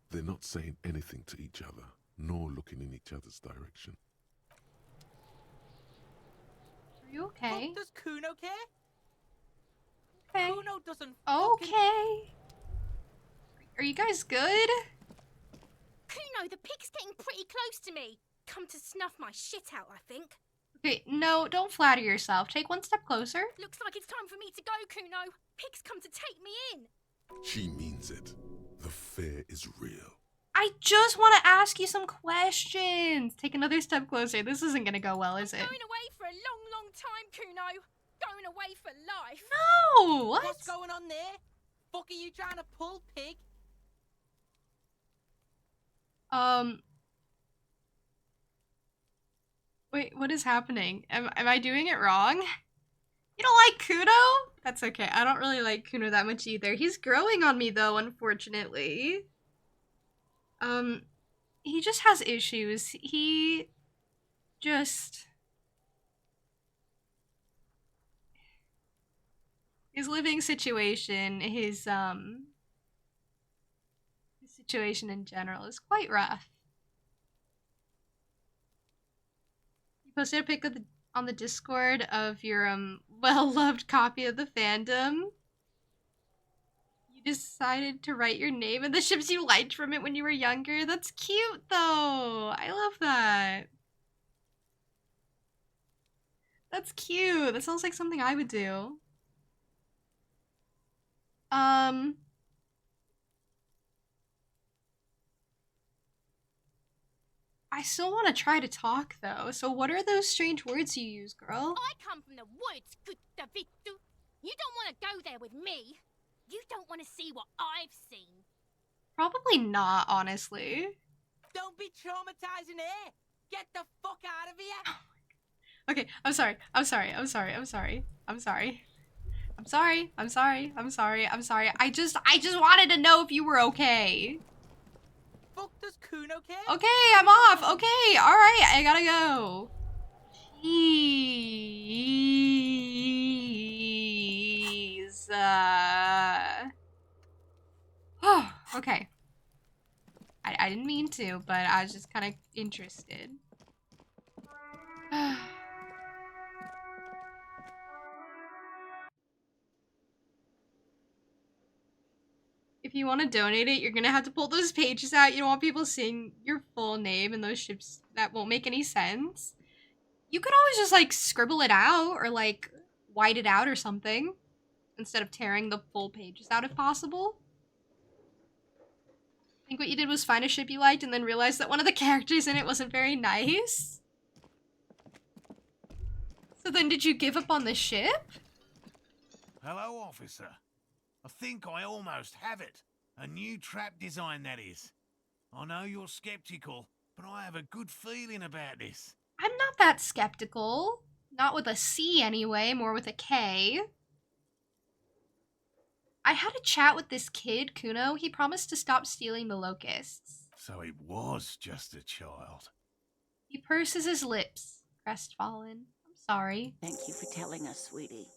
They're not saying anything to each other, nor looking in each other's direction. Are you okay? Fuck, does Kuno care? Okay. Kuno doesn't Okay. Are you guys good? Kuno, the pig's getting pretty close to me. Come to snuff my shit out, I think. Okay, no, don't flatter yourself. Take one step closer. Looks like it's time for me to go, Kuno. Pig's come to take me in. She means it. The fear is real. I just want to ask you some questions. Take another step closer. This isn't gonna go well, is it? Going away for a long, long time, Kuno. Going away for life. No! What? What's going on there? Fuck are you trying to pull, pig? Wait, what is happening? Am I doing it wrong? You don't like Kuno? That's okay. I don't really like Kuno that much either. He's growing on me though, unfortunately. He just has issues. He just... His living situation, his situation in general is quite rough. You posted a pic of on the Discord of your well-loved copy of the fandom. You decided to write your name and the ships you liked from it when you were younger. That's cute though. I love that. That's cute. That sounds like something I would do. I still want to try to talk, though. So what are those strange words you use, girl? I come from the woods, good Davidu. You don't want to go there with me. You don't want to see what I've seen. Probably not, honestly. Don't be traumatizing her. Get the fuck out of here. Okay, I'm sorry. I'm sorry. I'm sorry. I'm sorry. I'm sorry. I'm sorry. I'm sorry. I'm sorry. I'm sorry. I just wanted to know if you were okay. Fuck does Kuno care? Okay, I'm off. Okay, all right. I gotta go. Jeez. Oh, okay. I didn't mean to, but I was just kind of interested. If you want to donate it, you're gonna have to pull those pages out. You don't want people seeing your full name in those ships. That won't make any sense. You could always just, like, scribble it out or, like, white it out or something instead of tearing the full pages out if possible. I think what you did was find a ship you liked and then realize that one of the characters in it wasn't very nice. So then did you give up on the ship? Hello, officer. I think I almost have it. A new trap design, that is. I know you're skeptical, but I have a good feeling about this. I'm not that skeptical. Not with a C anyway, more with a K. I had a chat with this kid, Kuno. He promised to stop stealing the locusts. So it was just a child. He purses his lips, crestfallen. I'm sorry. Thank you for telling us, sweetie.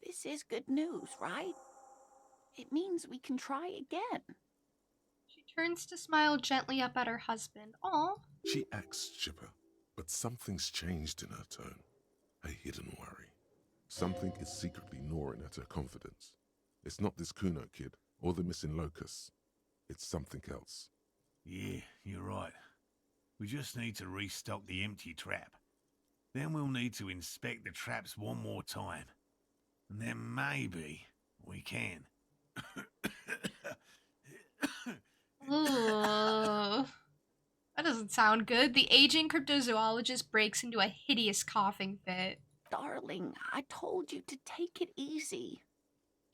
This is good news, right? It means we can try again. She turns to smile gently up at her husband. Aw. She acts chipper, but something's changed in her tone. A hidden worry. Something is secretly gnawing at her confidence. It's not this Kuno kid or the missing locusts. It's something else. Yeah, you're right. We just need to restock the empty trap. Then we'll need to inspect the traps one more time. And then maybe we can. Ugh. That doesn't sound good. The aging cryptozoologist breaks into a hideous coughing fit. Darling, I told you to take it easy.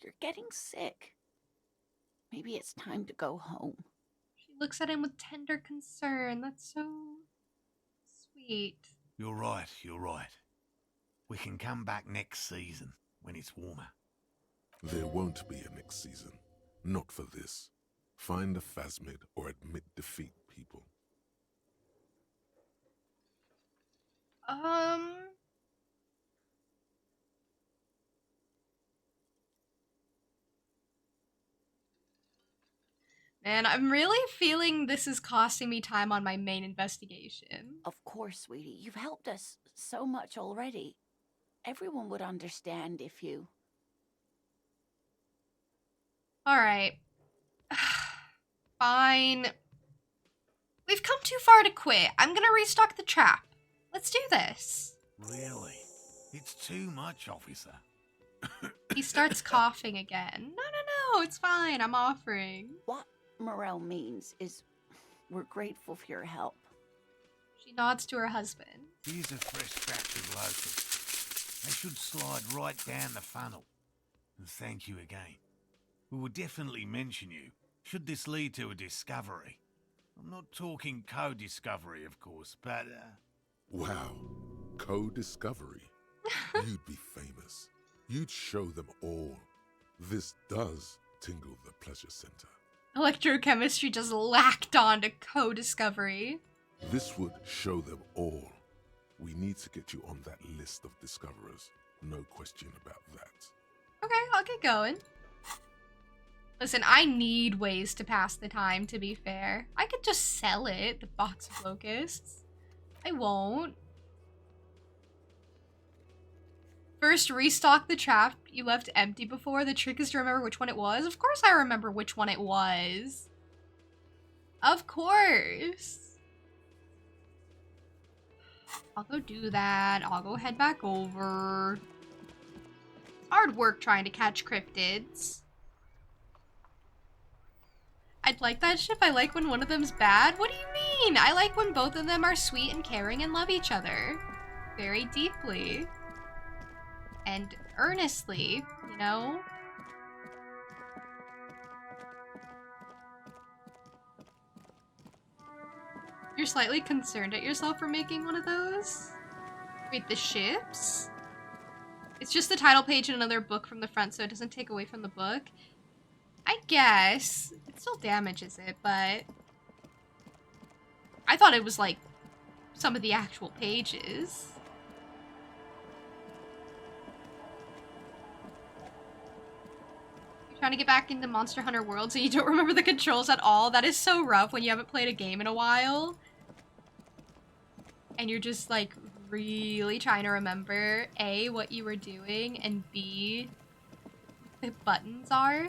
You're getting sick. Maybe it's time to go home. She looks at him with tender concern. That's so sweet. You're right, you're right. We can come back next season when it's warmer. There won't be a next season. Not for this. Find a phasmid or admit defeat, people. Man, I'm really feeling this is costing me time on my main investigation. Of course, sweetie. You've helped us so much already. Everyone would understand if you... Alright. Fine. We've come too far to quit. I'm gonna restock the trap. Let's do this. Really? It's too much, officer. He starts coughing again. No, it's fine. I'm offering. What Morel means is we're grateful for your help. She nods to her husband. Here's a fresh batch of locusts. They should slide right down the funnel. And thank you again. We will definitely mention you, should this lead to a discovery. I'm not talking co-discovery, of course, but, Wow. Co-discovery. You'd be famous. You'd show them all. This does tingle the pleasure center. Electrochemistry just lacked on to co-discovery. This would show them all. We need to get you on that list of discoverers. No question about that. Okay, I'll get going. Listen, I need ways to pass the time, to be fair. I could just sell it, the box of locusts. I won't. First, restock the trap you left empty before. The trick is to remember which one it was. Of course I remember which one it was. Of course. I'll go do that. I'll go head back over. Hard work trying to catch cryptids. I'd like that ship. I like when one of them's bad. What do you mean? I like when both of them are sweet and caring and love each other. Very deeply. And earnestly, you know? You're slightly concerned at yourself for making one of those? Wait, the ships? It's just the title page and another book from the front, so it doesn't take away from the book. I guess. It still damages it, but... I thought it was, like, some of the actual pages. You're trying to get back into Monster Hunter World so you don't remember the controls at all? That is so rough when you haven't played a game in a while. And you're just, like, really trying to remember, A, what you were doing, and B, the buttons are.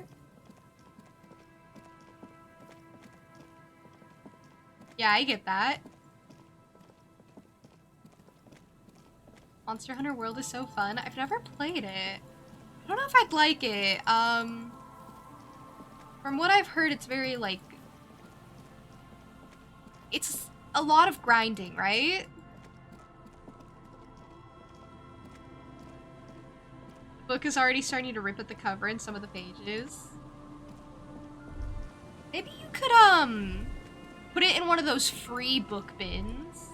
Yeah, I get that. Monster Hunter World is so fun. I've never played it. I don't know if I'd like it. From what I've heard, it's very, like... It's a lot of grinding, right? The book is already starting to rip at the cover in some of the pages. Maybe you could, put it in one of those free book bins.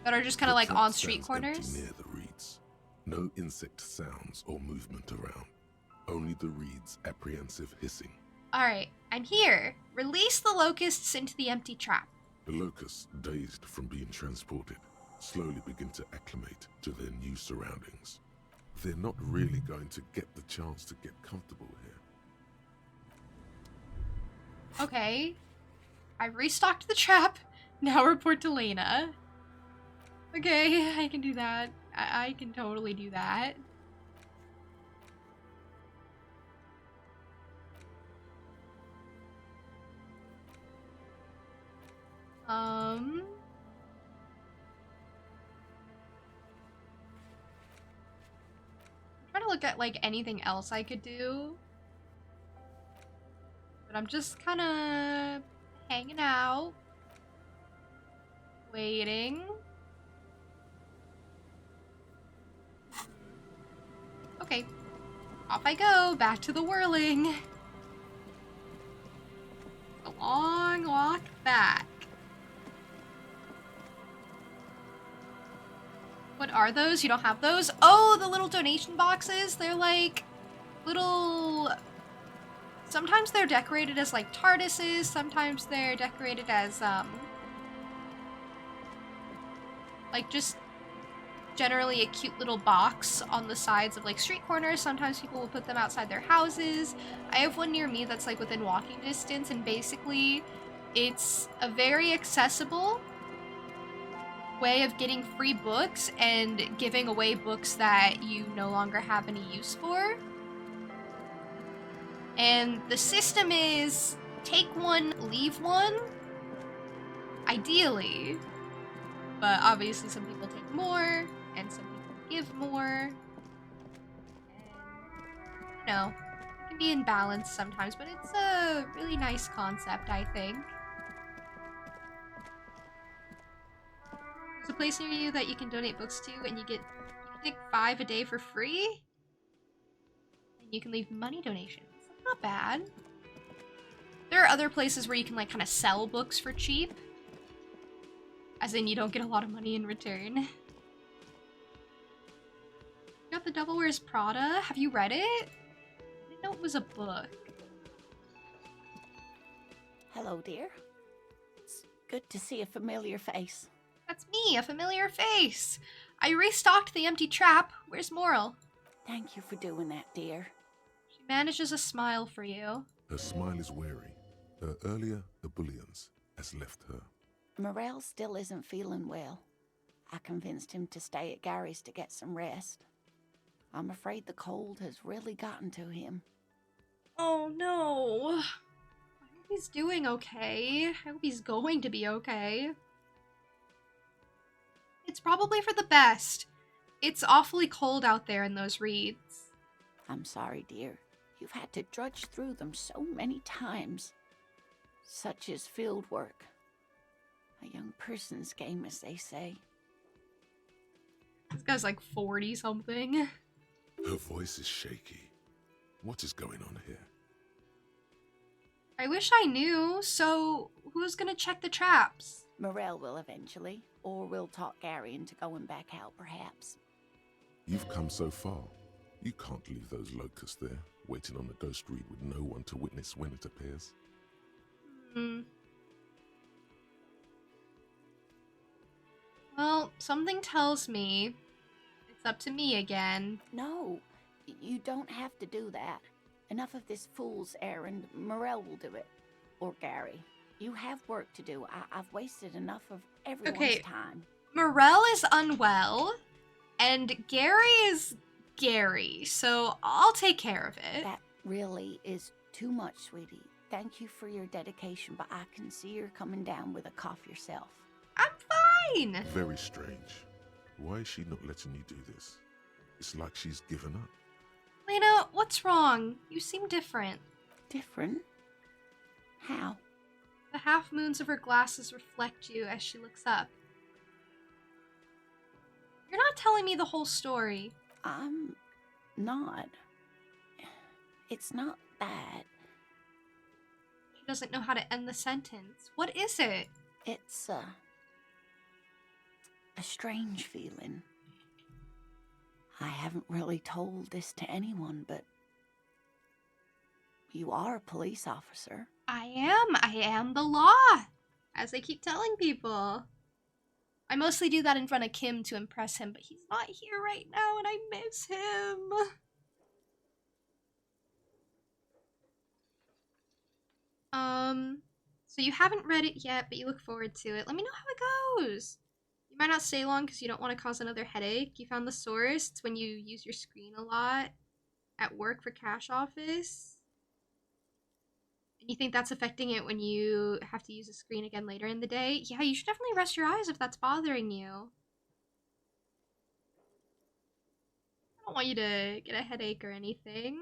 That are just kind of like on street corners. Near the reeds. No insect sounds or movement around. Only the reeds' apprehensive hissing. Alright, I'm here. Release the locusts into the empty trap. The locusts, dazed from being transported, slowly begin to acclimate to their new surroundings. They're not really going to get the chance to get comfortable here. Okay. I've restocked the trap. Now report to Lena. Okay, I can do that. I can totally do that. I'm trying to look at, like, anything else I could do. But I'm just kind of hanging out. Waiting. Okay. Off I go. Back to the whirling. A long walk back. What are those? You don't have those? Oh, the little donation boxes. They're like little... Sometimes they're decorated as like TARDISes. Sometimes they're decorated as like just generally a cute little box on the sides of like street corners. Sometimes people will put them outside their houses. I have one near me that's like within walking distance, and basically it's a very accessible way of getting free books and giving away books that you no longer have any use for. And the system is take one, leave one. Ideally. But obviously some people take more, and some people give more. And, you know, it can be in balance sometimes, but it's a really nice concept, I think. There's a place near you that you can donate books to, and you can take 5 a day for free. And you can leave money donations. That's not bad. There are other places where you can like kind of sell books for cheap. As in, you don't get a lot of money in return. You got The Devil Wears Prada? Have you read it? I didn't know it was a book. Hello, dear. It's good to see a familiar face. That's me, a familiar face. I restocked the empty trap. Where's Moral? Thank you for doing that, dear. She manages a smile for you. Her smile is wary. Her earlier ebullience has left her. Morel still isn't feeling well. I convinced him to stay at Gary's to get some rest. I'm afraid the cold has really gotten to him. Oh no. I hope he's doing okay. I hope he's going to be okay. It's probably for the best. It's awfully cold out there in those reeds. I'm sorry, dear. You've had to drudge through them so many times. Such is field work. A young person's game, as they say. This guy's like 40 something. Her voice is shaky. What is going on here? I wish I knew. So, who's gonna check the traps? Morel will eventually, or we'll talk Gary into going back out, perhaps. You've come so far. You can't leave those locusts there, waiting on the ghost reed with no one to witness when it appears. Well, something tells me it's up to me again. No, you don't have to do that. Enough of this fool's errand. Morel will do it. Or Gary. You have work to do. I've wasted enough of everyone's time. Morel is unwell, and Gary is Gary, so I'll take care of it. That really is too much, sweetie. Thank you for your dedication, but I can see you're coming down with a cough yourself. I'm fine! Very strange. Why is she not letting you do this? It's like she's given up. Lena, what's wrong? You seem different. Different? How? The half moons of her glasses reflect you as she looks up. You're not telling me the whole story. I'm not. It's not that. She doesn't know how to end the sentence. What is it? It's a strange feeling. I haven't really told this to anyone, but you are a police officer. I am the law, as I keep telling people. I mostly do that in front of Kim to impress him, but he's not here right now and I miss him. So you haven't read it yet, but you look forward to it. Let me know how it goes. You might not stay long because you don't want to cause another headache. You found the source. It's when you use your screen a lot at work for cash office. And you think that's affecting it when you have to use a screen again later in the day? Yeah, you should definitely rest your eyes if that's bothering you. I don't want you to get a headache or anything.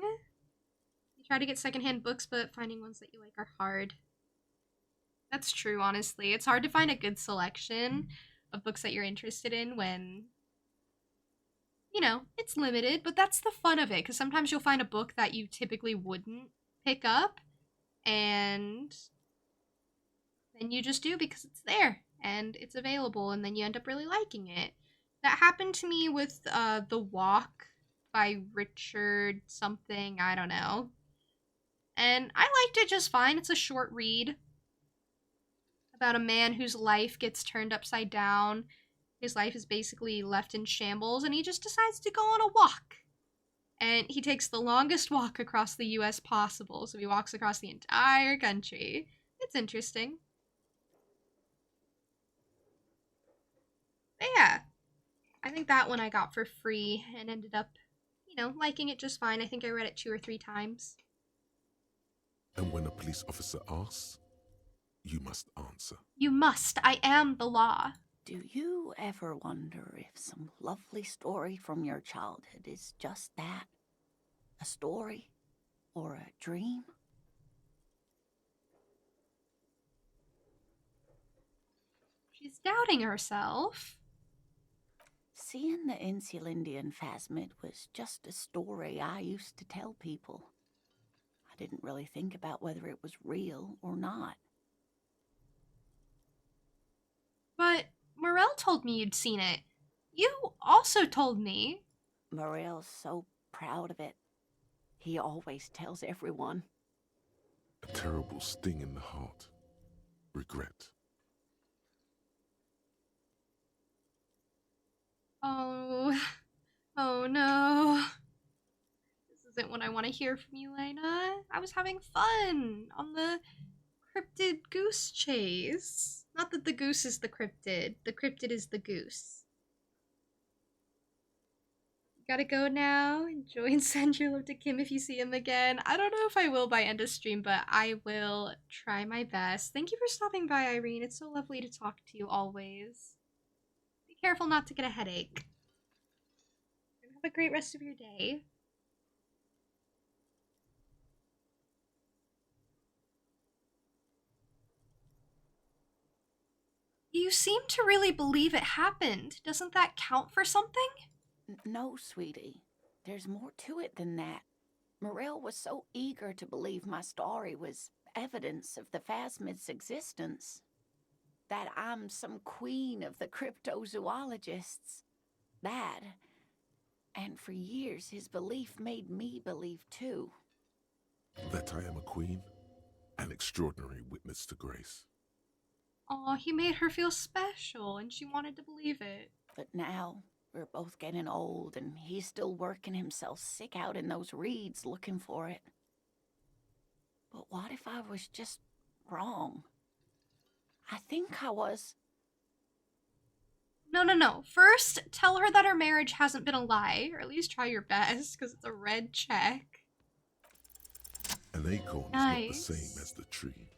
You try to get secondhand books, but finding ones that you like are hard. That's true, honestly. It's hard to find a good selection of books that you're interested in when, you know, it's limited, but that's the fun of it, because sometimes you'll find a book that you typically wouldn't pick up, and then you just do because it's there, and it's available, and then you end up really liking it. That happened to me with The Walk by Richard something, I don't know. And I liked it just fine. It's a short read about a man whose life gets turned upside down. His life is basically left in shambles, and he just decides to go on a walk. And he takes the longest walk across the US possible, so he walks across the entire country. It's interesting. But yeah, I think that one I got for free and ended up, you know, liking it just fine. I think I read it 2 or 3 times. And when a police officer asks, you must answer. You must. I am the law. Do you ever wonder if some lovely story from your childhood is just that? A story? Or a dream? She's doubting herself. Seeing the Insulindian phasmid was just a story I used to tell people. I didn't really think about whether it was real or not. But Morel told me you'd seen it. You also told me. Morel's so proud of it. He always tells everyone. A terrible sting in the heart. Regret. Oh no. This isn't what I want to hear from you, Lena. I was having fun on the cryptid goose chase. Not that the goose is the cryptid is the goose. You gotta go now. Enjoy and send your love to Kim if you see him again. I don't know if I will by end of stream, but I will try my best. Thank you for stopping by, Irene. It's so lovely to talk to you always. Be careful not to get a headache. And have a great rest of your day. You seem to really believe it happened. Doesn't that count for something? No, sweetie. There's more to it than that. Morel was so eager to believe my story was evidence of the Phasmid's existence. That I'm some queen of the cryptozoologists. That. And for years, his belief made me believe too. That I am a queen? An extraordinary witness to grace. Aw, he made her feel special, and she wanted to believe it. But now, we're both getting old, and he's still working himself sick out in those reeds looking for it. But what if I was just wrong? I think I was. No. First, tell her that her marriage hasn't been a lie, or at least try your best, because it's a red check. An acorn is not the same as the tree.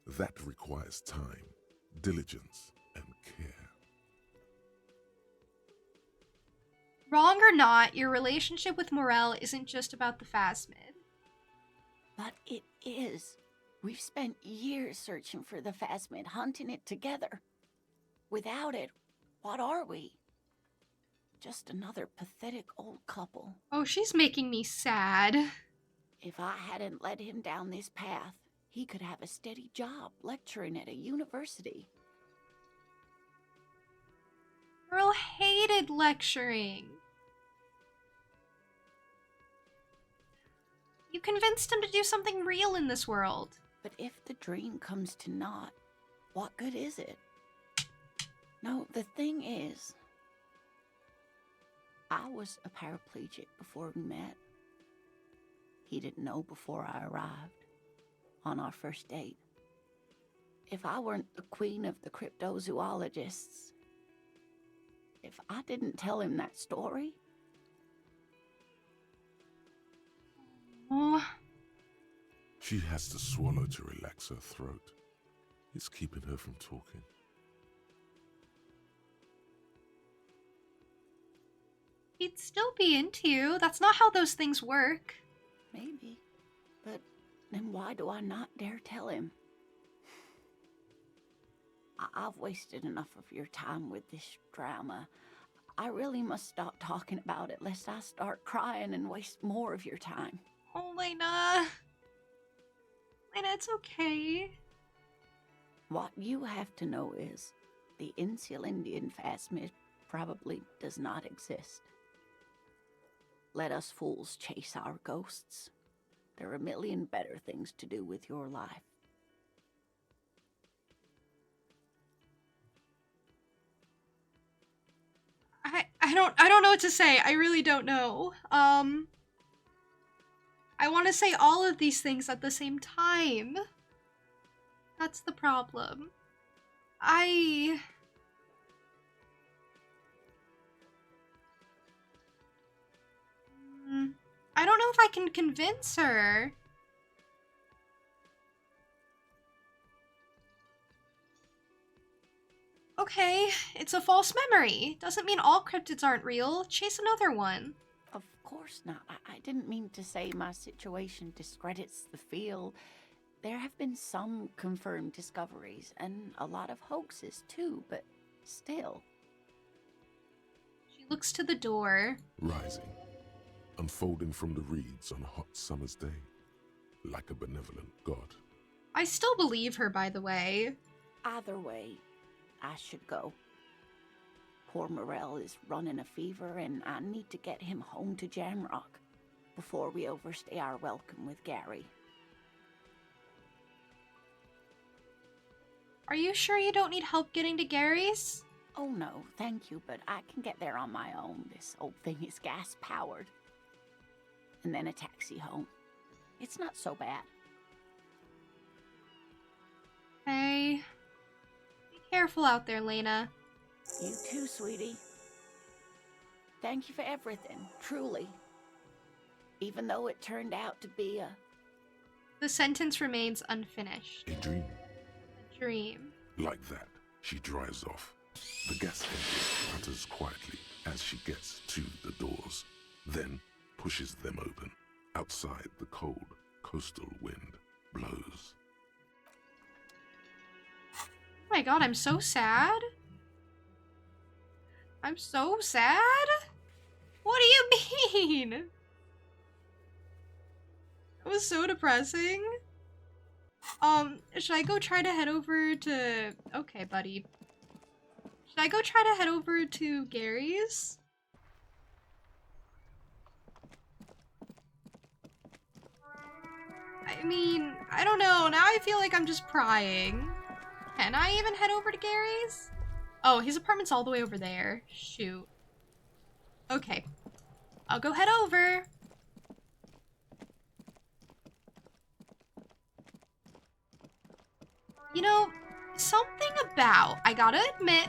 That requires time, diligence, and care. Wrong or not, your relationship with Morel isn't just about the Phasmid. But it is. We've spent years searching for the Phasmid, hunting it together. Without it, what are we? Just another pathetic old couple. Oh, she's making me sad. If I hadn't led him down this path, he could have a steady job lecturing at a university. Girl hated lecturing. You convinced him to do something real in this world. But if the dream comes to naught, what good is it? No, the thing is, I was a paraplegic before we met. He didn't know before I arrived, on our first date. If I weren't the queen of the cryptozoologists, if I didn't tell him that story... Oh. She has to swallow to relax her throat. It's keeping her from talking. He'd still be into you. That's not how those things work. Maybe. But then why do I not dare tell him? I've wasted enough of your time with this drama. I really must stop talking about it lest I start crying and waste more of your time. Oh, Lena. Lena, it's okay. What you have to know is the Insulindian Phasmid probably does not exist. Let us fools chase our ghosts. There are a million better things to do with your life. I don't know what to say. I really don't know. I want to say all of these things at the same time. That's the problem. I don't know if I can convince her. Okay, it's a false memory. Doesn't mean all cryptids aren't real. Chase another one. Of course not. I didn't mean to say my situation discredits the field. There have been some confirmed discoveries and a lot of hoaxes too, but still. She looks to the door. Rising, unfolding from the reeds on a hot summer's day, like a benevolent god. I still believe her, by the way. Either way, I should go. Poor Morel is running a fever, and I need to get him home to Jamrock before we overstay our welcome with Gary. Are you sure you don't need help getting to Gary's? Oh no, thank you, but I can get there on my own. This old thing is gas-powered. And then a taxi home. It's not so bad. Hey. Be careful out there, Lena. You too, sweetie. Thank you for everything, truly. Even though it turned out to be a... The sentence remains unfinished. A dream. A dream. Like that, she drives off. The gas engine putters quietly as she gets to the doors, then pushes them open. Outside, the cold, coastal wind blows. Oh my god, I'm so sad. I'm so sad? What do you mean? It was so depressing. Should I go try to head over to... Okay, buddy. Should I go try to head over to Gary's? I mean, I don't know. Now I feel like I'm just prying. Can I even head over to Gary's? Oh, his apartment's all the way over there. Shoot. Okay. I'll go head over. You know, I gotta admit,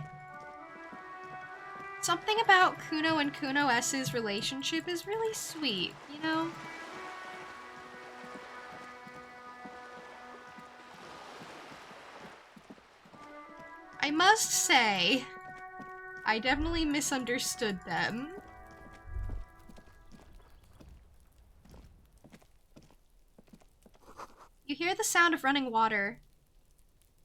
something about Kuno and Kuno S's relationship is really sweet, you know? I must say, I definitely misunderstood them. You hear the sound of running water.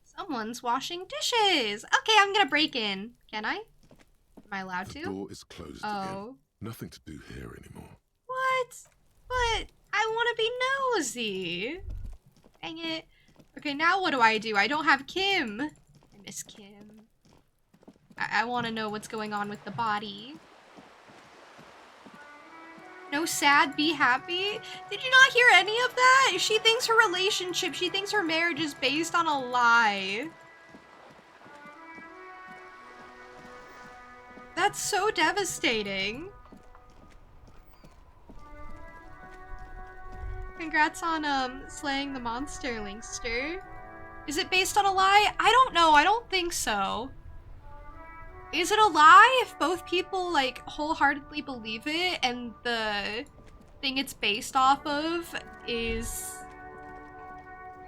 Someone's washing dishes! Okay, I'm gonna break in. Can I? Am I allowed to? The door is closed again. Nothing to do here anymore. What? But I want to be nosy. Dang it. Okay, now what do? I don't have Kim. I miss Kim. I want to know what's going on with the body. No sad, be happy? Did you not hear any of that? She thinks her relationship, she thinks her marriage is based on a lie. That's so devastating. Congrats on, slaying the monster, Linkster. Is it based on a lie? I don't know, I don't think so. Is it a lie if both people, like, wholeheartedly believe it and the thing it's based off of is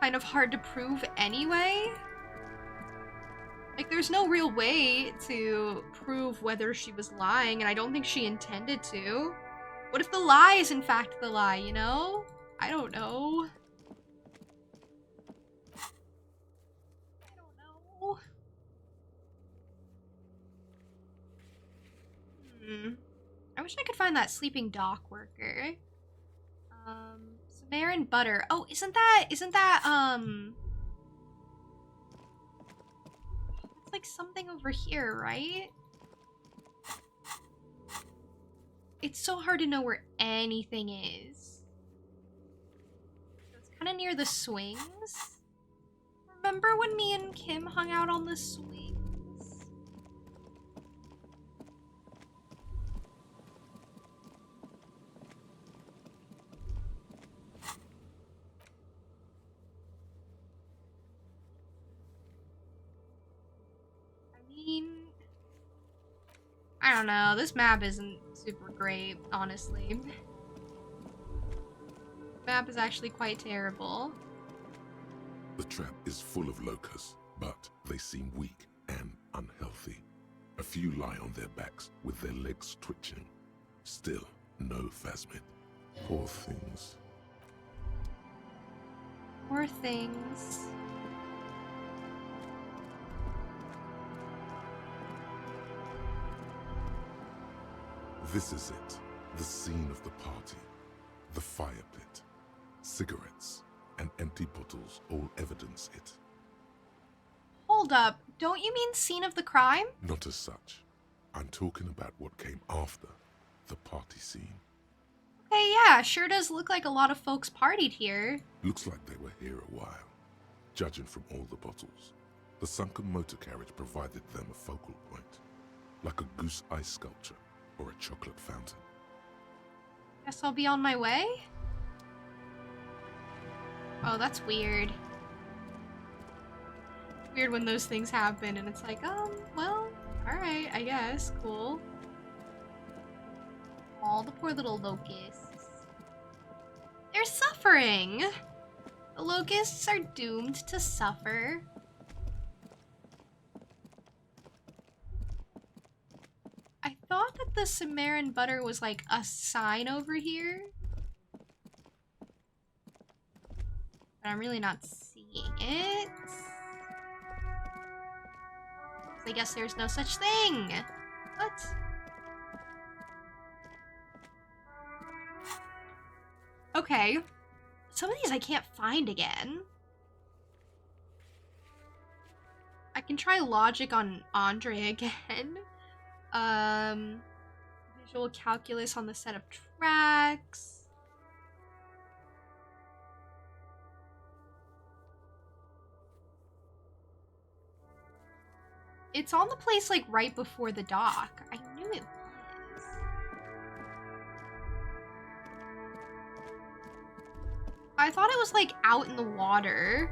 kind of hard to prove anyway? Like, there's no real way to prove whether she was lying, and I don't think she intended to. What if the lie is in fact the lie, you know? I don't know. I don't know. I wish I could find that sleeping dock worker. Samarin butter. Oh, isn't that, it's like something over here, right? It's so hard to know where anything is. It's kind of near the swings. Remember when me and Kim hung out on the swings? I don't know, this map isn't super great, honestly. The map is actually quite terrible. The trap is full of locusts, but they seem weak and unhealthy. A few lie on their backs with their legs twitching. Still, no phasmid. Poor things. Poor things. This is it, the scene of the party. The fire pit. Cigarettes and empty bottles all evidence it. Hold up, don't you mean scene of the crime? Not as such. I'm talking about what came after the party scene. Okay, yeah, sure does look like a lot of folks partied here. Looks like they were here a while, judging from all the bottles. The sunken motor carriage provided them a focal point, like a goose ice sculpture or a chocolate fountain. Guess I'll be on my way? Oh, that's weird. Weird when those things happen and it's like, well, alright, I guess, cool. All the poor little locusts. They're suffering! The locusts are doomed to suffer. I thought that the Samarin butter was like a sign over here. But I'm really not seeing it. I guess there's no such thing. What? Okay. Some of these I can't find again. I can try logic on Andre again. Visual calculus on the set of tracks. It's on the place like right before the dock. I knew it was. I thought it was like out in the water.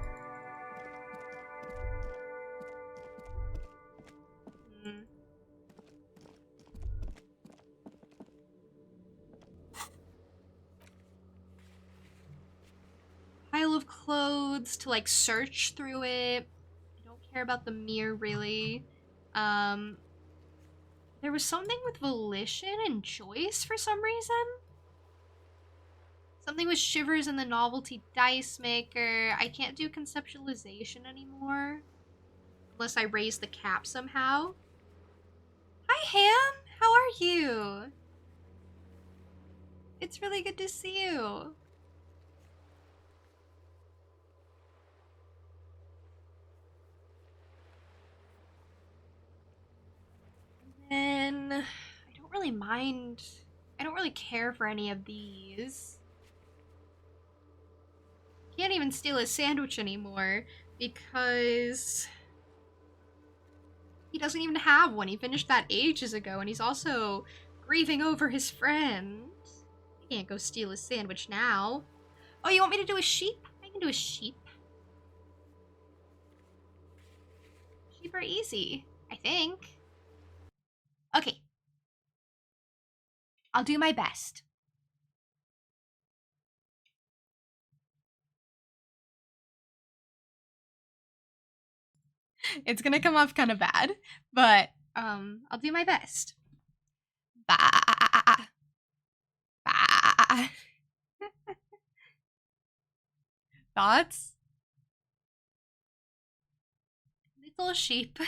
Pile of clothes to like search through it. I don't care about the mirror really. There was something with Volition and Joyce for some reason. Something with Shivers and the Novelty Dice Maker. I can't do conceptualization anymore. Unless I raise the cap somehow. Hi, Ham! How are you? It's really good to see you. And I don't really mind. I don't really care for any of these. Can't even steal his sandwich anymore because he doesn't even have one. He finished that ages ago, and he's also grieving over his friend. I can't go steal his sandwich now. Oh, you want me to do a sheep? I can do a sheep. Sheep are easy, I think. Okay. I'll do my best. It's gonna come off kind of bad, but I'll do my best. Bah. Bah. Thoughts? Little sheep.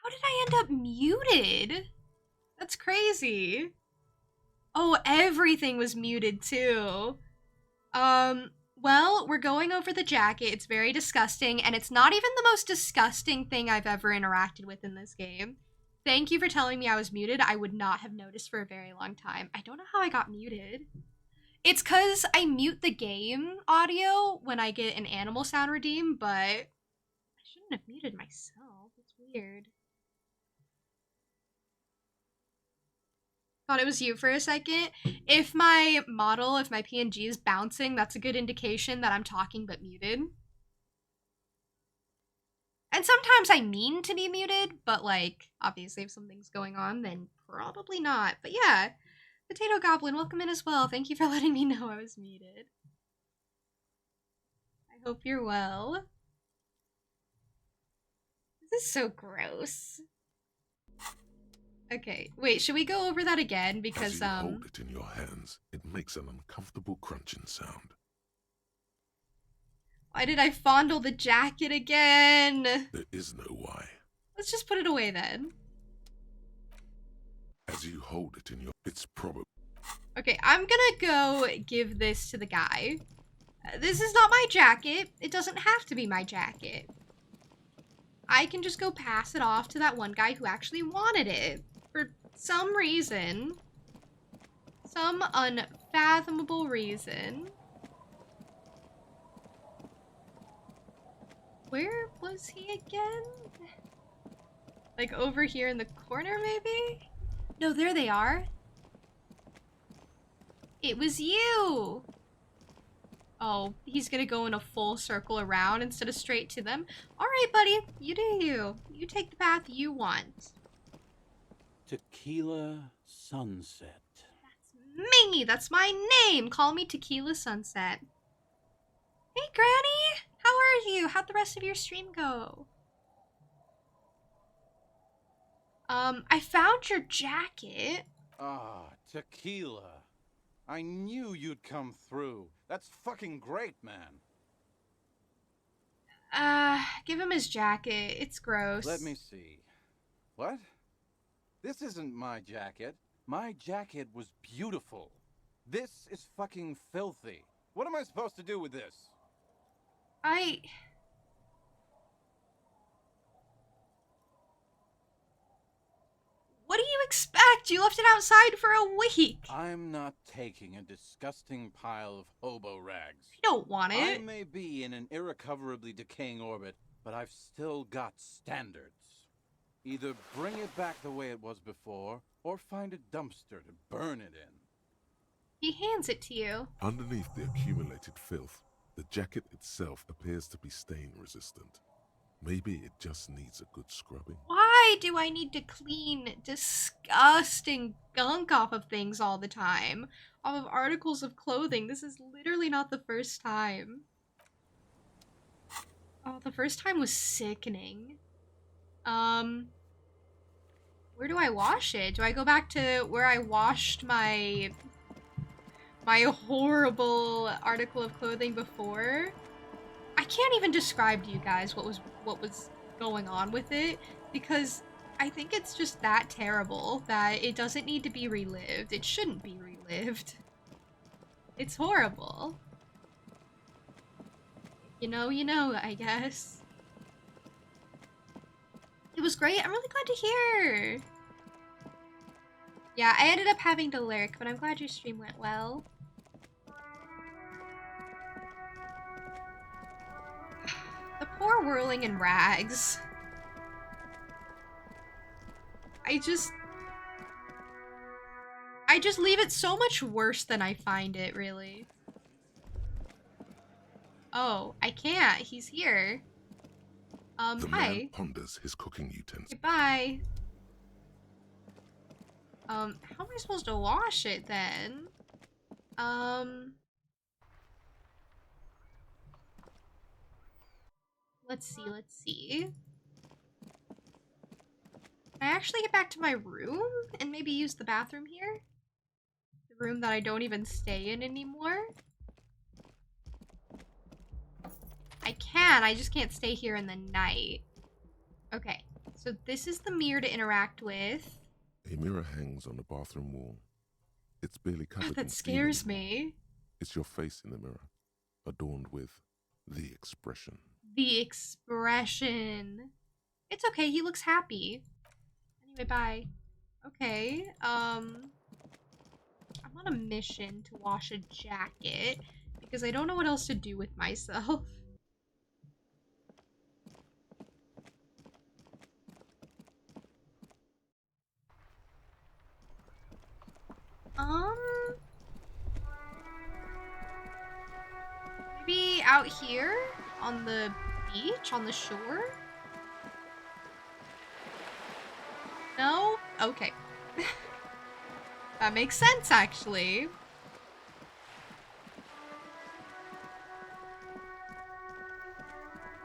How did I end up muted? That's crazy. Oh, everything was muted too. Well, Well, we're going over the jacket. It's very disgusting, and it's not even the most disgusting thing I've ever interacted with in this game. Thank you for telling me I was muted. I would not have noticed for a very long time. I don't know how I got muted. It's because I mute the game audio when I get an animal sound redeem, but I shouldn't have muted myself. It's weird. Thought it was you for a second. If my model, if my PNG is bouncing, that's a good indication that I'm talking but muted. And sometimes I mean to be muted, but like, obviously if something's going on, then probably not. But yeah, Potato Goblin, welcome in as well. Thank you for letting me know I was muted. I hope you're well. This is so gross. Okay, wait, should we go over that again? Because, As you hold it in your hands, it makes an uncomfortable crunching sound. Why did I fondle the jacket again? There is no why. Let's just put it away then. As you hold it in your... It's probably... Okay, I'm gonna go give this to the guy. This is not my jacket. It doesn't have to be my jacket. I can just go pass it off to that one guy who actually wanted it. For some reason. Some unfathomable reason. Where was he again? Like over here in the corner, maybe? No, there they are. It was you! Oh, he's gonna go in a full circle around instead of straight to them. Alright, buddy. You do you. You take the path you want. Tequila Sunset. That's me! That's my name! Call me Tequila Sunset. Hey, Granny! How are you? How'd the rest of your stream go? I found your jacket. Ah, tequila. I knew you'd come through. That's fucking great, man. Give him his jacket. It's gross. Let me see. What? This isn't my jacket. My jacket was beautiful. This is fucking filthy. What am I supposed to do with this? What do you expect? You left it outside for a week. I'm not taking a disgusting pile of hobo rags. You don't want I it. may be in an irrecoverably decaying orbit, but I've still got standards. Either bring it back the way it was before, or find a dumpster to burn it in. He hands it to you. Underneath the accumulated filth, the jacket itself appears to be stain resistant. Maybe it just needs a good scrubbing. Why do I need to clean disgusting gunk off of things all the time? Off of articles of clothing. This is literally not the first time. Oh, the first time was sickening. Where do I wash it? Do I go back to where I washed my horrible article of clothing before? I can't even describe to you guys what was going on with it, because I think it's just that terrible that it doesn't need to be relived. It shouldn't be relived. It's horrible. You know, I guess. It was great. I'm really glad to hear. Yeah, I ended up having to lurk, but I'm glad your stream went well. The poor whirling in rags. I just leave it so much worse than I find it, really. Oh, I can't. He's here. The Hi. man ponders his cooking utensils. Goodbye. How am I supposed to wash it then? Let's see. Can I actually get back to my room and maybe use the bathroom here? The room that I don't even stay in anymore? I can, I just can't stay here in the night. Okay, so this is the mirror to interact with. A mirror hangs on the bathroom wall. It's barely covered in That steam scares anymore. me. It's your face in the mirror. adorned with the expression. The expression. It's okay, he looks happy. Anyway, bye. Okay, I'm on a mission to wash a jacket because I don't know what else to do with myself. Maybe out here on the beach, on the shore? No? Okay. That makes sense, actually.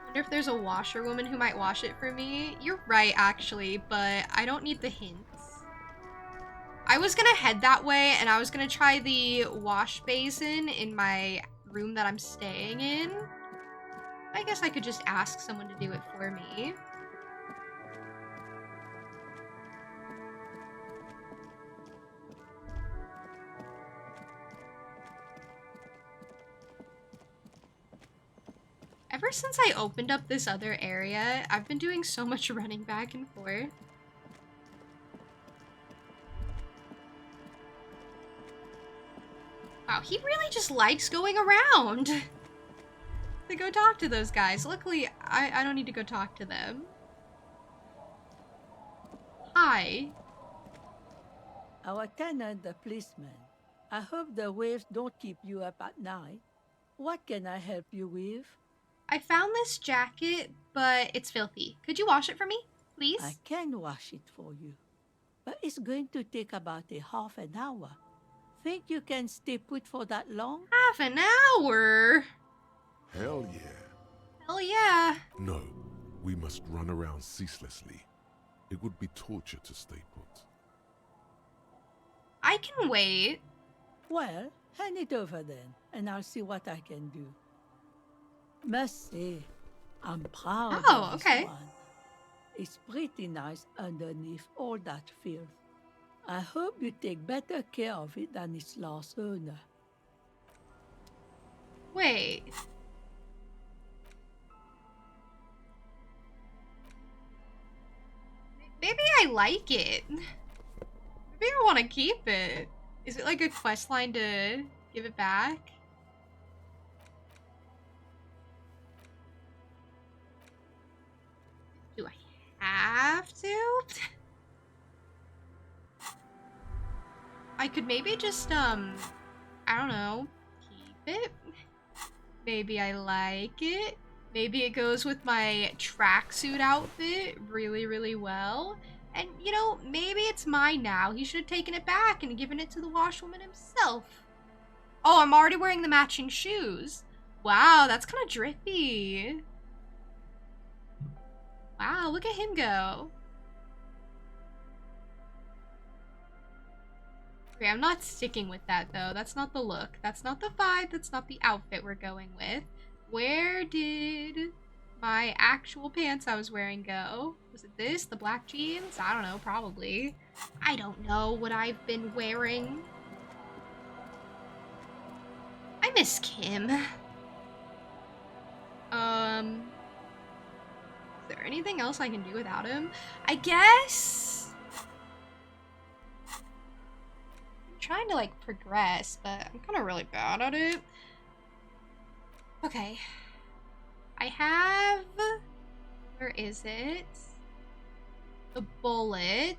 Wonder if there's a washerwoman who might wash it for me. You're right, actually, but I don't need the hints. I was gonna head that way, and I was gonna try the wash basin in my room that I'm staying in. I guess I could just ask someone to do it for me. Ever since I opened up this other area, I've been doing so much running back and forth. Wow, he really just likes going around to go talk to those guys. Luckily, I don't need to go talk to them. Hi. Our tenant, the policeman. I hope the waves don't keep you up at night. What can I help you with? I found this jacket, but it's filthy. Could you wash it for me, please? I can wash it for you, but it's going to take about a half an hour. Think you can stay put for that long? Half an hour? Hell yeah. Hell yeah. No, we must run around ceaselessly. It would be torture to stay put. I can wait. Well, hand it over then, and I'll see what I can do. Must say, I'm proud of this okay. one. It's pretty nice underneath all that filth. I hope you take better care of it than its last owner. Wait. Maybe I like it. Maybe I want to keep it. Is it like a quest line to give it back? Do I have to? I could maybe just, I don't know, keep it? Maybe I like it. Maybe it goes with my tracksuit outfit really, really well. And, you know, maybe it's mine now. He should have taken it back and given it to the washwoman himself. Oh, I'm already wearing the matching shoes. Wow, that's kind of drippy. Wow, look at him go. Okay, I'm not sticking with that, though. That's not the look. That's not the vibe. That's not the outfit we're going with. Where did my actual pants I was wearing go? Was it this? The black jeans? I don't know, probably. I don't know what I've been wearing. I miss Kim. Is there anything else I can do without him? I guess... I'm trying to, like, progress, but I'm kind of really bad at it. Okay. I have... Where is it? The bullet.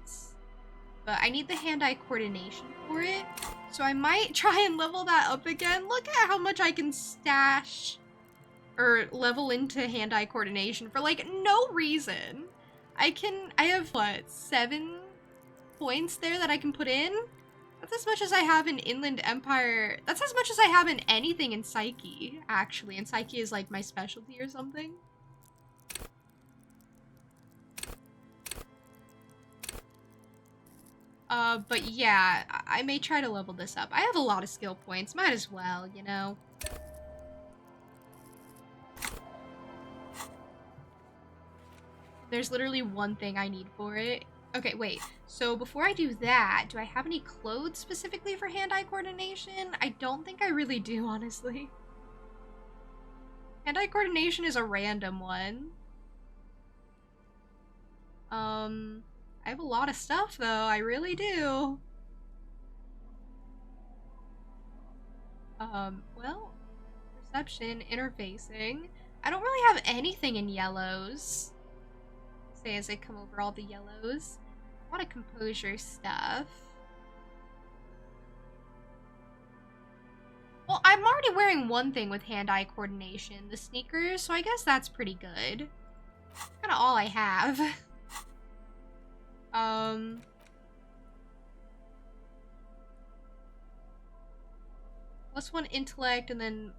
But I need the hand-eye coordination for it. So I might try and level that up again. Look at how much I can stash or level into hand-eye coordination for like no reason. I have what, 7 points there that I can put in? That's as much as I have in Inland Empire. That's as much as I have in anything in Psyche, actually. And Psyche is like my specialty or something. But yeah, I may try to level this up. I have a lot of skill points. Might as well, you know? There's literally one thing I need for it. Okay, wait. So before I do that, do I have any clothes specifically for hand-eye coordination? I don't think I really do, honestly. Hand-eye coordination is a random one. I have a lot of stuff though, I really do. Well, perception, interfacing. I don't really have anything in yellows. Say as I come over all the yellows. A lot of composure stuff. Well, I'm already wearing one thing with hand-eye coordination, the sneakers, so I guess that's pretty good. That's kind of all I have. +1 intellect and then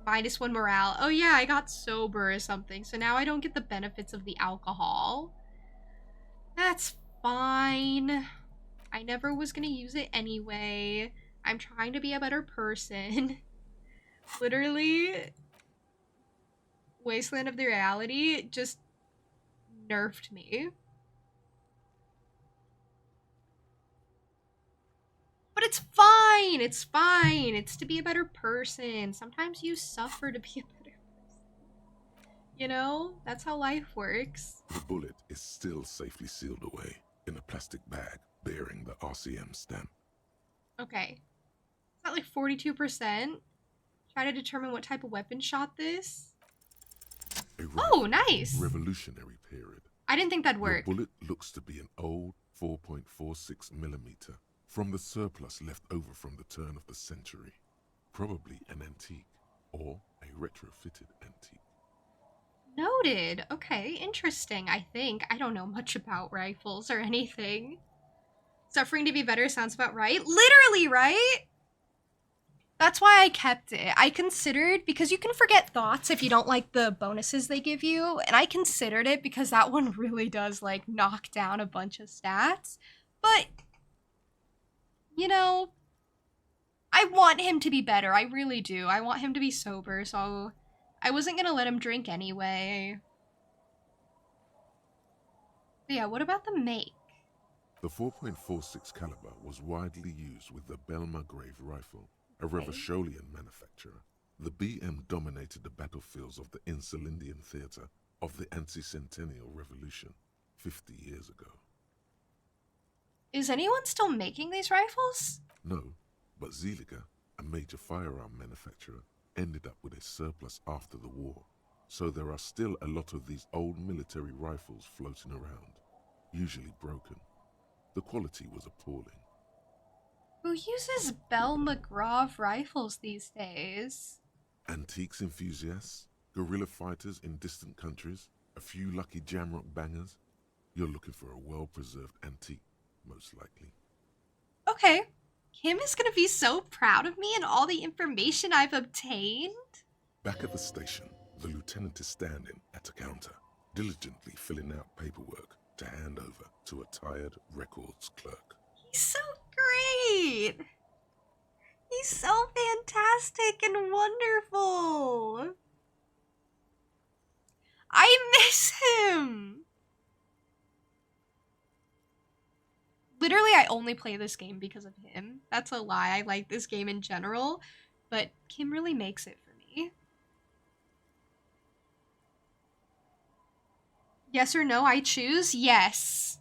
-1 morale. Oh yeah, I got sober or something, so now I don't get the benefits of the alcohol. That's fine. I never was gonna use it anyway. I'm trying to be a better person. Literally, Wasteland of the Reality just nerfed me. But it's fine! It's fine! It's to be a better person. Sometimes you suffer to be a better person. You know? That's how life works. The bullet is still safely sealed away in a plastic bag bearing the RCM stamp. Okay. Is that like 42%? Try to determine what type of weapon shot this. Oh, nice! Revolutionary period. I didn't think that'd work. The bullet looks to be an old 4.46mm from the surplus left over from the turn of the century. Probably an antique or a retrofitted antique. Noted. Okay, interesting, I think. I don't know much about rifles or anything. Suffering to be better sounds about right. Literally, right? That's why I kept it. I considered, because you can forget thoughts if you don't like the bonuses they give you, and I considered it because that one really does, like, knock down a bunch of stats. But, you know, I want him to be better. I really do. I want him to be sober, so I wasn't gonna let him drink anyway. But yeah, what about the make? The 4.46 caliber was widely used with the Belmargrave rifle, a Revacholian manufacturer. The BM dominated the battlefields of the Insulindian theatre of the anti-centennial revolution 50 years ago. Is anyone still making these rifles? No, but Zeliger, a major firearm manufacturer, ended up with a surplus after the war. So there are still a lot of these old military rifles floating around, usually broken. The quality was appalling. Who uses Belmargrave rifles these days? Antiques enthusiasts, guerrilla fighters in distant countries, a few lucky jamrock bangers. You're looking for a well-preserved antique, most likely. Okay. Kim is gonna be so proud of me and all the information I've obtained. Back at the station, the lieutenant is standing at a counter, diligently filling out paperwork to hand over to a tired records clerk. He's so great! He's so fantastic and wonderful! I miss him! Literally, I only play this game because of him. That's a lie. I like this game in general, but Kim really makes it for me. Yes or no, I choose? Yes.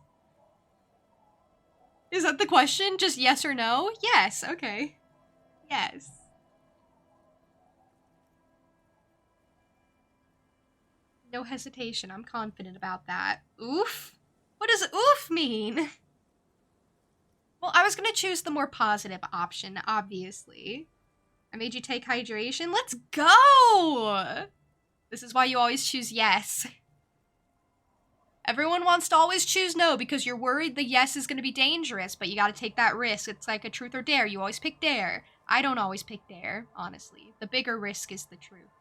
Is that the question? Just yes or no? Yes, okay. Yes. No hesitation, I'm confident about that. Oof? What does oof mean? Well, I was gonna choose the more positive option, obviously. I made you take hydration. Let's go! This is why you always choose yes. Everyone wants to always choose no because you're worried the yes is gonna be dangerous, but you gotta take that risk. It's like a truth or dare. You always pick dare. I don't always pick dare, honestly. The bigger risk is the truth.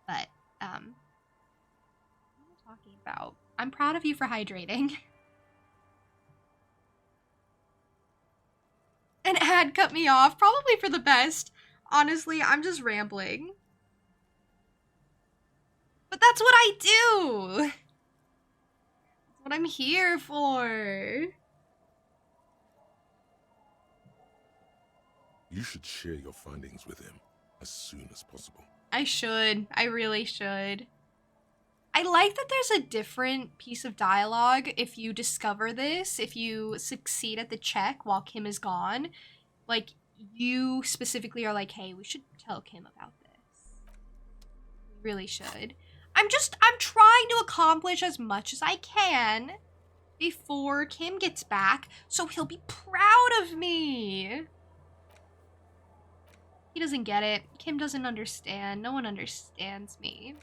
But, what am I talking about? I'm proud of you for hydrating. An ad cut me off, probably for the best. Honestly, I'm just rambling. But that's what I do! That's what I'm here for. You should share your findings with him as soon as possible. I should. I really should. I like that there's a different piece of dialogue if you discover this, if you succeed at the check while Kim is gone. Like, you specifically are like, hey, we should tell Kim about this. We really should. I'm trying to accomplish as much as I can before Kim gets back, so he'll be proud of me. He doesn't get it. Kim doesn't understand. No one understands me.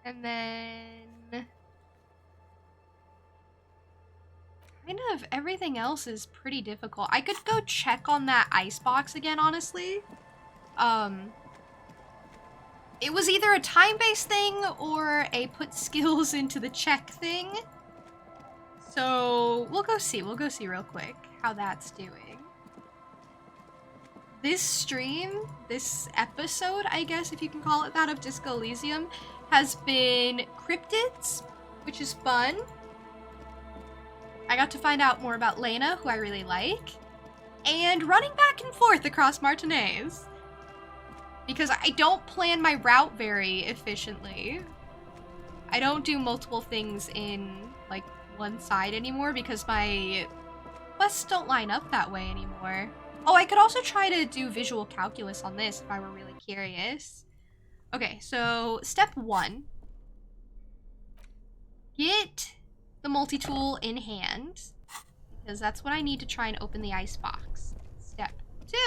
And then kind of everything else is pretty difficult. I could go check on that icebox again, honestly. It was either a time-based thing or a put skills into the check thing. So we'll go see. We'll go see real quick how that's doing. This stream, this episode, I guess if you can call it that, of Disco Elysium has been cryptids, which is fun. I got to find out more about Lena, who I really like, and running back and forth across Martinez. Because I don't plan my route very efficiently. I don't do multiple things in, like, one side anymore because my quests don't line up that way anymore. Oh, I could also try to do visual calculus on this if I were really curious. Okay, so step 1. Get the multi-tool in hand, because that's what I need to try and open the icebox. Step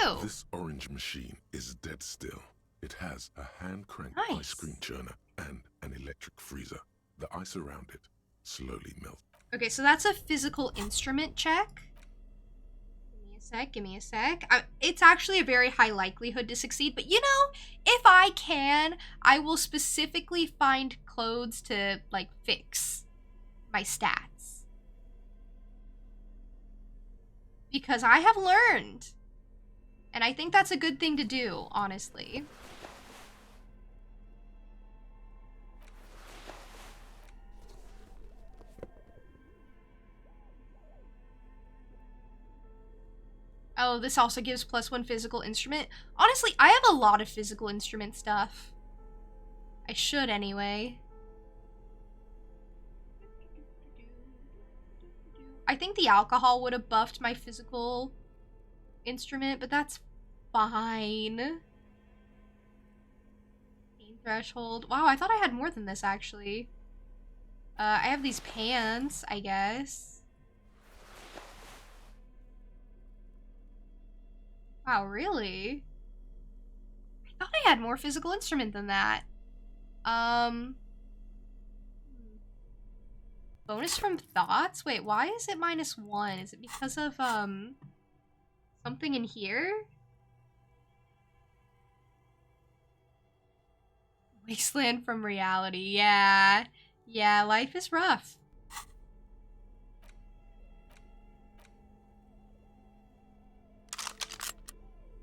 2. This orange machine is dead still. It has a hand-cranked Nice. ice cream churner and an electric freezer. The ice around it slowly melts. Okay, so that's a physical instrument check. Give me a sec. It's actually a very high likelihood to succeed, but you know, if I can, I will specifically find clothes to, like, fix my stats. Because I have learned. And I think that's a good thing to do, honestly. Oh, this also gives +1 physical instrument. Honestly, I have a lot of physical instrument stuff. I should anyway. I think the alcohol would have buffed my physical instrument, but that's fine. Pain threshold. Wow, I thought I had more than this, actually. I have these pants, I guess. Wow, really? I thought I had more physical instrument than that. Bonus from thoughts? Wait, why is it -1? Is it because of, something in here? Wasteland from reality. Yeah. Yeah, life is rough.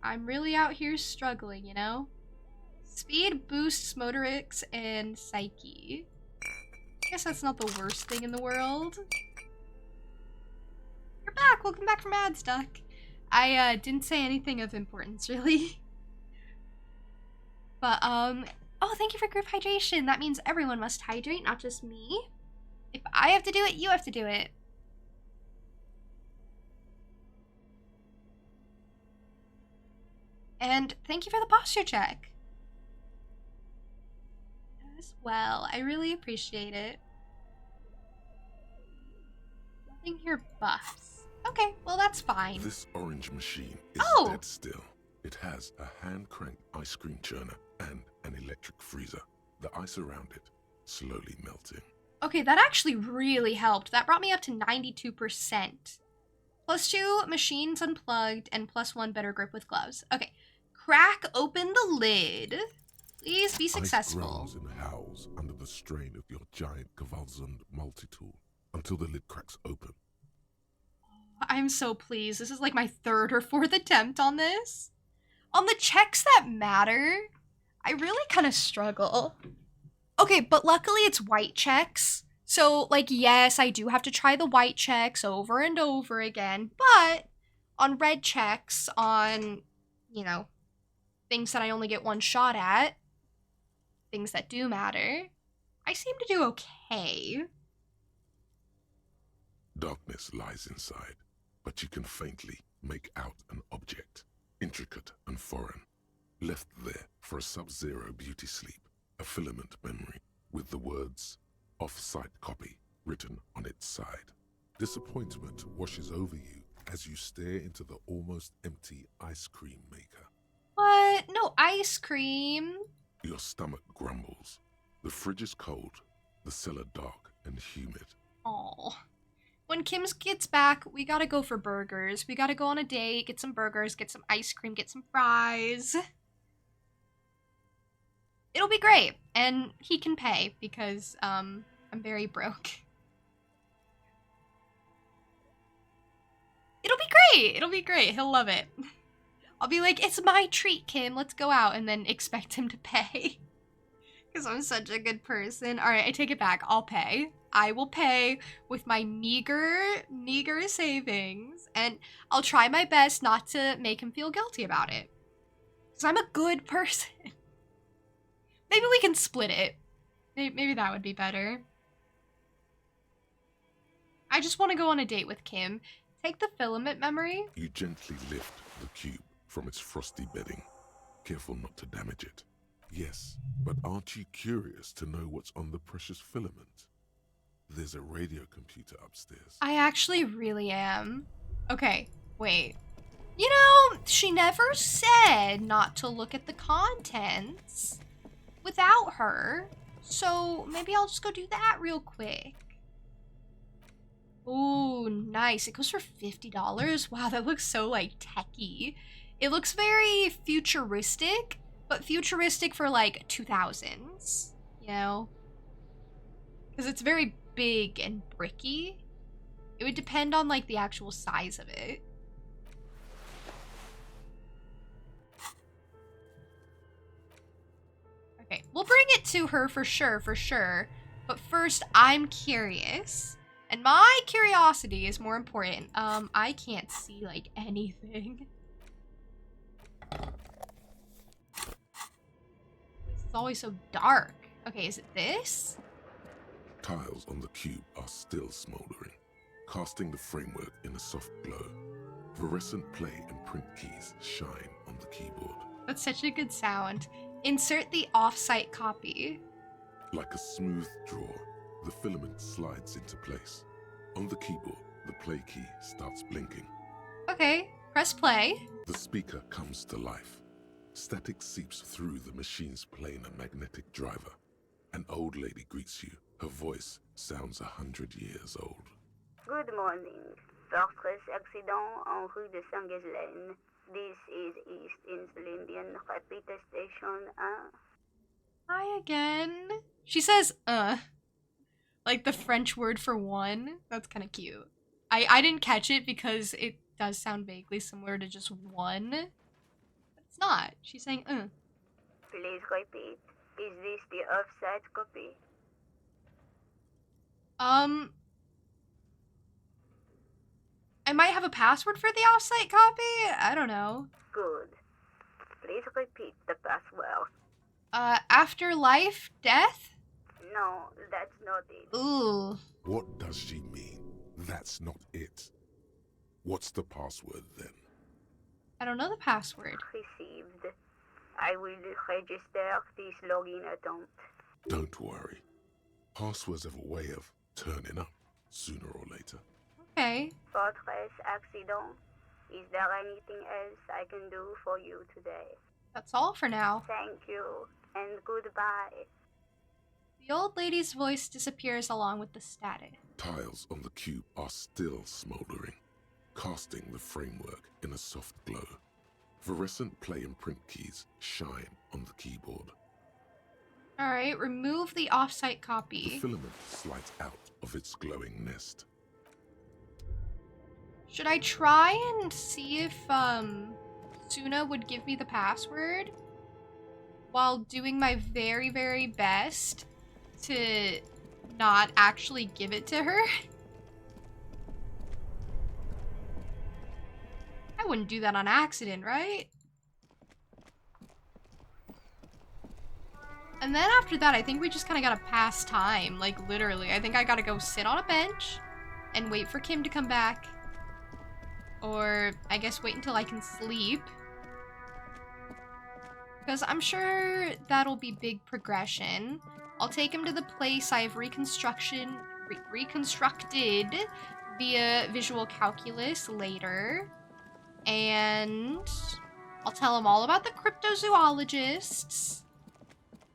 I'm really out here struggling, you know? Speed boosts motorics and psyche. I guess that's not the worst thing in the world. You're back! Welcome back from Adstuck. I didn't say anything of importance, really. But, oh, thank you for group hydration. That means everyone must hydrate, not just me. If I have to do it, you have to do it. And thank you for the posture check. As well, I really appreciate it. Nothing here buffs. Okay, well that's fine. This orange machine is dead still. It has a hand-cranked ice cream churner and an electric freezer. The ice around it slowly melting. Okay, that actually really helped. That brought me up to 92%. +2 machines unplugged and +1 better grip with gloves. Okay. Crack open the lid. Please be successful. Ice growls and howls under the strain of your giant Gewalzund multi-tool until the lid cracks open. I'm so pleased. This is like my 3rd or 4th attempt on this. On the checks that matter, I really kind of struggle. Okay, but luckily it's white checks, So, like, yes, I do have to try the white checks over and over again, but on red checks, on, you know, things that I only get one shot at, things that do matter, I seem to do okay. Darkness lies inside, but you can faintly make out an object, intricate and foreign, left there for a sub-zero beauty sleep, a filament memory with the words "off-site copy" written on its side. Disappointment washes over you as you stare into the almost empty ice cream maker. What? No ice cream? Your stomach grumbles. The fridge is cold, the cellar dark and humid. Aw. When Kim gets back, we gotta go for burgers. We gotta go on a date, get some burgers, get some ice cream, get some fries. It'll be great, and he can pay because I'm very broke. It'll be great. It'll be great. He'll love it. I'll be like, "It's my treat, Kim. Let's go out," and then expect him to pay. Because I'm such a good person. All right, I take it back. I'll pay. I will pay with my meager savings, and I'll try my best not to make him feel guilty about it. Because I'm a good person. Maybe we can split it. Maybe that would be better. I just want to go on a date with Kim. Take the filament memory. You gently lift the cube from its frosty bedding, careful not to damage it. Yes, but aren't you curious to know what's on the precious filament? There's a radio computer upstairs. I actually really am. Okay, wait. You know, she never said not to look at the contents without her. So maybe I'll just go do that real quick. Ooh, nice. It goes for $50. Wow, that looks so, like, techie. It looks very futuristic, but futuristic for, like, 2000s, you know? Because it's very big and bricky. It would depend on, like, the actual size of it. Okay, we'll bring it to her for sure. But first, I'm curious. And my curiosity is more important. I can't see, like, anything. It's always so dark. Okay, is it this? Tiles on the cube are still smoldering, casting the framework in a soft glow. Fluorescent play and print keys shine on the keyboard. That's such a good sound. Insert the off-site copy. Like a smooth draw, the filament slides into place. On the keyboard, the play key starts blinking. Okay, press play. The speaker comes to life. Static seeps through the machine's planar magnetic driver. An old lady greets you. Her voice sounds 100 years old. Good morning. Fortress accident en rue de Saint-Ghislaine. This is East Insulindian Repeater Station 1. Hi again. She says, like the French word for one. That's kind of cute. I didn't catch it because it does sound vaguely similar to just one. But it's not. She's saying, Please repeat. Is this the offsite copy? I might have a password for the offsite copy? I don't know. Good. Please repeat the password. Afterlife? Death? No, that's not it. Ooh. What does she mean? That's not it. What's the password then? I don't know the password. Received. I will register this login attempt. Don't worry. Passwords have a way of turning up sooner or later. Okay. Fortress accident. Is there anything else I can do for you today? That's all for now. Thank you, and goodbye. The old lady's voice disappears along with the static. Tiles on the cube are still smoldering, casting the framework in a soft glow. Fluorescent play and print keys shine on the keyboard. Alright, remove the offsite The copy. filament slides out of its glowing nest. Should I try and see if, Suna would give me the password? While doing my very, very best to not actually give it to her. I wouldn't do that on accident, right? And then after that, I think we just kind of gotta pass time. Like, literally. I think I gotta go sit on a bench and wait for Kim to come back. Or, I guess, wait until I can sleep. Because I'm sure that'll be big progression. I'll take him to the place I've reconstructed via visual calculus later. And I'll tell him all about the cryptozoologists.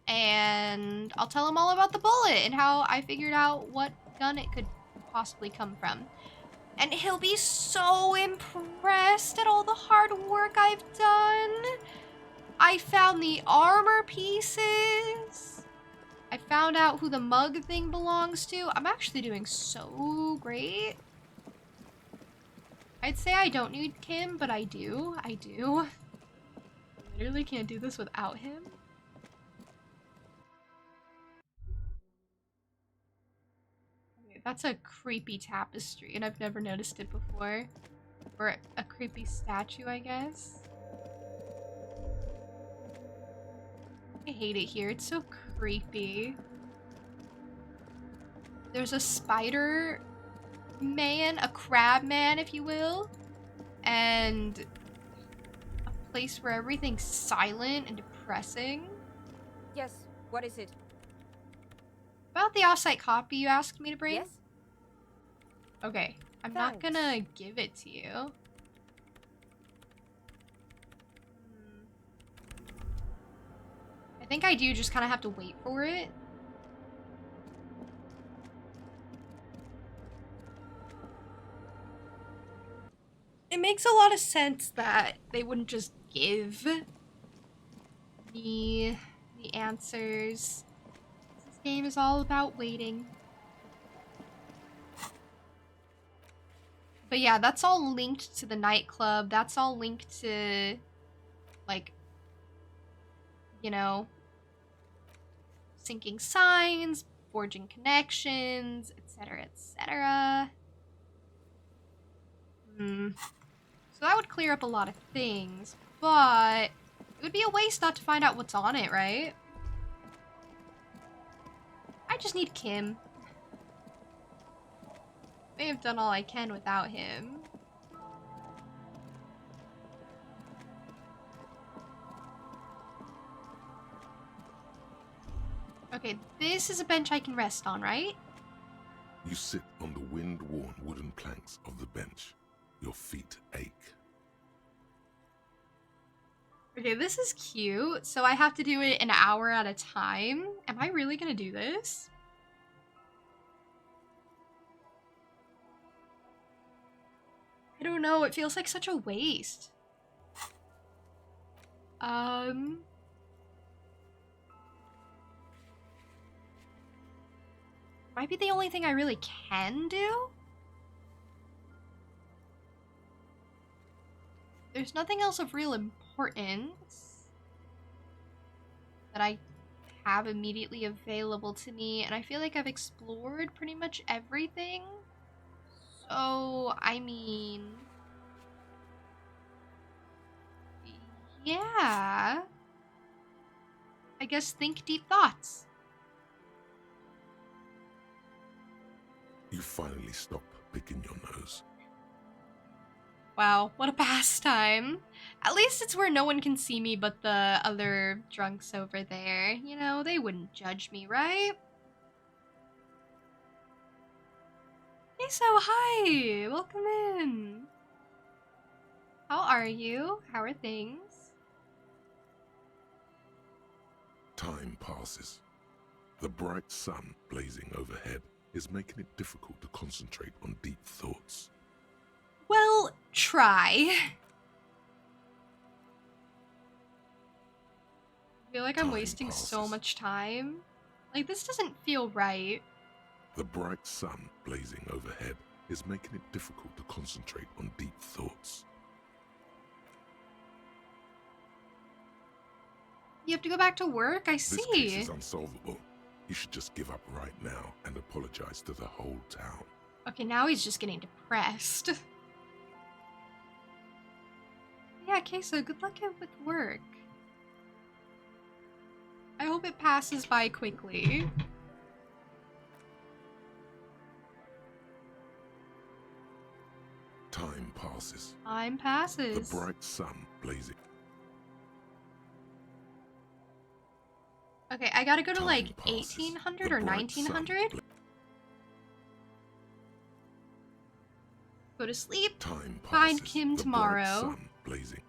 And I'll tell him all about the bullet and how I figured out what gun it could possibly come from. And he'll be so impressed at all the hard work I've done. I found the armor pieces. I found out who the mug thing belongs to. I'm actually doing so great. I'd say I don't need Kim, but I do. I do. I literally can't do this without him. That's a creepy tapestry, and I've never noticed it before. Or a creepy statue, I guess. I hate it here. It's so creepy. There's a spider man, a crab man, if you will, and a place where everything's silent and depressing. Yes, what is it? About the off-site copy you asked me to bring? Yes? Okay, I'm not gonna give it to you. I think I do just kind of have to wait for it. It makes a lot of sense that they wouldn't just give me the answers. This game is all about waiting. But yeah, that's all linked to the nightclub. That's all linked to, like, you know, syncing signs, forging connections, etc., etc. So that would clear up a lot of things, but it would be a waste not to find out what's on it, right? I just need Kim. May have done all I can without him. Okay, this is a bench I can rest on, right? You sit on the wind-worn wooden planks of the bench. Your feet ache. Okay, this is cute. So I have to do it an hour at a time. Am I really gonna do this? I don't know, it feels like such a waste. Might be the only thing I really can do? There's nothing else of real importance that I have immediately available to me, and I feel like I've explored pretty much everything. So, I mean... yeah. I guess think deep thoughts. You finally stop picking your nose. Wow, what a pastime. At least it's where no one can see me but the other drunks over there. You know, they wouldn't judge me, right? Hey, so hi! Welcome in! How are you? How are things? Time passes. The bright sun blazing overhead is making it difficult to concentrate on deep thoughts. Well, try. I feel like I'm wasting so much time. Like, this doesn't feel right. The bright sun blazing overhead is making it difficult to concentrate on deep thoughts. You have to go back to work? I see. This case is unsolvable. You should just give up right now and apologize to the whole town. Okay, now he's just getting depressed. Yeah, okay, so good luck with work. I hope it passes by quickly. Time passes. Time passes. The bright sun blazing. Okay, I gotta go to Time like passes. 1800 The or bright sun 1900. Go to sleep. Time passes. Find Kim The tomorrow. bright sun blazing.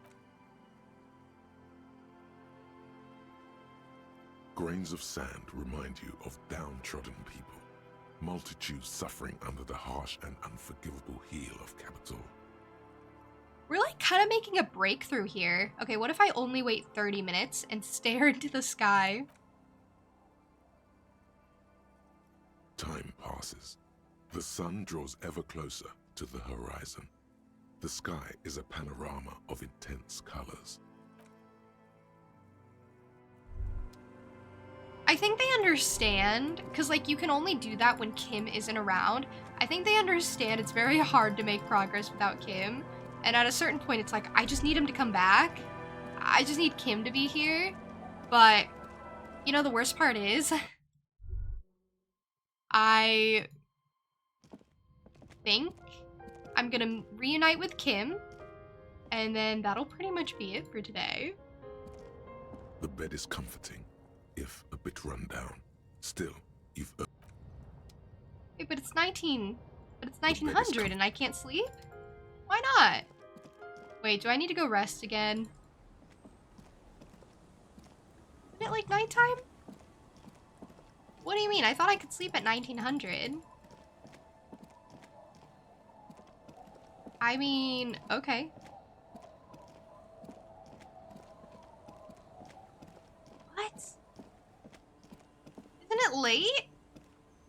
Grains of sand remind you of downtrodden people. Multitudes suffering under the harsh and unforgivable heel of capital. We're like kind of making a breakthrough here. Okay, what if I only wait 30 minutes and stare into the sky? Time passes. The sun draws ever closer to the horizon. The sky is a panorama of intense colors. I think they understand, because like you can only do that when Kim isn't around. I think they understand it's very hard to make progress without Kim. And at a certain point, it's like, I just need him to come back. I just need Kim to be here. But, you know, the worst part is, I think I'm gonna reunite with Kim. And then that'll pretty much be it for today. The bed is comforting, if a bit run down. Still, you've... Hey, but it's 1900 and I can't sleep? Why not? Wait, do I need to go rest again? Isn't it like nighttime? What do you mean? I thought I could sleep at 1900. I mean, okay. What? Isn't it late?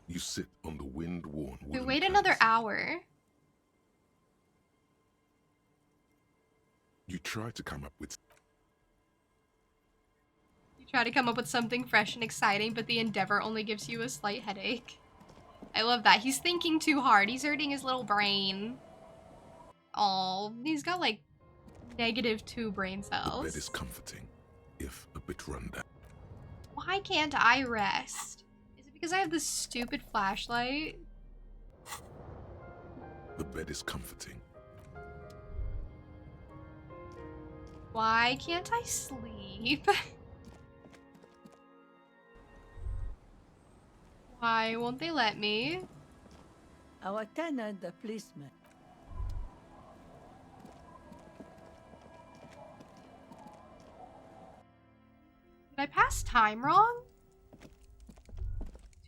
You sit on the wind-worn We wooden wait another planks. hour. You try to come up with... You try to come up with something fresh and exciting, but the endeavor only gives you a slight headache. I love that. He's thinking too hard. He's hurting his little brain. Oh, he's got like -2 brain cells. The bed is comforting, if a bit run down. Why can't I rest? Is it because I have this stupid flashlight? The bed is comforting. Why can't I sleep? Why won't they let me? Our tenant, the policeman. Did I pass time wrong?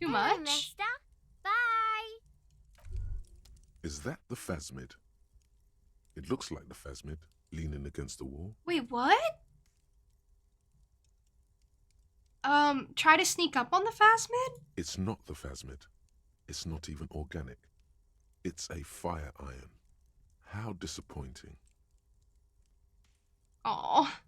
Too Hello, much? mister. Bye. Is that the phasmid? It looks like the phasmid, leaning against the wall. Wait, what? Try to sneak up on the phasmid? It's not the phasmid. It's not even organic. It's a fire iron. How disappointing. Aw.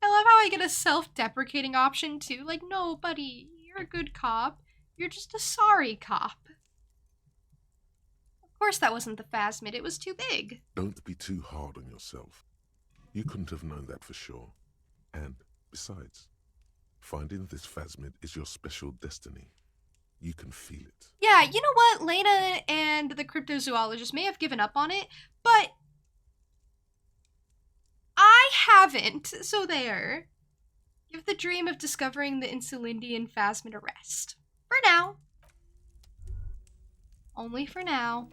I love how I get a self-deprecating option too. Like, no, buddy, you're a good cop. You're just a sorry cop. Of course that wasn't the phasmid. It was too big. Don't be too hard on yourself. You couldn't have known that for sure. And besides, finding this phasmid is your special destiny. You can feel it. Yeah, you know what? Lena and the cryptozoologist may have given up on it, but I haven't, so there. Give the dream of discovering the Insulindian phasmid a rest. For now. Only for now.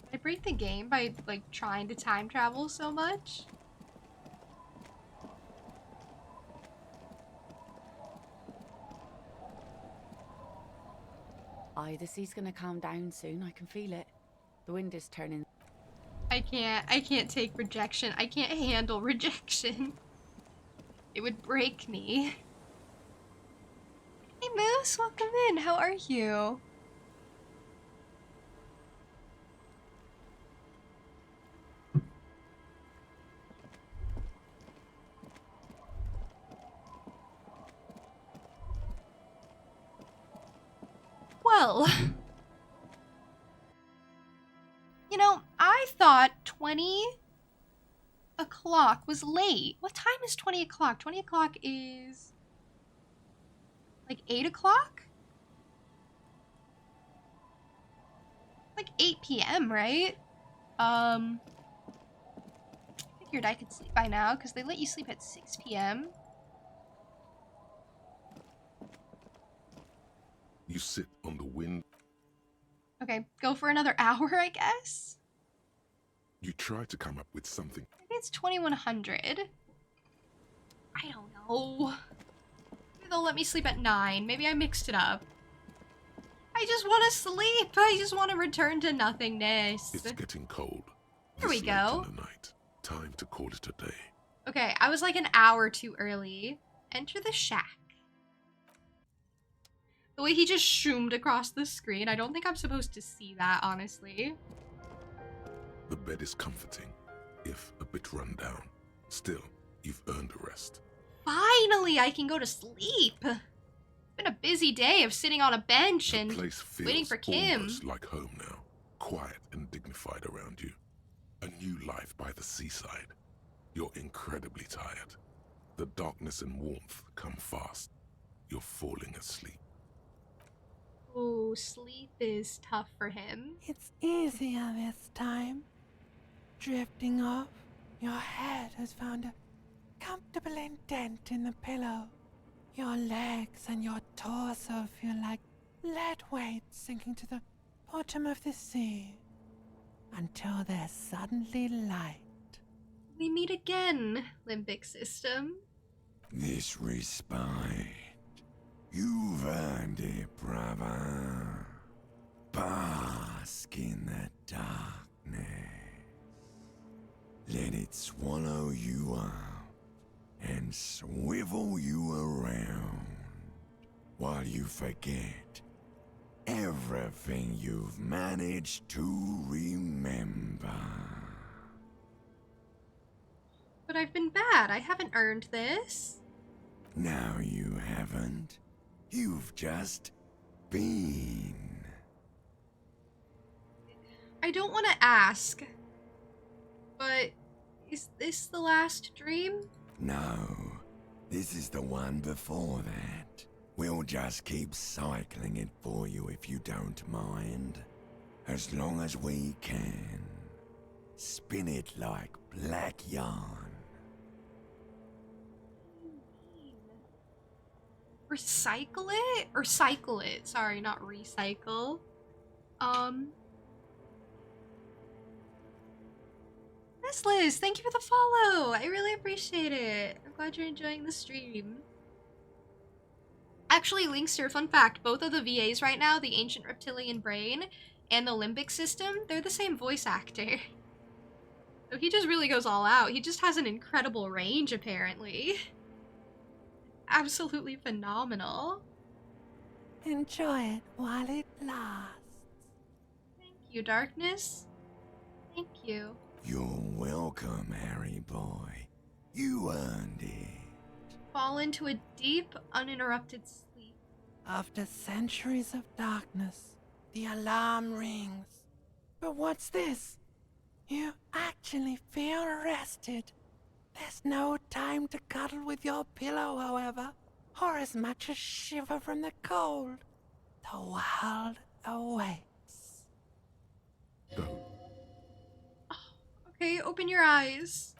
Did I break the game by, like, trying to time travel so much? Aye, the sea's gonna calm down soon. I can feel it. The wind is turning. I can't take rejection. I can't handle rejection. It would break me. Hey Moose, welcome in. How are you? well. You know, I thought 20 o'clock was late. What time is 20 o'clock? 20 o'clock is like 8 o'clock? Like 8 p.m., right? Figured I could sleep by now because they let you sleep at 6 p.m. You sit on the wind. Okay, go for another hour, I guess? You try to come up with something. Maybe it's 2100. I don't know. Maybe they'll let me sleep at 9. Maybe I mixed it up. I just want to sleep. I just want to return to nothingness. It's getting cold. There we This go. late in the night. Time to call it a day. Okay, I was like an hour too early. Enter the shack. The way he just zoomed across the screen, I don't think I'm supposed to see that, honestly. The bed is comforting, if a bit run down. Still, you've earned a rest. Finally, I can go to sleep. It's been a busy day of sitting on a bench and The place feels waiting for Kim. almost like home now. Quiet and dignified around you. A new life by the seaside. You're incredibly tired. The darkness and warmth come fast. You're falling asleep. Oh, sleep is tough for him. It's easier this time. Drifting off, your head has found a comfortable indent in the pillow. Your legs and your torso feel like lead weights sinking to the bottom of the sea. Until they're suddenly light. We meet again, limbic system. This respite. You've earned it, brother. Bask in the darkness. Let it swallow you up and swivel you around while you forget everything you've managed to remember. But I've been bad. I haven't earned this. No, you haven't. You've just been. I don't want to ask, but is this the last dream? No, this is the one before that. We'll just keep cycling it for you if you don't mind. As long as we can. Spin it like black yarn. Recycle it? Or cycle it. Sorry, not recycle. Miss Liz, thank you for the follow. I really appreciate it. I'm glad you're enjoying the stream. Actually, Linkster, fun fact, both of the VAs right now, the Ancient Reptilian Brain and the Limbic System, they're the same voice actor. So he just really goes all out. He just has an incredible range, apparently. Absolutely phenomenal. Enjoy it while it lasts. Thank you, Darkness. Thank you. You're welcome, Harry boy. You earned it. Fall into a deep, uninterrupted sleep. After centuries of darkness, the alarm rings. But what's this? You actually feel rested. There's no time to cuddle with your pillow, however, or as much as shiver from the cold. The world awaits. Don't. Okay, open your eyes.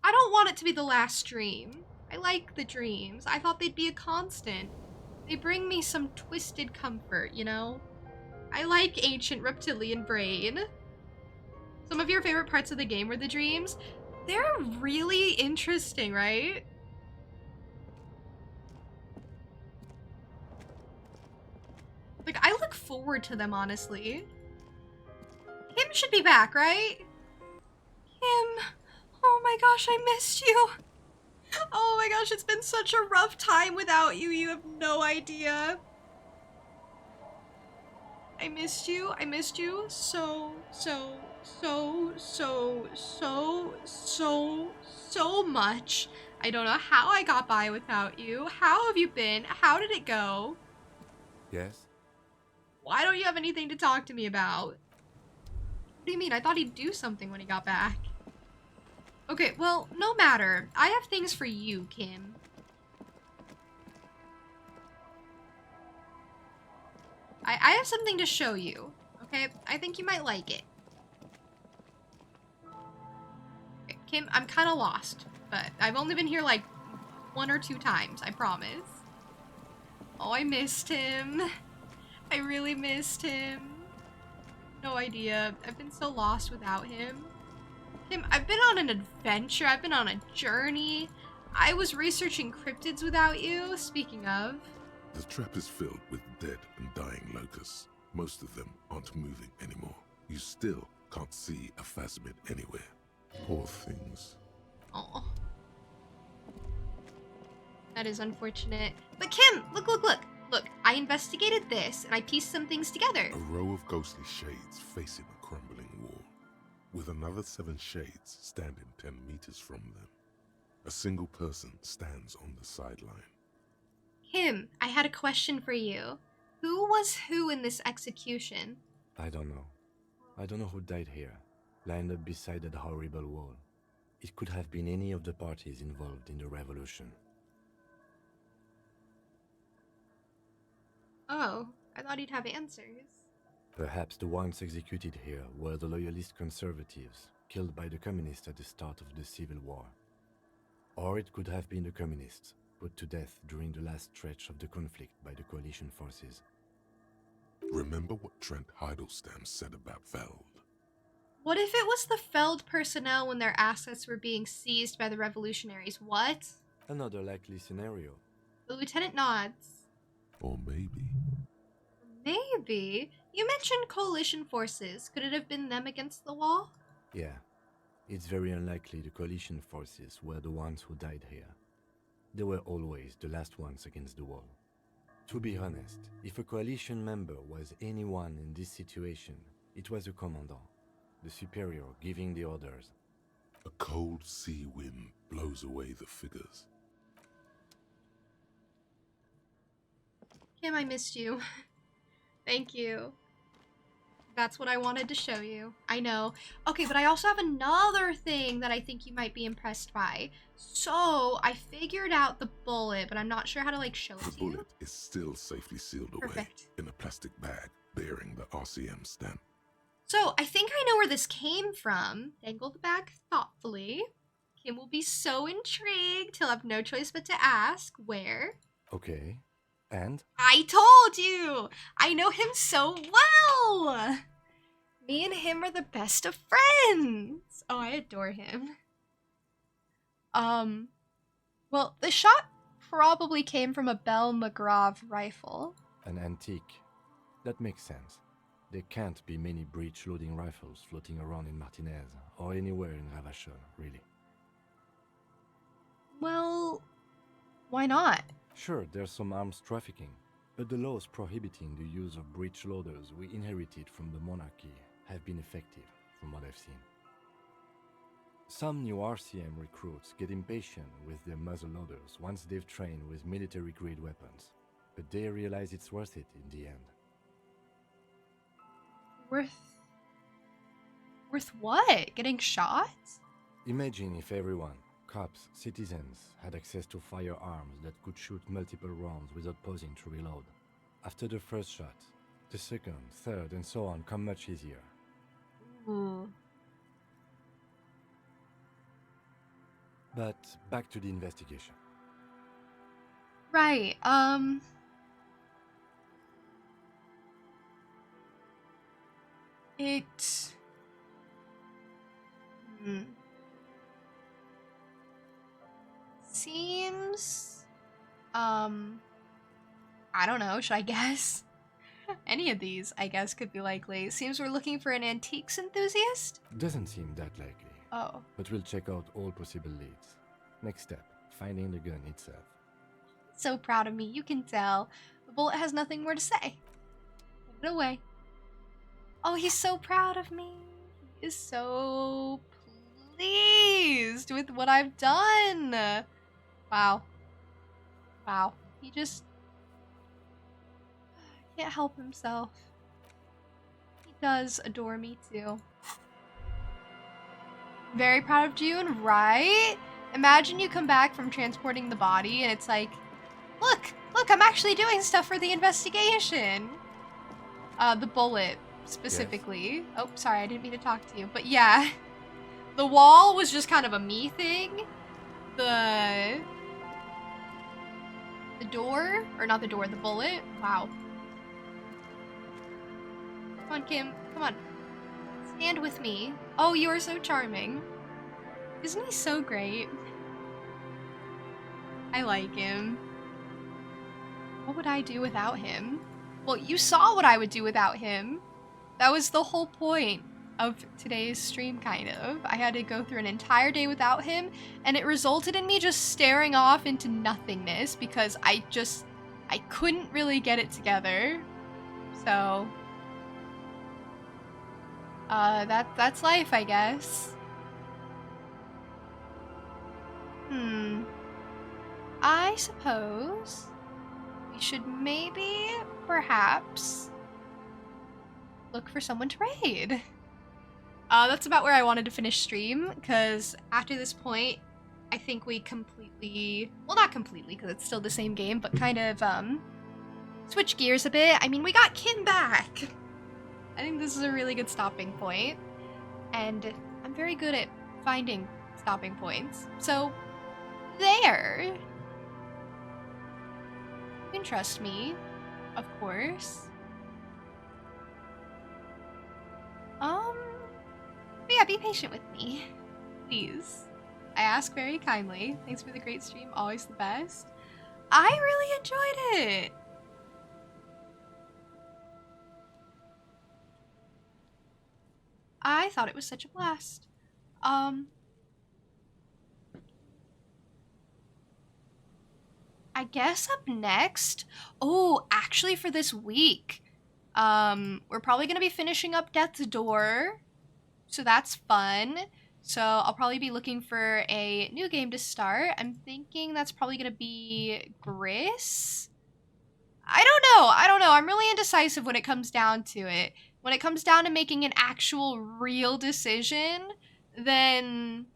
I don't want it to be the last dream. I like the dreams. I thought they'd be a constant. They bring me some twisted comfort, you know? I like Ancient Reptilian Brain. Some of your favorite parts of the game were the dreams. They're really interesting, right? Like, I look forward to them, honestly. Kim should be back, right? Kim, oh my gosh, I missed you. Oh my gosh, it's been such a rough time without you. You have no idea. I missed you. I missed you so much. I don't know how I got by without you. How have you been? How did it go? Yes? Why don't you have anything to talk to me about? What do you mean? I thought he'd do something when he got back. Okay, well, no matter. I have things for you, Kim. I have something to show you, okay? I think you might like it. Okay, Kim, I'm kind of lost, but I've only been here like 1 or 2 times, I promise. Oh, I missed him. I really missed him. No idea. I've been so lost without him. Kim, I've been on an adventure. I've been on a journey. I was researching cryptids without you, speaking of. The trap is filled with dead and dying locusts. Most of them aren't moving anymore. You still can't see a phasmid anywhere. Poor things. Oh. That is unfortunate. But Kim, look, look, look. Look, I investigated this and I pieced some things together. A row of ghostly shades facing a crumbling wall, with another 7 shades standing 10 meters from them. A single person stands on the sideline. Kim, I had a question for you. Who was who in this execution? I don't know. I don't know who died here, lined up beside that horrible wall. It could have been any of the parties involved in the revolution. Oh, I thought he'd have answers. Perhaps the ones executed here were the loyalist conservatives, killed by the communists at the start of the Civil War. Or it could have been the communists, put to death during the last stretch of the conflict by the coalition forces. Remember what Trent Heidelstein said about Feld? What if it was the Feld personnel when their assets were being seized by the revolutionaries? What? Another likely scenario. The lieutenant nods. Or maybe. Maybe? You mentioned coalition forces. Could it have been them against the wall? Yeah. It's very unlikely the coalition forces were the ones who died here. They were always the last ones against the wall. To be honest, if a coalition member was anyone in this situation, it was a commandant, the superior giving the orders. A cold sea wind blows away the figures. Kim, I missed you. Thank you. That's what I wanted to show you. I know. Okay, but I also have another thing that I think you might be impressed by. So, I figured out the bullet, but I'm not sure how to, like, show it to you. The bullet is still safely sealed away in a plastic bag bearing the RCM stamp. So, I think I know where this came from. Dangle the bag thoughtfully. Kim will be so intrigued, he'll have no choice but to ask where. Okay. And? I told you! I know him so well! Me and him are the best of friends! Oh, I adore him. Well, the shot probably came from a Bell McGraw rifle. An antique. That makes sense. There can't be many breech-loading rifles floating around in Martinez, or anywhere in Ravachol, really. Well, why not? Sure, there's some arms trafficking, but the laws prohibiting the use of breech loaders we inherited from the monarchy have been effective, from what I've seen. Some new RCM recruits get impatient with their muzzle loaders once they've trained with military-grade weapons, but they realize it's worth it in the end. Worth what? Getting shot? Imagine if everyone, cops, citizens, had access to firearms that could shoot multiple rounds without pausing to reload. After the first shot, the second, third, and so on come much easier. Ooh. But back to the investigation. Right, it... Seems... I don't know, should I guess? Any of these, I guess, could be likely. Seems we're looking for an antiques enthusiast? Doesn't seem that likely. Oh. But we'll check out all possible leads. Next step, finding the gun itself. So proud of me, you can tell. The bullet has nothing more to say. Put it away. Oh, he's so proud of me. He is so pleased with what I've done. Wow. Wow. He just... can't help himself. He does adore me too. Very proud of June, right? Imagine you come back from transporting the body and it's like, look, I'm actually doing stuff for the investigation. The bullet, specifically. Yes. Oh, sorry, I didn't mean to talk to you. But yeah, the wall was just kind of a me thing. The door, or not the door, the bullet. Wow. Come on, Kim, come on. Stand with me. Oh, you are so charming. Isn't he so great? I like him. What would I do without him? Well, you saw what I would do without him. That was the whole point of today's stream, kind of. I had to go through an entire day without him, and it resulted in me just staring off into nothingness because I couldn't really get it together. So, that's life, I guess. I suppose we should maybe, perhaps, look for someone to raid. That's about where I wanted to finish stream, because after this point, I think we completely, well, not completely, because it's still the same game, but kind of, switch gears a bit. I mean, we got Kim back. I think this is a really good stopping point, and I'm very good at finding stopping points. So, there. You can trust me, of course. But yeah, be patient with me, please. I ask very kindly. Thanks for the great stream, always the best. I really enjoyed it. I thought it was such a blast. I guess up next, oh, actually for this week, we're probably gonna be finishing up Death's Door, so that's fun. So I'll probably be looking for a new game to start. I'm thinking that's probably gonna be Gris. I don't know. I'm really indecisive when it comes down to it. When it comes down to making an actual real decision, then,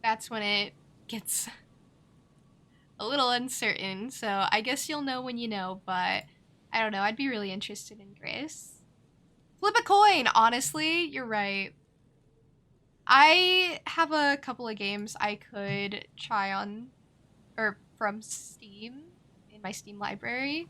that's when it gets a little uncertain. So I guess you'll know when you know, but I don't know. I'd be really interested in Gris. Flip a coin, honestly. You're right. I have a couple of games I could try on, or from Steam, in my Steam library,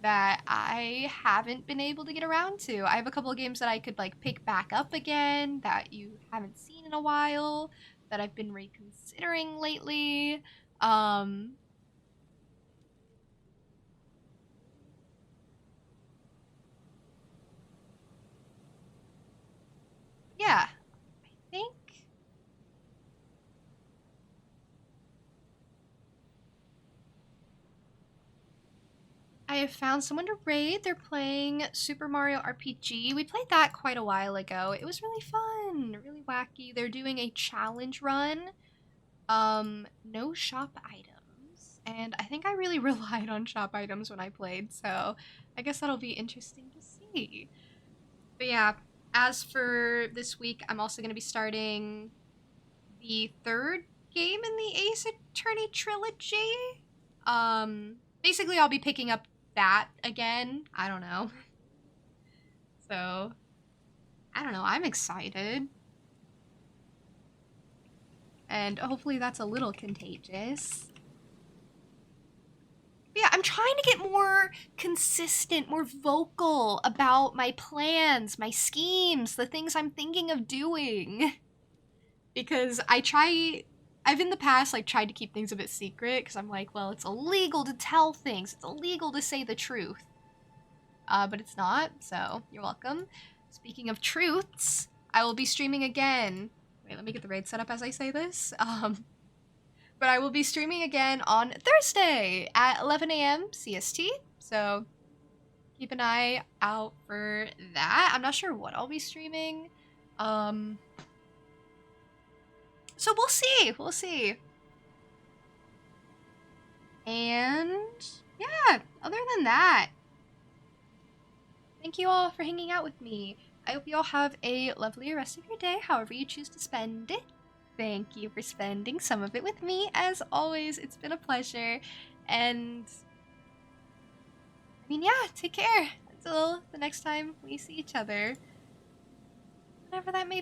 that I haven't been able to get around to. I have a couple of games that I could like pick back up again that you haven't seen in a while, that I've been reconsidering lately. Yeah, I think I have found someone to raid. They're playing Super Mario RPG. We played that quite a while ago. It was really fun, really wacky. They're doing a challenge run. No shop items. And I think I really relied on shop items when I played, so I guess that'll be interesting to see. But yeah, as for this week, I'm also going to be starting the third game in the Ace Attorney trilogy. Basically I'll be picking up that again. I don't know. So, I don't know. I'm excited. And hopefully that's a little contagious. But yeah, I'm trying to get more consistent, more vocal about my plans, my schemes, the things I'm thinking of doing. Because I've in the past like tried to keep things a bit secret because I'm like, well, it's illegal to tell things. It's illegal to say the truth. But it's not, so you're welcome. Speaking of truths, I will be streaming again. Wait, let me get the raid set up as I say this. But I will be streaming again on Thursday at 11 a.m. CST. So keep an eye out for that. I'm not sure what I'll be streaming. So we'll see. We'll see. And yeah, other than that, thank you all for hanging out with me. I hope you all have a lovely rest of your day, however you choose to spend it. Thank you for spending some of it with me. As always, it's been a pleasure. And I mean, yeah, take care until the next time we see each other. Whenever that may